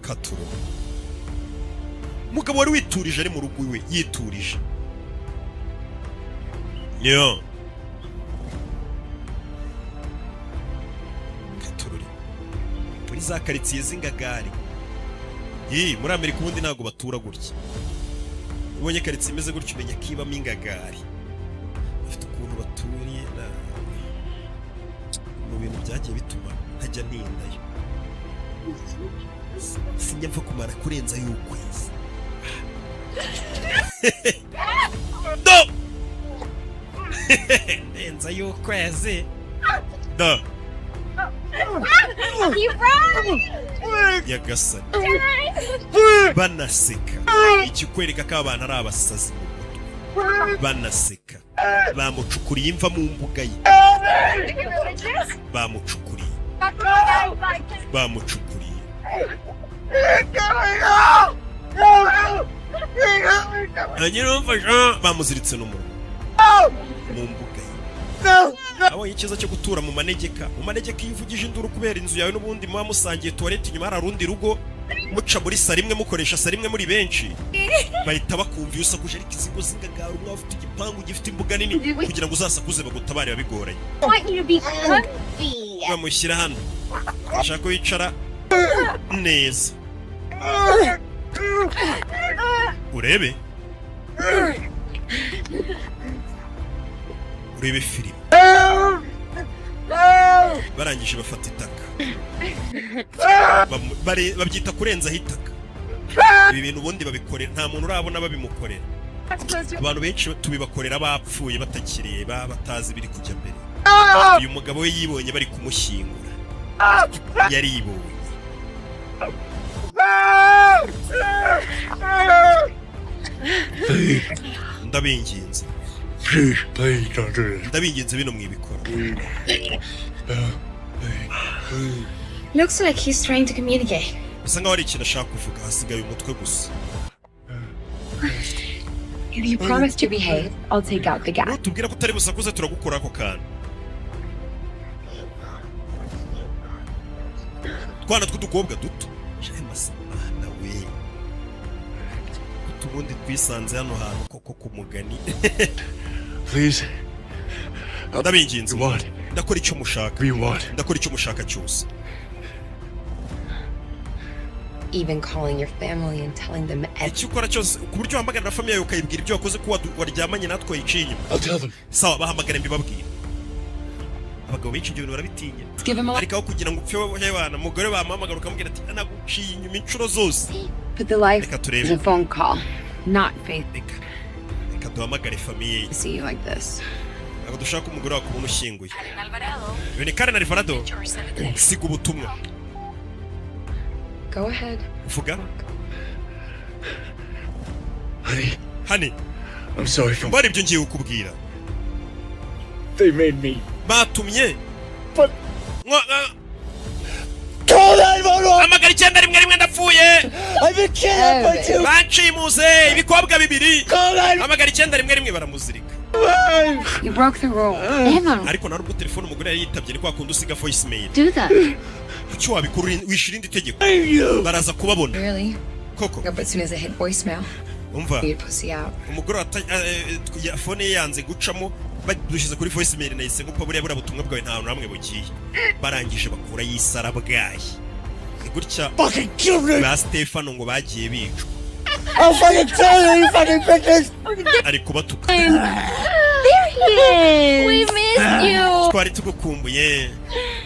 Katuro. Mugabo wari witurije ari mu rugo iwe yiturije. Yo. Katururi. Muri za karitsiye z'ingagari. Muri Amerika ubundi ntago batura gutya. Ubonye karitsiye imeze gutya umenya kibamo ingagari. Bafite ukuntu baturiye na mu bintu byagiye bituma ntajya nindayo. Sinya mva kumara kurenza y'ukwezi. Do! Nenza y'ukwezi. Do! Yagasani. Banaseka. Ikikwereka ko abantu ari abasazi mu mutwe. Banaseka. Bamucukuriye imva mu mbuga ye. Bamucukuriye. Bamucukuriye. Anyira umfasha bamuziritse n'umuntu. Mu mbuga ye. abonye icyiza cyo gutura mu manegeka. Mu manegeka iyo uvugije induru kubera inzu yawe n'ubundi muba musangiye tuwarete inyuma hari urundi rugo muca muri sari imwe mukoresha sari imwe muri benshi bahita bakumva iyo usakuje ariko izi ngo zingagara umwe ufite igipangu gifite imbuga nini kugira ngo uzasakuze bagutabare babigoranye. Bamushyira hano ashaka wicara neza urebe filime barangije bafata itaka babyita kurenzaho itaka. Ibi bintu ubundi babikorera nta muntu urabona babimukorera. Abantu benshi tubibakorera bapfuye batakiriye batazi biri kujya mbere. Uyu mugabo we yibonye bari kumushyingura yaribonye. Ndabinginze bino mwibikora. Looks like he's trying to communicate. Bisa nkaho ari ikintu ashaka kuvuga hasigaye umutwe gusa. If you promise to behave, I'll take out the gas. Tubwira ko utari busakuze turagukora ako kantu. Twana tw'udukobwa duto. Masana we. Ubundi twisanze hano hantu koko ku mugani. Please. Ndabinginze. Ndakora icyo mushaka. Ndakora icyo mushaka cyose. Even calling your family and telling them icyo ukora cyose ku buryo wahamagara na famille yawe ukayibwira ibyo wakoze ko waryamanye natwe yiciye inyuma. I'll tell them. Sawa bahamagara mbibabwira. Abagabo benshi ibyo bintu barabitinya. Ariko aho kugira ngo upfe wabana umugore bamuhamagara ukamubwira ati anaguciye inyuma inshuro zose. But the life is a phone call, not face. Reka duhamagare famille. See you like this. Ntabwo dushaka umugore wawe kubona ushyinguye. Iyo ni Karen Alvarado. Siga ubutumwa. Go ahead. Vuga. Honey. I'm sorry for. Mbari ibyo ngiye kukubwira. They made me. Batumye. But. Call 911. Amagara 911 ndapfuye. I've been kidnapped by two. Bancimuze ibikobwa bibiri. Amagara 911 baramuzirika. You broke the rule. Ariko narubwo telefone umugore yari yitabye ni kwa kundi usiga voice mail. Do that. Kuki wabikora wishira indi tegeko. Baraza kubabona. Really? Koko. But as soon as I hit voicemail. Umva. You pussy out. Umugore ya phone ye yanze gucamo badushize kuri voice mail nahise ngupa buriya butumwa bwawe nta namwe bugiye. Barangije bakura yisara bwaye. Gutya. Fucking kill me. Ba Stefano ngo bagiye bicwa. I'll fucking tell you, you fucking bitches. Ari kubatuka. There he is. We missed you. Twari tugukumbuye.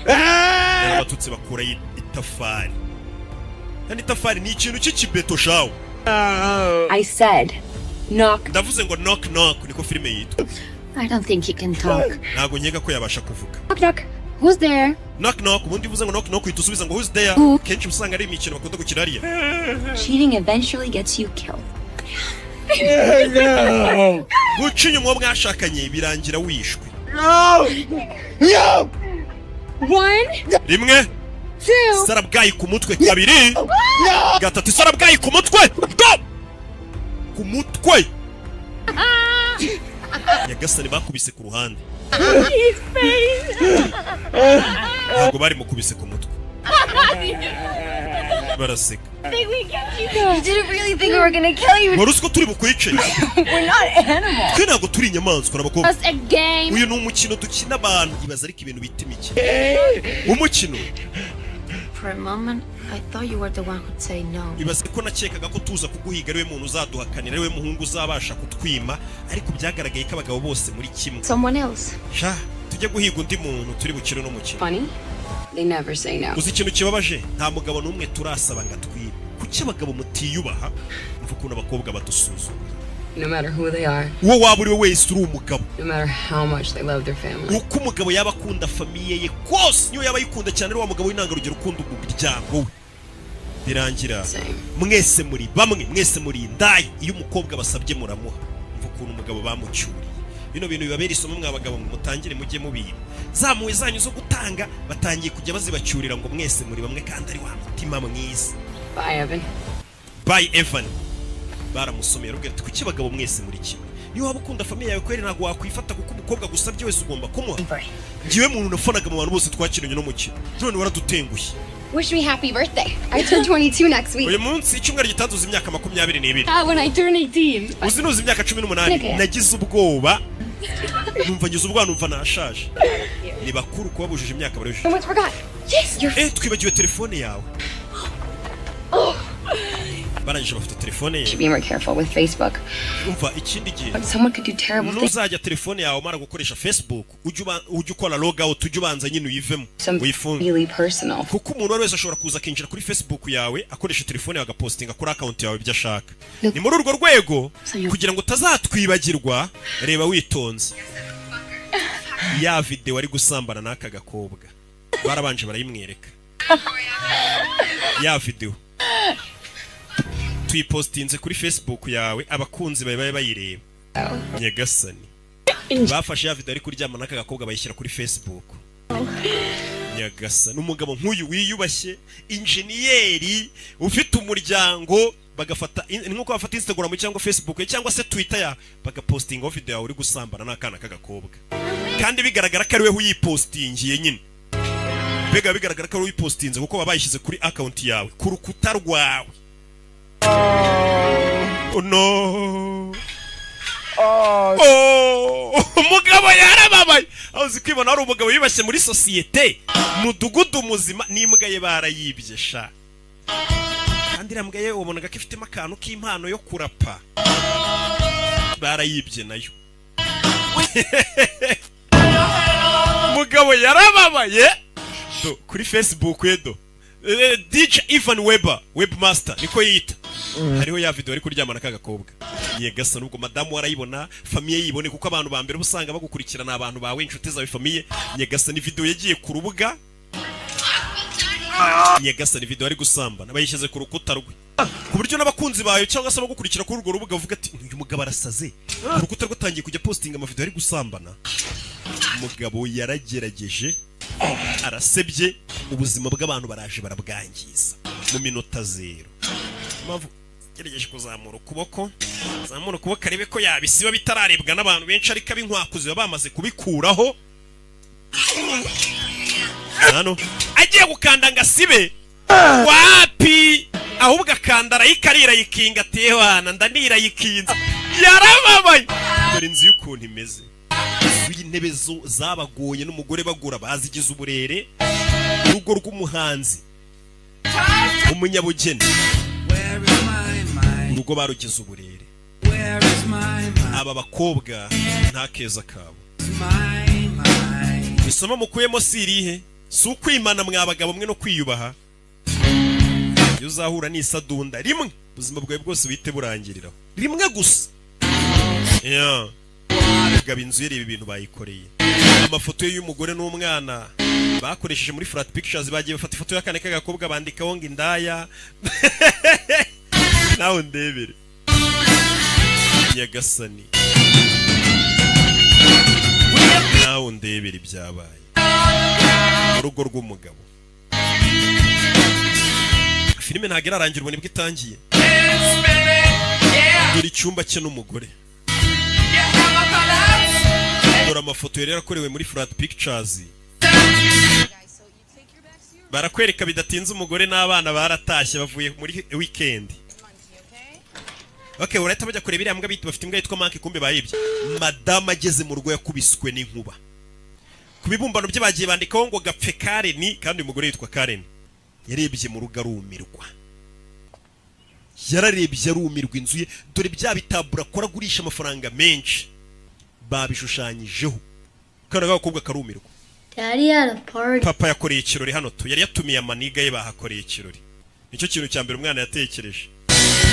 Abatutsi bakura itafari. Kandi itafari ni ikintu cy'ikibeto shawo. I said, knock. Ndavuze ngo knock knock niko filime yitwa. I don't think he can talk. Ntago nkeka ko yabasha kuvuga. Knock knock. Who's there? Knock knock ubundi uvuze ngo knock knock itusubiza ngo who's there. Kenshi usanga ari imikino bakunda gukina hariya. Cheating eventually gets you killed. No. Guca inyuma mwashakanye birangira wishwe. No. No. 1, Rimwe. 2. Sarabwayi ku mutwe kabiri. No. Gatatu sarabwayi ku mutwe. Go. Ku mutwe. Yagasani bakubise ku ruhande. His face. Ntabwo bari mukubise ku mutwe. Baraseka. You didn't really think we were gonna kill you. Wari uzi turi bukwice. We're not animals. Twe ntabwo turi inyamaswa n'abakobwa. It's a game. Uyu ni umukino dukina abantu ibaza ariko ibintu bita imikino. Umukino. For a moment, I thought you were the one who'd say no. Ibaze ko nakekaga ko tuza kuguhiga ariwe muntu uzaduhakanira ariwe muhungu uzabasha kutwima ariko byagaragaye ko abagabo bose muri kimwe. Someone else. Sha tujye guhiga undi muntu turi bukire no mukino. Funny? They never say no. Uzi ikintu kibabaje nta mugabo n'umwe turasaba ngo atwibe. Kuki abagabo mutiyubaha mvuga ukuntu abakobwa badusuzuma. No matter who they are. Uwo waba uri we wese uri umugabo. No matter how much they love their family. Uko umugabo yaba akunda famiye ye kose niyo yaba yikunda cyane ari wa mugabo w'intangarugero ukunda umuryango we. Birangira mwese muri bamwe mwese muri indaya iyo umukobwa basabye muramuha. Mvuga ukuntu umugabo bamucyuriye. Bino bintu bibabera isomo mwabagabo ngo mutangire mujye mubiba. Zamuwe zanyu zo gutanga batangiye kujya bazibacyurira ngo mwese muri bamwe kandi ari wa mutima mwiza. Bye Evan. Bye Evan. Baramusomeye rugero kuki bagabo mwese muri kimwe. niba waba ukunda famiye yawe kweri ntabwo wakwifata kuko umukobwa gusabye wese ugomba kumuha. Ngiwe muntu nafanaga mu bantu bose twakiranye no mukino, none waradutengushye. Wish me happy birthday. I turn 22 next week. Uyu munsi icyumweru gitazuza imyaka 22. When I turn 18. Uzinuza imyaka 18 nagize ubwoba. Numva ngize ubwoba numva nashaje. Ni bakuru kuba bujuje imyaka barujuje. Someone forgot. Yes, you're twibagiwe telefone yawe. Barangije bafite telefone ye. Should be more careful with Facebook. Umva ikindi gihe. But someone could do terrible things. Nuzajya telefone yawe mara gukoresha Facebook, ujye ukora log out, ujye ubanza nyine uyivemo. Uyifunge. Really personal. Kuko umuntu wese ashobora kuza akinjira kuri Facebook yawe akoresha telefone yawe agapostinga kuri account yawe ibyo ashaka. Ni muri urwo rwego kugira ngo utazatwibagirwa, reba witonze. Ya video ari gusambana n'aka gakobwa. Barabanje barayimwereka. Ya video tuyipostinze kuri Facebook yawe abakunzi bawe bayireba. Nyagasani bafashe ya video ari kuryama n'aka gakobwa bayishyira kuri Facebook. Nyagasani umugabo nk'uyu wiyubashye, injeniyeri ufite umuryango, bagafata nkuko bafata Instagram cyangwa Facebook cyangwa se Twitter ya bagapostinga video yawe uri gusambana n'akana k'agakobwa, kandi bigaragara ko ari we uyipostingiye nyine. Bega bigaragara ko ari uyipostinze kuko babayishyize kuri account yawe ku rukuta rwawe. Oh no. Umugabo yarababaye. Azi kwibona ari umugabo yibashye muri societe. Mudugudu muzima n'imbwa ye barayibye sha. Kandi irambwa ye ubonaga ko ifite akantu k'impano yo kurapa. Barayibye nayo. Mugabo yarababaye. Kuri Facebook yedo. DJ Ivan Weber, webmaster niko yita. Hariho ya video ari kuryamana k'agakobwa. Yegasa nubwo madamu warayibona, famiye yibone kuko abantu ba mbere busanga bagukurikirana abantu bawe inshuti zawe famiye. Yegasa ni video yagiye ku rubuga. Yegasa ni video ari gusambana bayishyize ku rukuta rwe. Ku buryo n'abakunzi bayo cyangwa se bagukurikira kuri urwo rubuga bavuga ati uyu mugabo arasaze. Urukuta rwatangiye kujya postinga ama video ari gusambana. Umugabo yaragerageje arasebye, ubuzima bw'abantu baraje barabwangiza mu minota zero. Mavu gerageje kuzamura ukuboko, zamura ukuboko arebe ko yabisiba bitararebwa n'abantu benshi, ariko abinkwakuzi bamaze kubikuraho. Hano agiye gukanda ngasibe wapi, ahubwo akanda arayikarira yikinga tewana ndanira yikinza. Yarababaye dore inzu y'ukuntu imeze. Intebe zabagoye n'umugore bagura bazigize uburere. Urugo rw'umuhanzi umunyabugeni, urugo barugize uburere. Aba bakobwa nta keza kabo. Isomo mukuyemo sirihe si ukwimana mwabagabo mwe no kwiyubaha. Iyo uzahura n'isadunda rimwe ubuzima bwawe bwose wite burangiriraho rimwe gusa. Gaba inzu yari ibintu bayikoreye. Amafoto y'umugore n'umwana bakoresheje muri Flat Pictures, bagiye bafata ifoto y'akane k'agakobwa bandikaho ngo indaya. Nawe ndebere. Nyagasani. Nawe ndebere ibyabaye. Urugo rw'umugabo. Filime ntago irarangira ubone bwo itangiye. Dore icyumba cye n'umugore. Dore amafoto yari yarakorewe muri Flat Pictures. Barakwereka bidatinze umugore n'abana baratashye bavuye muri weekend. Okay, urahita bajya kureba iriya mbwa bafite imbwa yitwa Manke kumbe bayibye. Madame ageze mu rugo yakubiswe n'inkuba. Kubibumbano bye bagiye bandikaho ngo gapfe Karen, kandi umugore yitwa Karen. Yarebye mu rugo arumirwa. Yararebye arumirwa inzu ye, dore bya bitabura akora gurisha amafaranga menshi. Babishushanyijeho. Kana gakobwa karumirwa. Daddy had a party. Papa yakoreye ikirori hano to, yari yatumiye amaniga ye bahakoreye ikirori. Nicyo kintu cya mbere umwana yatekereje.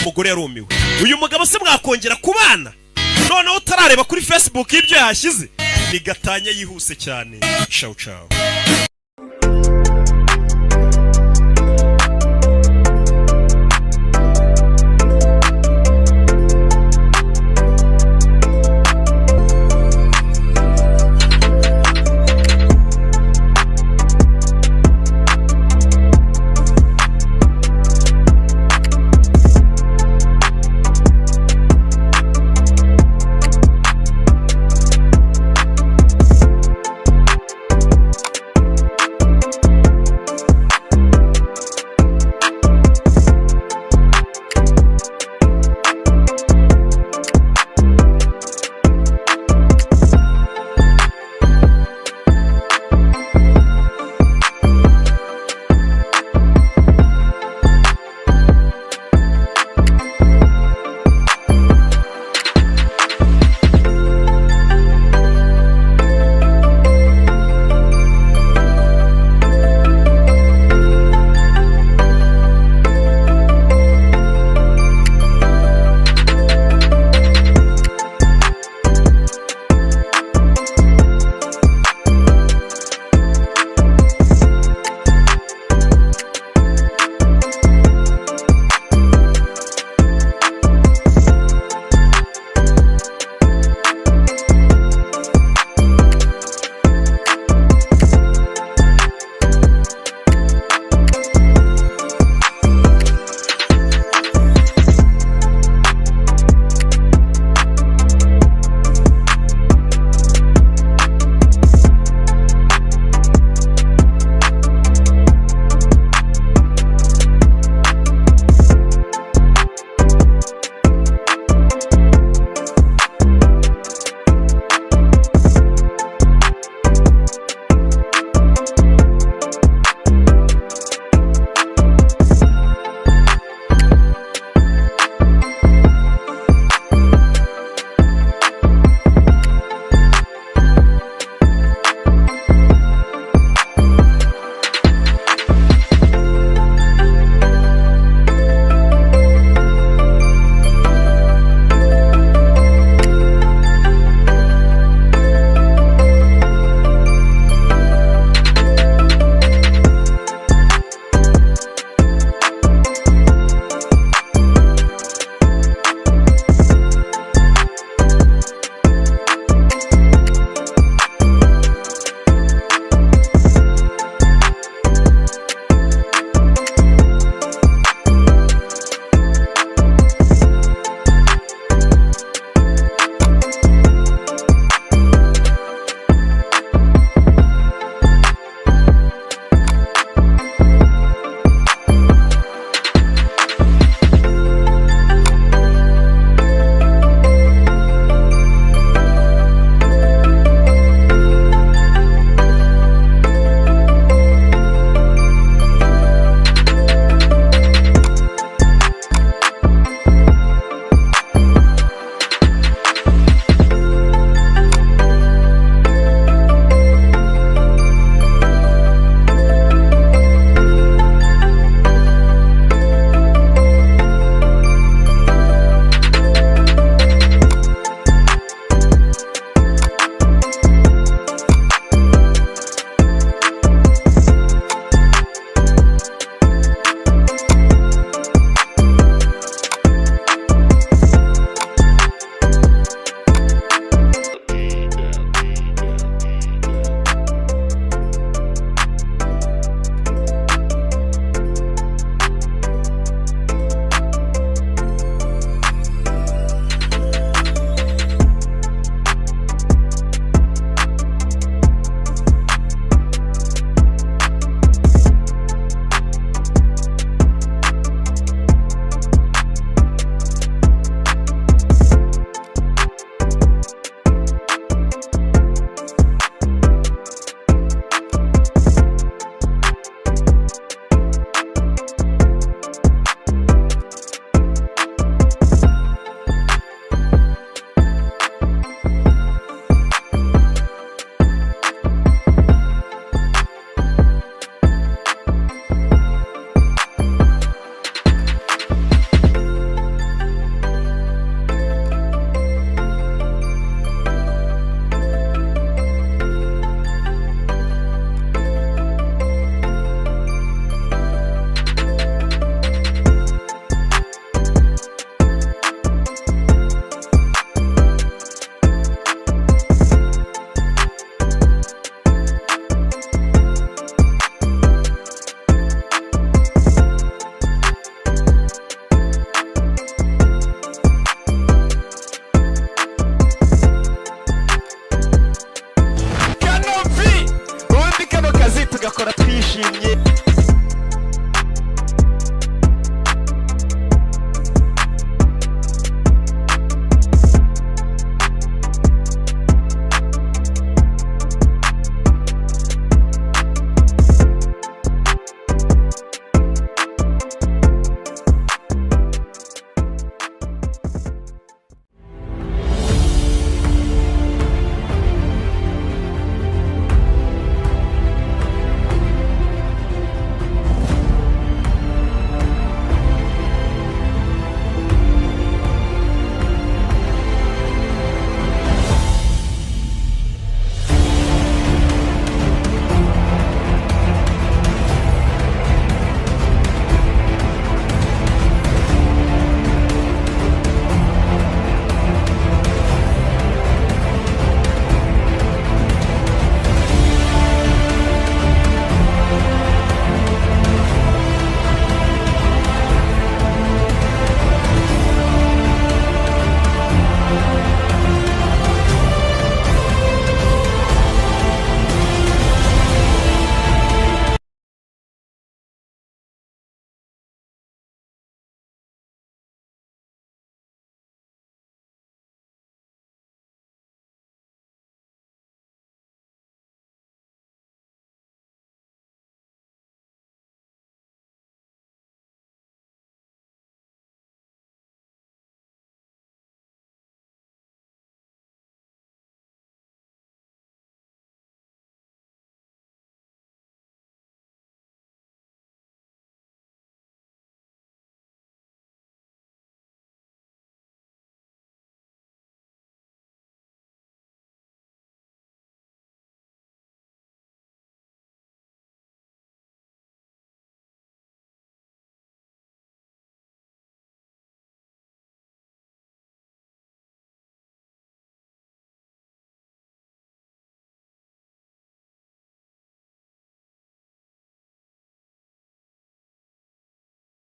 Umugore yarumiwe. Uyu mugabo se mwakongera kubana? Noneho utarareba kuri Facebook ibyo yashyize. Ni gatanya yihuse cyane. Ciao ciao. turishimye